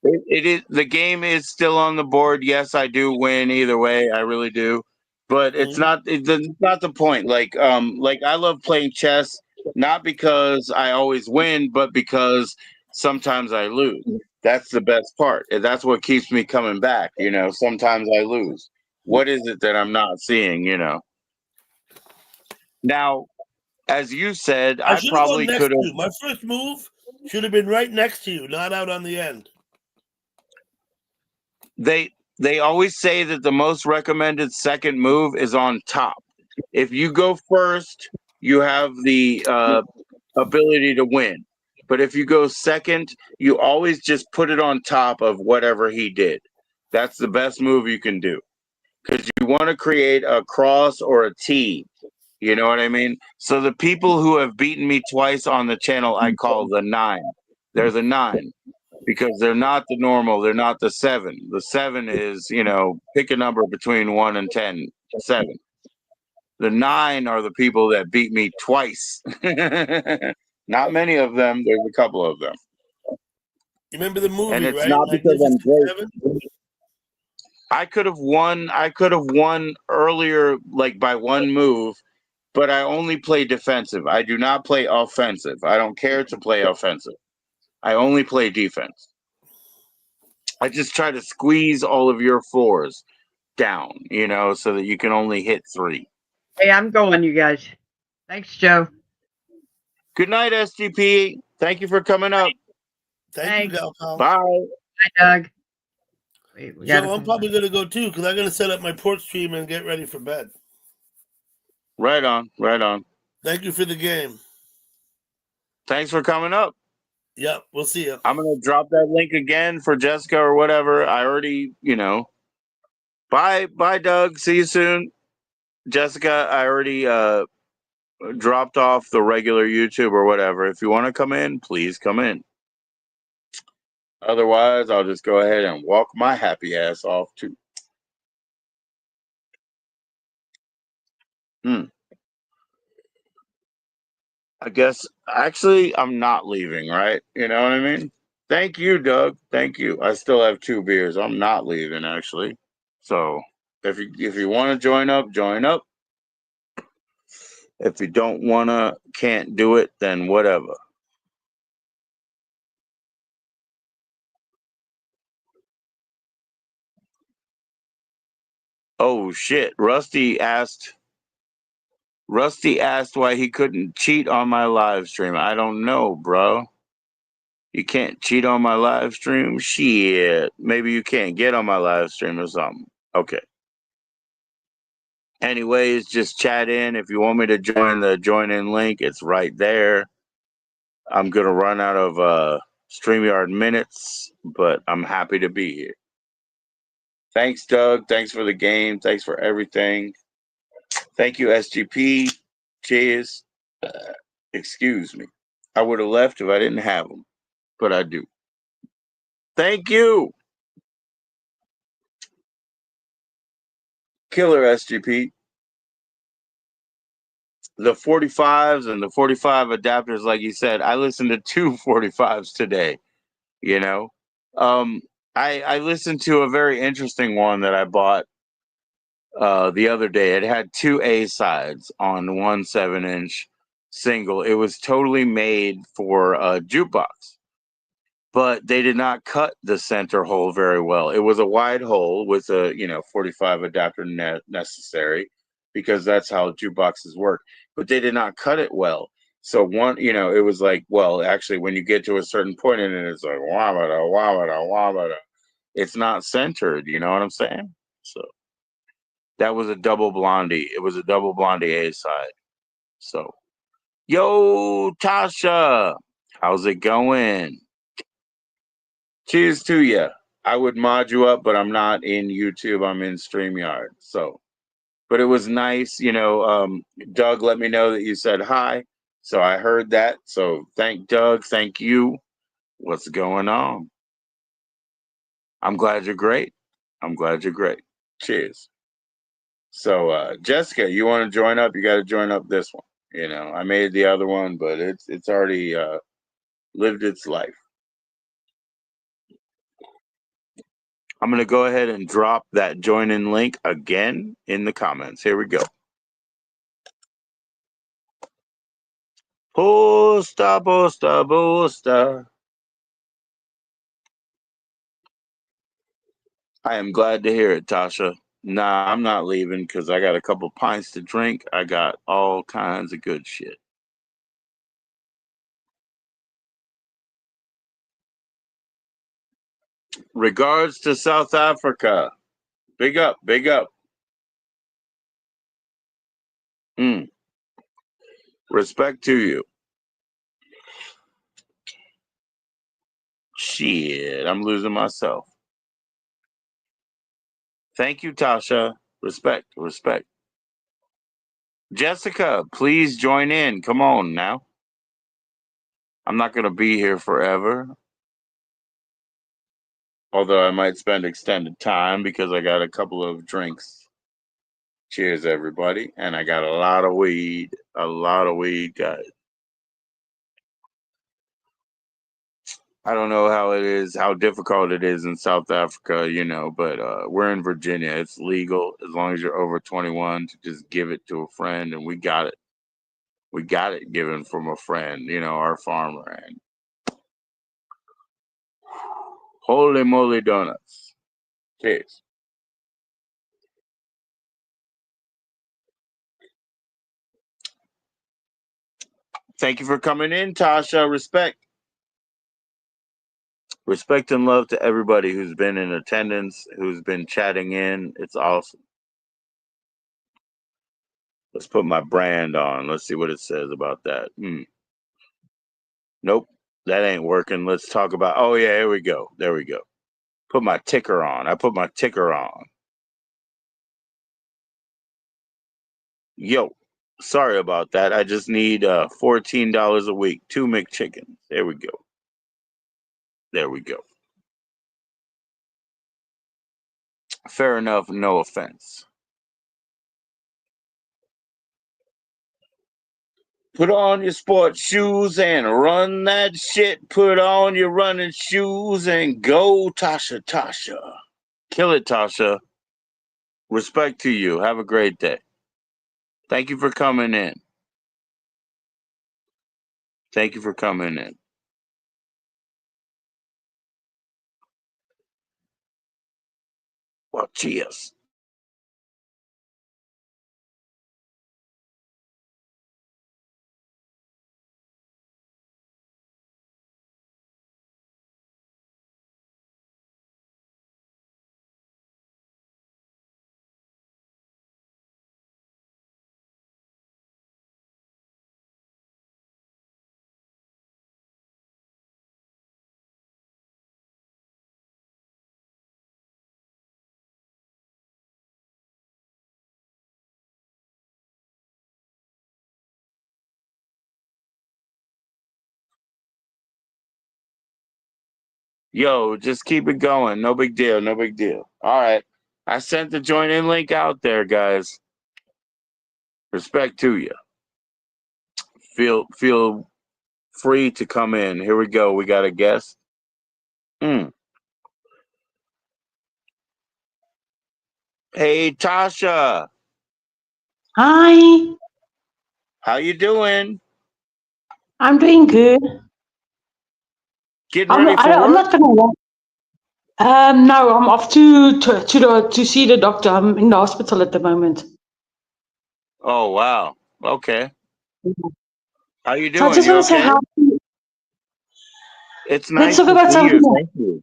It is, the game is still on the board. Yes, I do win either way. I really do. But it's not the point. Like I love playing chess, not because I always win, but because sometimes I lose. That's the best part. And that's what keeps me coming back. Sometimes I lose. What is it that I'm not seeing? Now, as you said, I I should have gone probably next could to have. you. My first move should have been right next to you, not out on the end. They always say that the most recommended second move is on top. If you go first, you have the ability to win. But if you go second, you always just put it on top of whatever he did. That's the best move you can do, because you want to create a cross or a T. You know what I mean? So the people who have beaten me twice on the channel, I call the 9. They're the 9 because they're not the normal. They're not the 7. The 7 is, pick a number between 1 and 10. 7. The 9 are the people that beat me twice. Not many of them. There's a couple of them. You remember the movie, And it's right? not because I'm Magnificent great. Seven? I could have won earlier, like by one move, but I only play defensive. I do not play offensive. I don't care to play offensive. I only play defense. I just try to squeeze all of your 4s down, so that you can only hit 3. Hey, I'm going, you guys. Thanks, Joe. Good night, SGP. Thank you for coming up. Thank you, Gal Pal. Bye. Bye, Doug. Wait, So I'm probably going to go too, because I'm going to set up my porch stream and get ready for bed. Right on. Right on. Thank you for the game. Thanks for coming up. Yep, we'll see you. I'm going to drop that link again for Jessica or whatever. I already, Bye, Doug. See you soon. Jessica, I already dropped off the regular YouTube or whatever. If you want to come in, please come in. Otherwise, I'll just go ahead and walk my happy ass off too. I guess, actually, I'm not leaving, right? You know what I mean? Thank you, Doug. Thank you. I still have 2 beers. I'm not leaving, actually. So if you want to join up, join up. If you don't want to, can't do it, then whatever. Oh, shit. Rusty asked why he couldn't cheat on my live stream. I don't know, bro. You can't cheat on my live stream? Shit. Maybe you can't get on my live stream or something. Okay. Anyways, just chat in. If you want me to join the join in link, it's right there. I'm going to run out of StreamYard minutes, but I'm happy to be here. Thanks, Doug. Thanks for the game. Thanks for everything. Thank you, SGP. Cheers. Excuse me. I would have left if I didn't have them, but I do. Thank you. Killer SGP. the 45s and the 45 adapters, like you said, I listened to two 45s today. You know, I listened to a very interesting one that I bought the other day. It had two A sides on one 7-inch single. It was totally made for a jukebox, but they did not cut the center hole very well. It was a wide hole with a 45 adapter necessary because that's how jukeboxes work. But they did not cut it well. So it was like, well, actually, when you get to a certain point in it, it's like wabada, wabada, wabada. It's not centered. You know what I'm saying? So that was a double blondie. It was a double blondie A side. So, yo, Tasha, how's it going? Cheers to you. I would mod you up, but I'm not in YouTube. I'm in StreamYard. So, but it was nice. Doug let me know that you said hi. So I heard that. So thank Doug. Thank you. What's going on? I'm glad you're great. I'm glad you're great. Cheers. So, Jessica, you want to join up? You got to join up this one. I made the other one, but it's already lived its life. I'm going to go ahead and drop that join in link again in the comments. Here we go. Posta, posta, posta. I am glad to hear it, Tasha. Nah, I'm not leaving because I got a couple pints to drink. I got all kinds of good shit. Regards to South Africa. Big up, big up. Respect to you. Shit, I'm losing myself. Thank you, Tasha. Respect, respect. Jessica, please join in. Come on now. I'm not going to be here forever. Although I might spend extended time because I got a couple of drinks. Cheers, everybody. And I got a lot of weed. A lot of weed, guys. I don't know how difficult it is in South Africa, but we're in Virginia. It's legal as long as you're over 21 to just give it to a friend, and we got it. We got it given from a friend, our farmer. And holy moly donuts. Cheers. Thank you for coming in, Tasha. Respect. Respect and love to everybody who's been in attendance, who's been chatting in. It's awesome. Let's put my brand on. Let's see what it says about that. Nope, that ain't working. Let's talk about, oh yeah, here we go. There we go. Put my ticker on. I put my ticker on. Yo, sorry about that. I just need $14 a week. 2 McChickens. There we go. There we go. Fair enough, no offense. Put on your sports shoes and run that shit. Put on your running shoes and go, Tasha, Tasha. Kill it, Tasha. Respect to you. Have a great day. Thank you for coming in. Thank you for coming in. Well, cheers. Yo, just keep it going. No big deal. No big deal. All right. I sent the join in link out there, guys. Respect to you. feel free to come in. Here we go. We got a guest. Hey, Tasha. Hi, How you doing? I'm doing good. Getting ready for I'm work? not gonna lie. No, I'm off to see the doctor. I'm in the hospital at the moment. Oh, wow. Okay. How you So I doing? just You want to say okay? hi. It's Let's nice talk to about see something you. else. Thank you.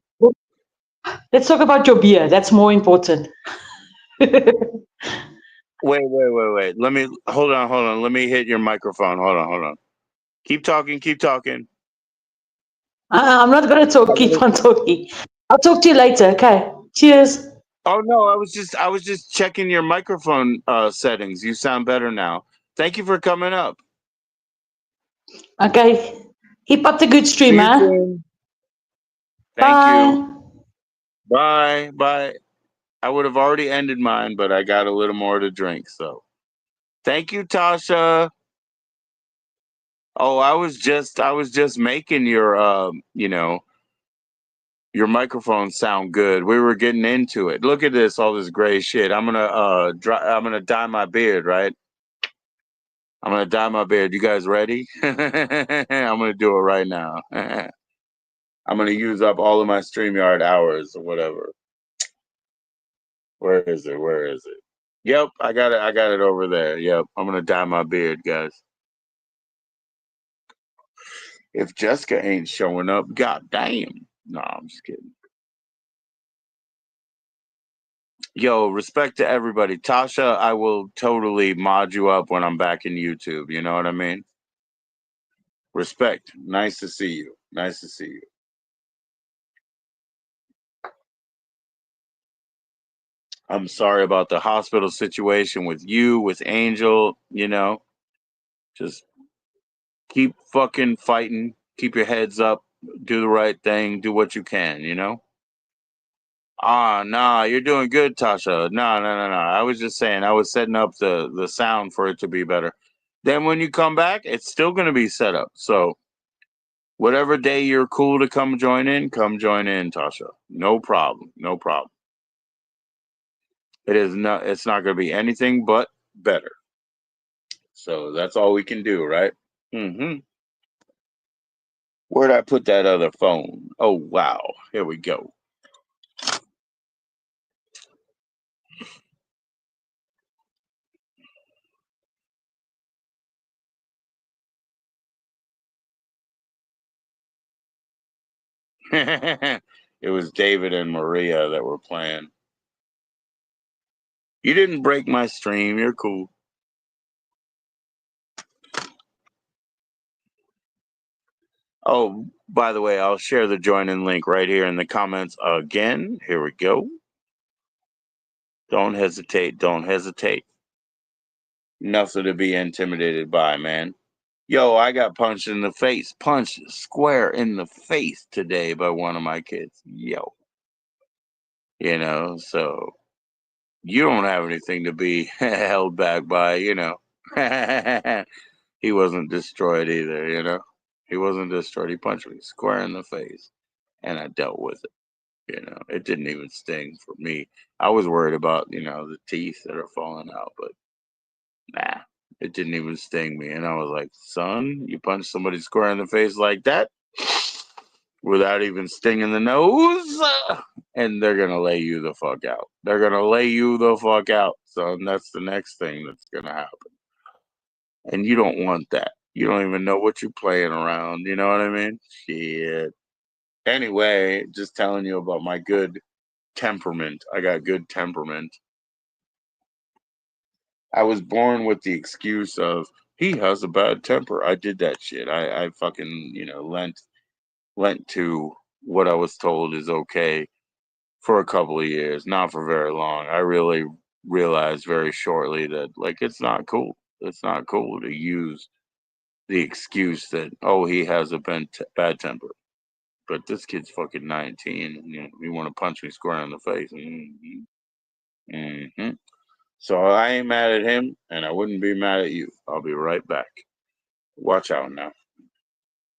Let's talk about your beer. That's more important. Wait. Let me hold on. Let me hit your microphone. Hold on. Keep talking. I'm not gonna talk. Keep on talking. I'll talk to you later. Okay. Cheers. Oh no, I was just checking your microphone settings. You sound better now. Thank you for coming up. Okay. Keep up the good See stream, you huh? soon. Thank you. Bye. Bye. I would have already ended mine, but I got a little more to drink, so thank you, Tasha. Oh, I was just making your your microphone sound good. We were getting into it. Look at this, all this gray shit. I'm gonna dye my beard, right? I'm gonna dye my beard. You guys ready? I'm gonna do it right now. I'm gonna use up all of my StreamYard hours or whatever. Where is it? Yep, I got it over there. Yep. I'm gonna dye my beard, guys. If Jessica ain't showing up, god damn. No, I'm just kidding. Yo, respect to everybody. Tasha, I will totally mod you up when I'm back in YouTube. You know what I mean? Respect. Nice to see you. I'm sorry about the hospital situation with you, with Angel, just keep fucking fighting, keep your heads up, do the right thing, do what you can. Nah, you're doing good, Tasha. No. I was just saying, I was setting up the sound for it to be better. Then when you come back, it's still going to be set up. So whatever day you're cool to come join in, Tasha. No problem. It's not going to be anything but better. So that's all we can do, right? Where'd I put that other phone? Oh, wow. Here we go. It was David and Maria that were playing. You didn't break my stream. You're cool. Oh, by the way, I'll share the join in link right here in the comments again. Here we go. Don't hesitate. Nothing to be intimidated by, man. Yo, I got punched square in the face today by one of my kids. Yo. So you don't have anything to be held back by, He wasn't destroyed either. He wasn't destroyed. He punched me square in the face, and I dealt with it. It didn't even sting for me. I was worried about, the teeth that are falling out, but nah, it didn't even sting me. And I was like, son, you punch somebody square in the face like that without even stinging the nose, and they're going to lay you the fuck out. They're going to lay you the fuck out, son. That's the next thing that's going to happen. And you don't want that. You don't even know what you're playing around. You know what I mean? Shit. Anyway, just telling you about my good temperament. I got good temperament. I was born with the excuse of he has a bad temper. I did that shit. I fucking, lent to what I was told is okay for a couple of years, not for very long. I really realized very shortly that like it's not cool. It's not cool to use the excuse that he has a bad temper. But this kid's fucking 19. And, you want to punch me square in the face. So I ain't mad at him, and I wouldn't be mad at you. I'll be right back. Watch out now.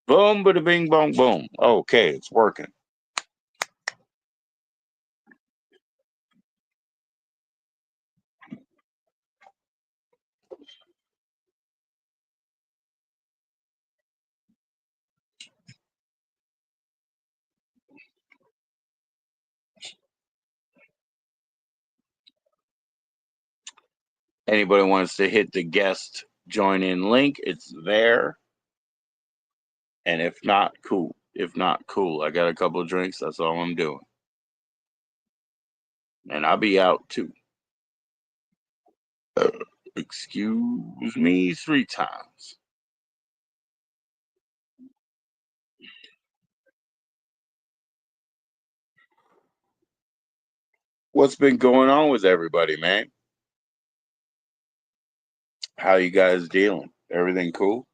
Boom, bada bing, boom, boom. Okay, it's working. Anybody wants to hit the guest join in link, it's there. And if not, cool. If not, cool. I got a couple of drinks. That's all I'm doing. And I'll be out too. Excuse me 3 times. What's been going on with everybody, man? How you guys dealing? Everything cool?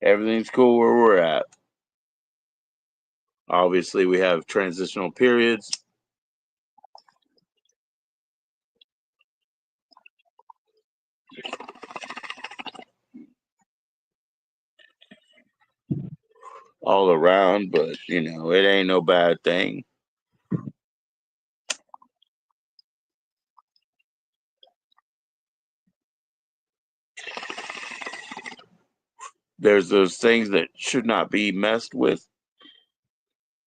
Everything's cool where we're at. Obviously, we have transitional periods. All around, but you know, it ain't no bad thing. There's those things that should not be messed with,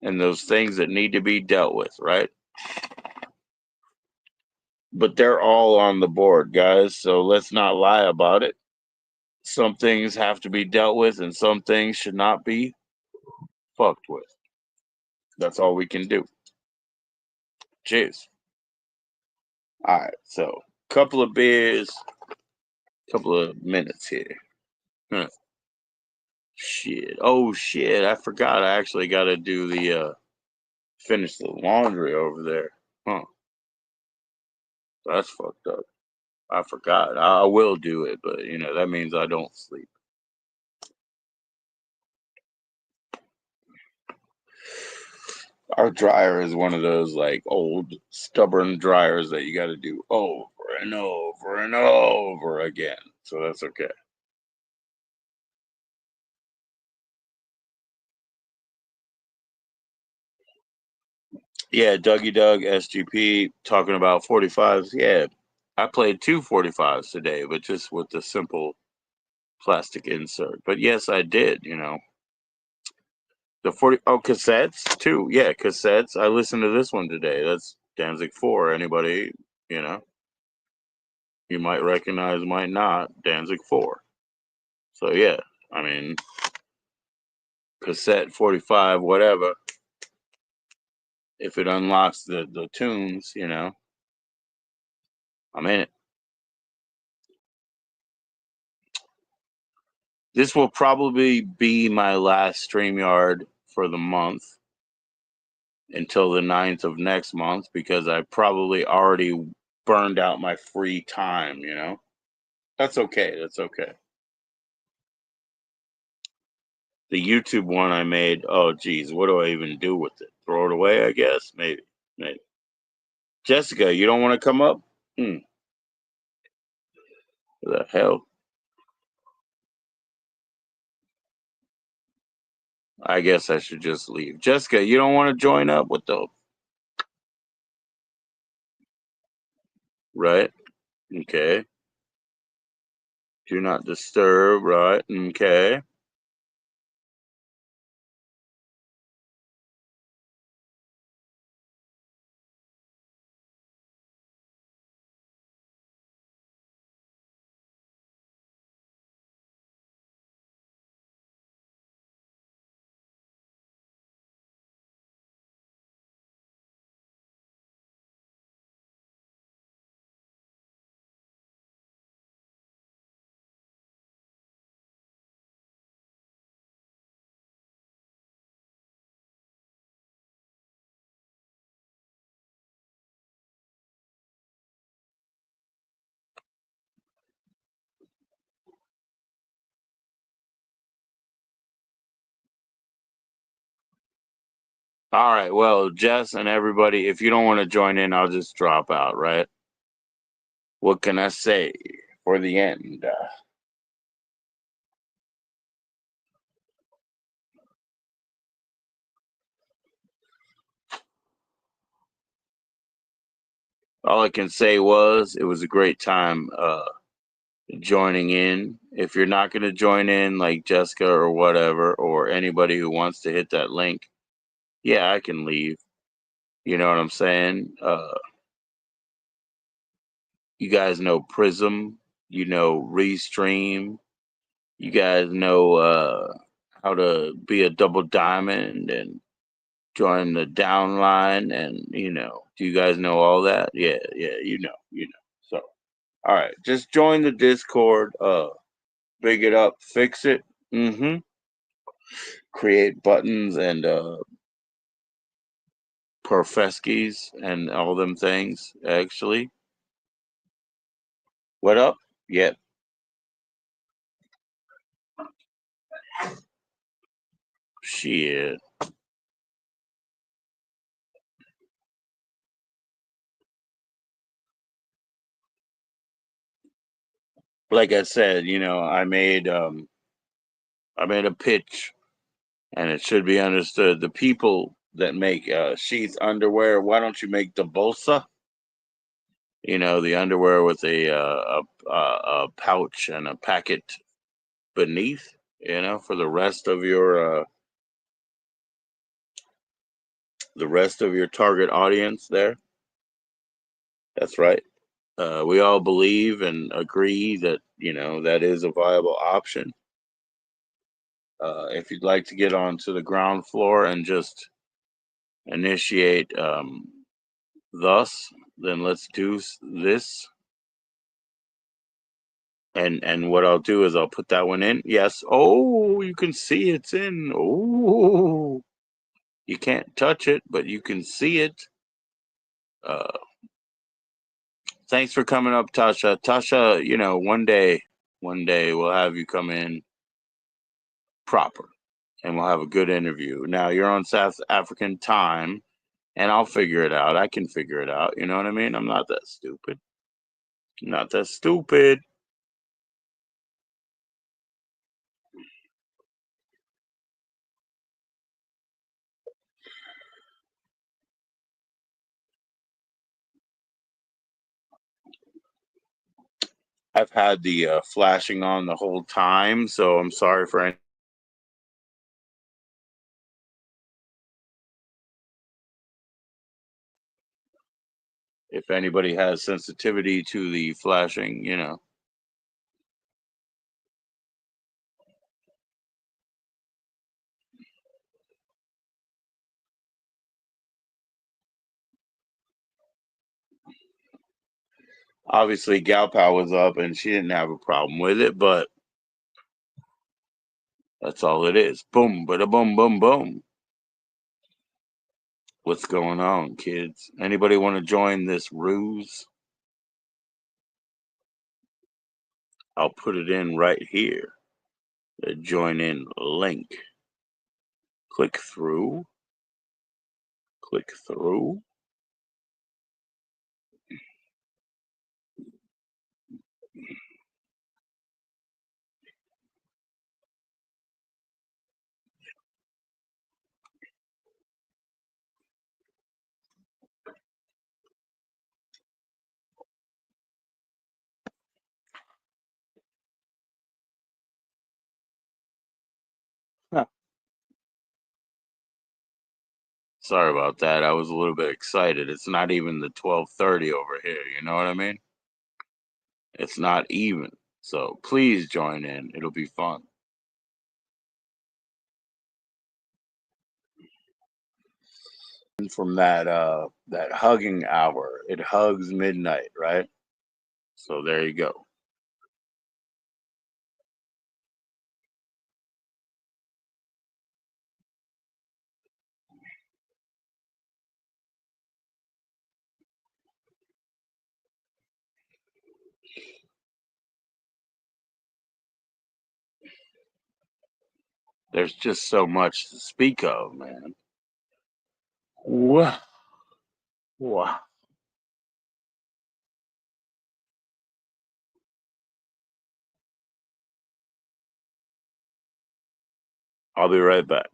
and those things that need to be dealt with, right? But they're all on the board, guys, so let's not lie about it. Some things have to be dealt with, and some things should not be fucked with. That's all we can do. Cheers. All right, so couple of beers, couple of minutes here. Huh. Shit. Oh shit, I forgot. I actually got to do the finish the laundry over there. Huh. That's fucked up. I forgot. I will do it, but you know, that means I don't sleep. Our dryer is one of those like old stubborn dryers that you got to do over and over and over again. So that's okay. Yeah, Dougie Doug, SGP, talking about 45s. Yeah, I played 2 45s today, but just with the simple plastic insert. But yes, I did, you know. The 40, oh, cassettes too. Yeah, cassettes. I listened to this one today. That's Danzig 4. Anybody, you know, you might recognize, might not. Danzig 4. So yeah, I mean, cassette 45, whatever. If it unlocks the tunes, you know, I'm in it. This will probably be my last StreamYard for the month until the 9th of next month because I probably already burned out my free time, you know? That's okay. That's okay. The YouTube one I made, oh, geez, what do I even do with it? Throw it away, I guess? Maybe. Maybe. Jessica, you don't want to come up? What the hell? I guess I should just leave. Jessica, you don't want to join up with the... Right? Okay. Do not disturb, right? Okay. All right. Well, Jess and everybody, if you don't want to join in, I'll just drop out, right? What can I say for the end? all I can say was it was a great time joining in. If you're not going to join in, like Jessica or whatever, or anybody who wants to hit that link, yeah, I can leave. You know what I'm saying? You guys know Prism, you know Restream, you guys know how to be a double diamond and join the downline, and do you guys know all that? Yeah, you know. So, all right, just join the Discord. Big it up, fix it. Create buttons and profeskis and all them things. Actually, what up? Yep. Shit. Like I said, I made a pitch, and it should be understood. The people that make sheath underwear, why don't you make the bolsa? The underwear with a pouch and a packet beneath. For the rest of your target audience there. That's right. We all believe and agree that that is a viable option. If you'd like to get onto the ground floor and just initiate thus, then let's do this. And what I'll do is I'll put that one in. Yes. Oh, you can see it's in. Oh, you can't touch it, but you can see it. Thanks for coming up, Tasha. Tasha, one day we'll have you come in proper and we'll have a good interview. Now you're on South African time and I'll figure it out. I can figure it out. You know what I mean? I'm not that stupid. Not that stupid. I've had the flashing on the whole time, so I'm sorry for any. If anybody has sensitivity to the flashing, Obviously Gal Pal was up and she didn't have a problem with it, but that's all it is. Boom, bada boom, boom, boom. What's going on, kids? Anybody want to join this ruse? I'll put it in right here. The join in link. Click through. Click through. Huh. Sorry about that. I was a little bit excited. It's not even the 12:30 over here. You know what I mean? It's not even. So please join in. It'll be fun. From that hugging hour. It hugs midnight, right? So there you go. There's just so much to speak of, man. Wow. Wow. I'll be right back.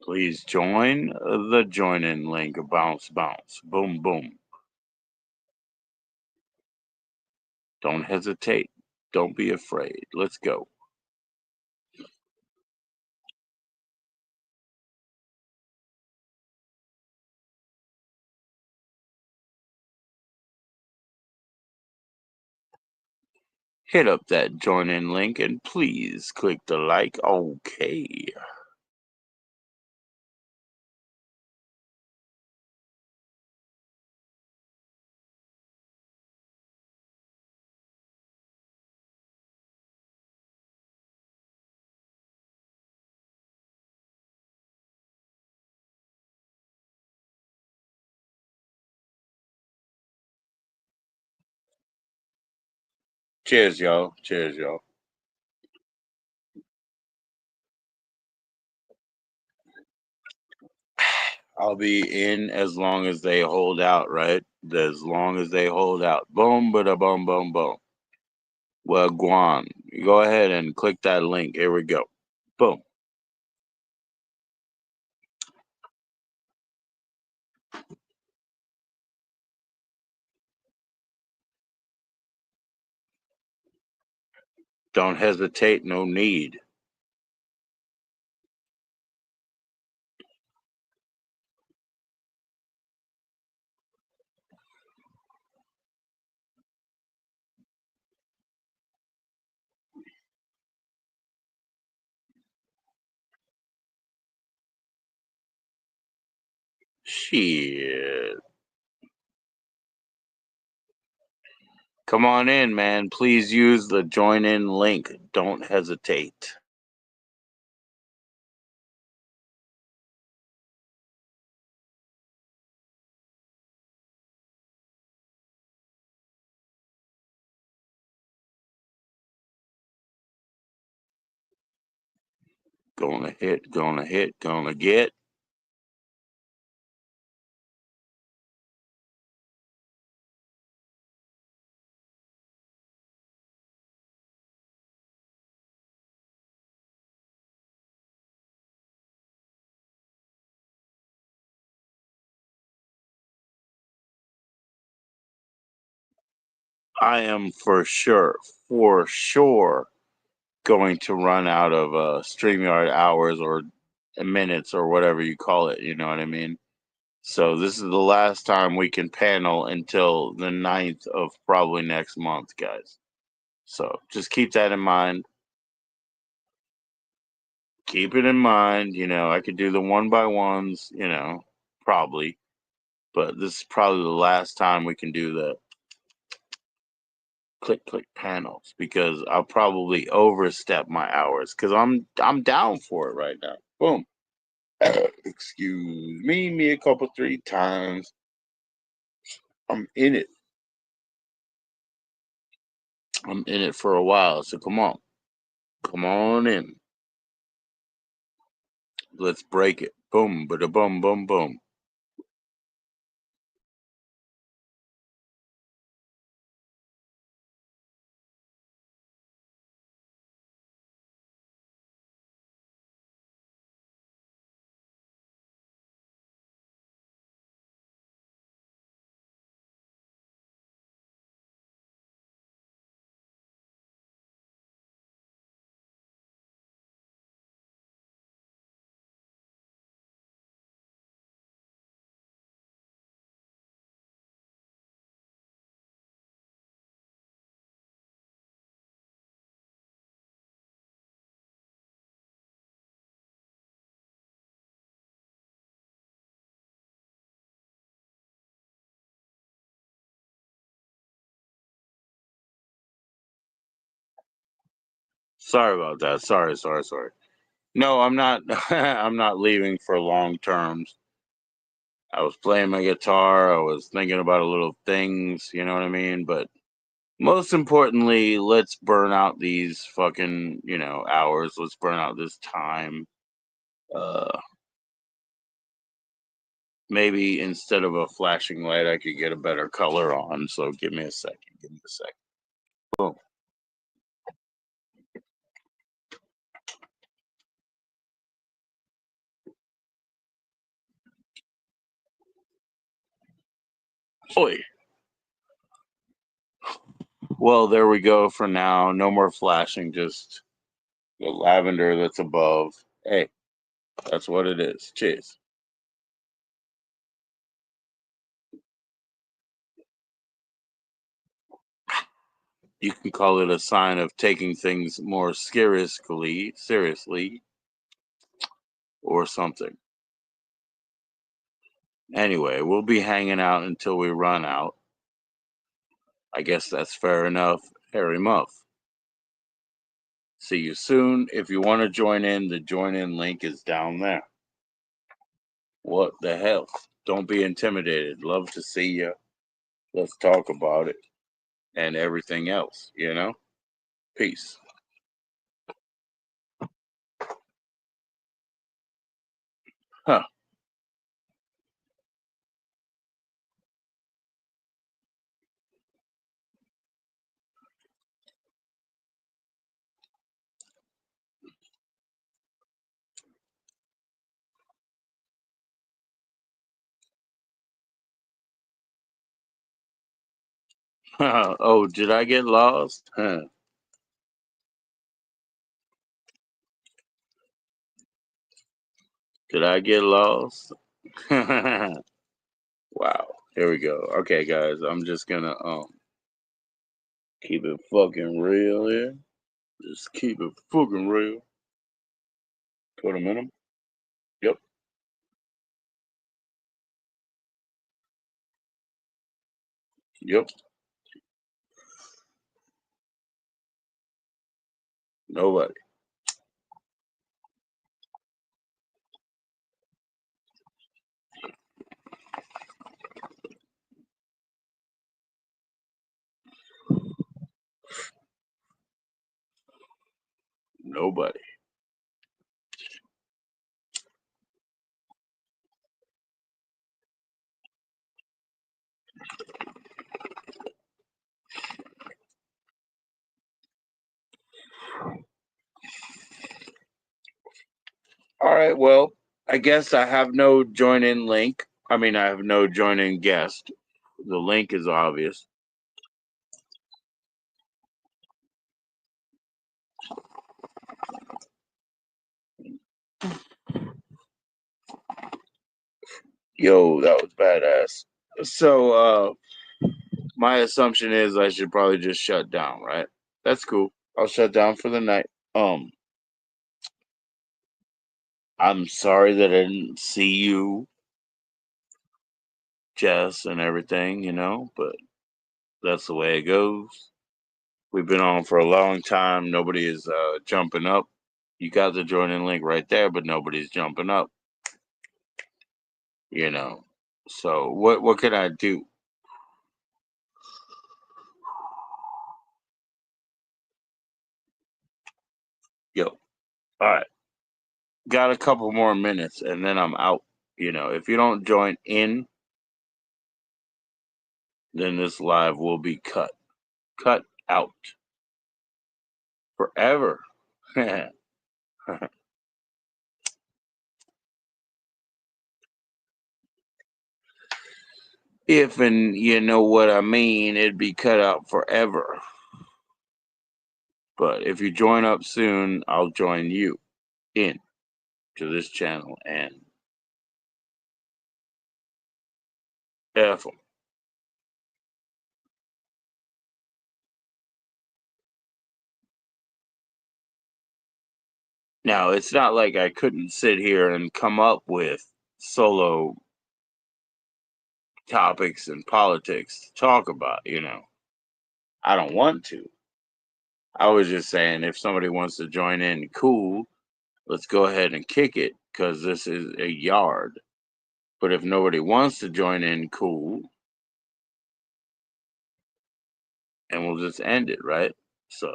Please join the join in link. Bounce, bounce. Boom, boom. Don't hesitate. Don't be afraid. Let's go. Hit up that join in link and please click the like. Okay. Cheers, y'all. Cheers, y'all. I'll be in as long as they hold out, right? As long as they hold out. Boom, bada, boom, boom, boom. Well, Guan, go ahead and click that link. Here we go. Boom. Don't hesitate. No need. Shit. Come on in, man. Please use the join in link. Don't hesitate. Gonna hit, gonna get. I am for sure going to run out of StreamYard hours or minutes or whatever you call it. You know what I mean? So this is the last time we can panel until the 9th of probably next month, guys. So just keep that in mind. Keep it in mind. You know, I could do the 1x1s, you know, probably. But this is probably the last time we can do the click panels because I'll probably overstep my hours because I'm down for it right now. Boom. Excuse me a couple 3 times. I'm in it. I'm in it for a while, so come on in. Let's break it. Boom, bada boom, boom, boom. Sorry about that. Sorry. No, I'm not. I'm not leaving for long terms. I was playing my guitar. I was thinking about a little things. You know what I mean? But most importantly, let's burn out these fucking hours. Let's burn out this time. Uh, Maybe instead of a flashing light, I could get a better color on. So give me a second. Boom. Oi. Well, there we go for now. No more flashing, just the lavender that's above. Hey, that's what it is. Cheers. You can call it a sign of taking things more seriously, or something. Anyway, we'll be hanging out until we run out. I guess that's fair enough, Harry Muff. See you soon. If you want to join in, the join in link is down there. What the hell? Don't be intimidated. Love to see you. Let's talk about it and everything else, you know? Peace. Huh. Oh, did I get lost? Huh. Did I get lost? Wow. Here we go. Okay, guys, I'm just gonna keep it fucking real here. Just keep it fucking real. Put them in them. Yep. Yep. Nobody. Nobody. All right. Well, I guess I have no join in link. I mean, I have no join in guest. The link is obvious. Yo, that was badass. So, my assumption is I should probably just shut down, right? That's cool. I'll shut down for the night. I'm sorry that I didn't see you, Jess, and everything, but that's the way it goes. We've been on for a long time. Nobody is jumping up. You got the join in link right there, but nobody's jumping up. So what can I do? Yo, all right. Got a couple more minutes and then I'm out. If you don't join in, then this live will be cut out forever. If and you know what I mean, it'd be cut out forever. But if you join up soon, I'll join you in to this channel and F 'em. Now, it's not like I couldn't sit here and come up with solo topics and politics to talk about, I don't want to. I was just saying if somebody wants to join in, cool, let's go ahead and kick it because this is a yard. But if nobody wants to join in, cool, and we'll just end it, right? So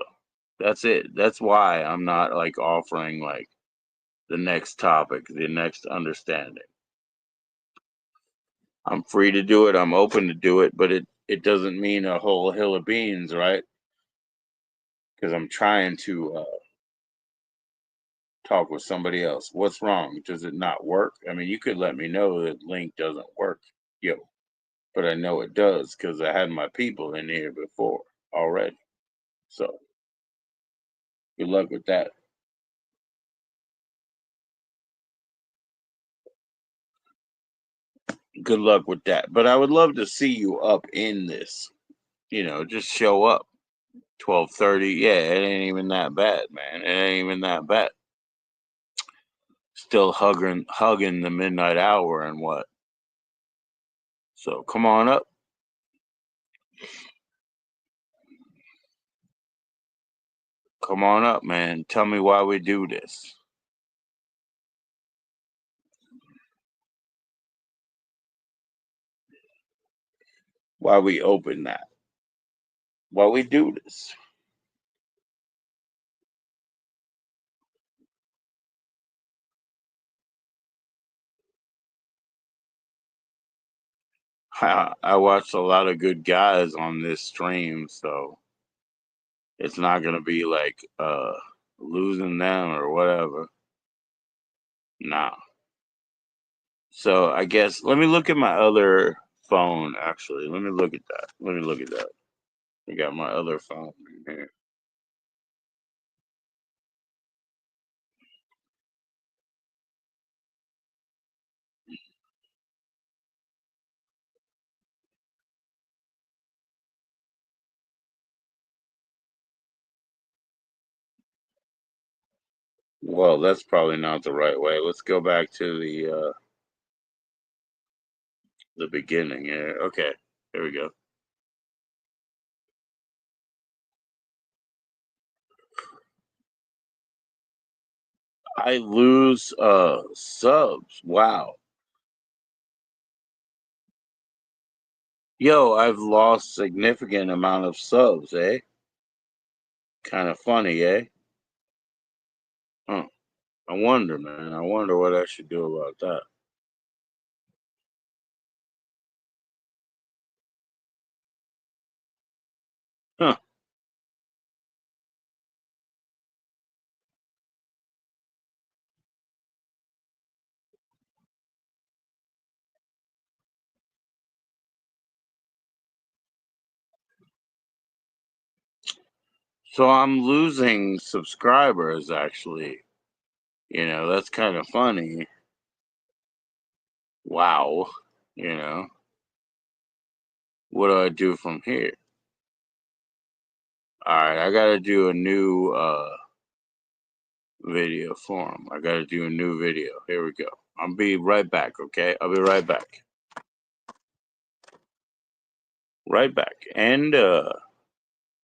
that's it. That's why I'm not like offering like the next topic, the next understanding. I'm free to do it. I'm open to do it, but it doesn't mean a whole hill of beans, right? Because I'm trying to talk with somebody else. What's wrong? Does it not work? I mean, you could let me know that link doesn't work. Yo. But I know it does because I had my people in here before already. So good luck with that. Good luck with that. But I would love to see you up in this. You know, just show up. 12:30. Yeah, it ain't even that bad, man. It ain't even that bad. Still hugging the midnight hour and what. So come on up. Come on up, man. Tell me why we do this. Why we open that. Why we do this. I watched a lot of good guys on this stream, so it's not gonna be like losing them or whatever. Nah. So I guess let me look at my other phone actually. Let me look at that. Let me look at that. I got my other phone in here. Well, that's probably not the right way. Let's go back to the beginning here. Okay, here we go. I lose subs. Wow. Yo, I've lost significant amount of subs, eh? Kind of funny, eh? Huh. I wonder, man. I wonder what I should do about that. Huh. So I'm losing subscribers, actually. You know, that's kind of funny. Wow. You know, what do I do from here? All right, I got to do a new video form. I got to do a new video. Here we go. I'll be right back, okay? I'll be right back. Right back. And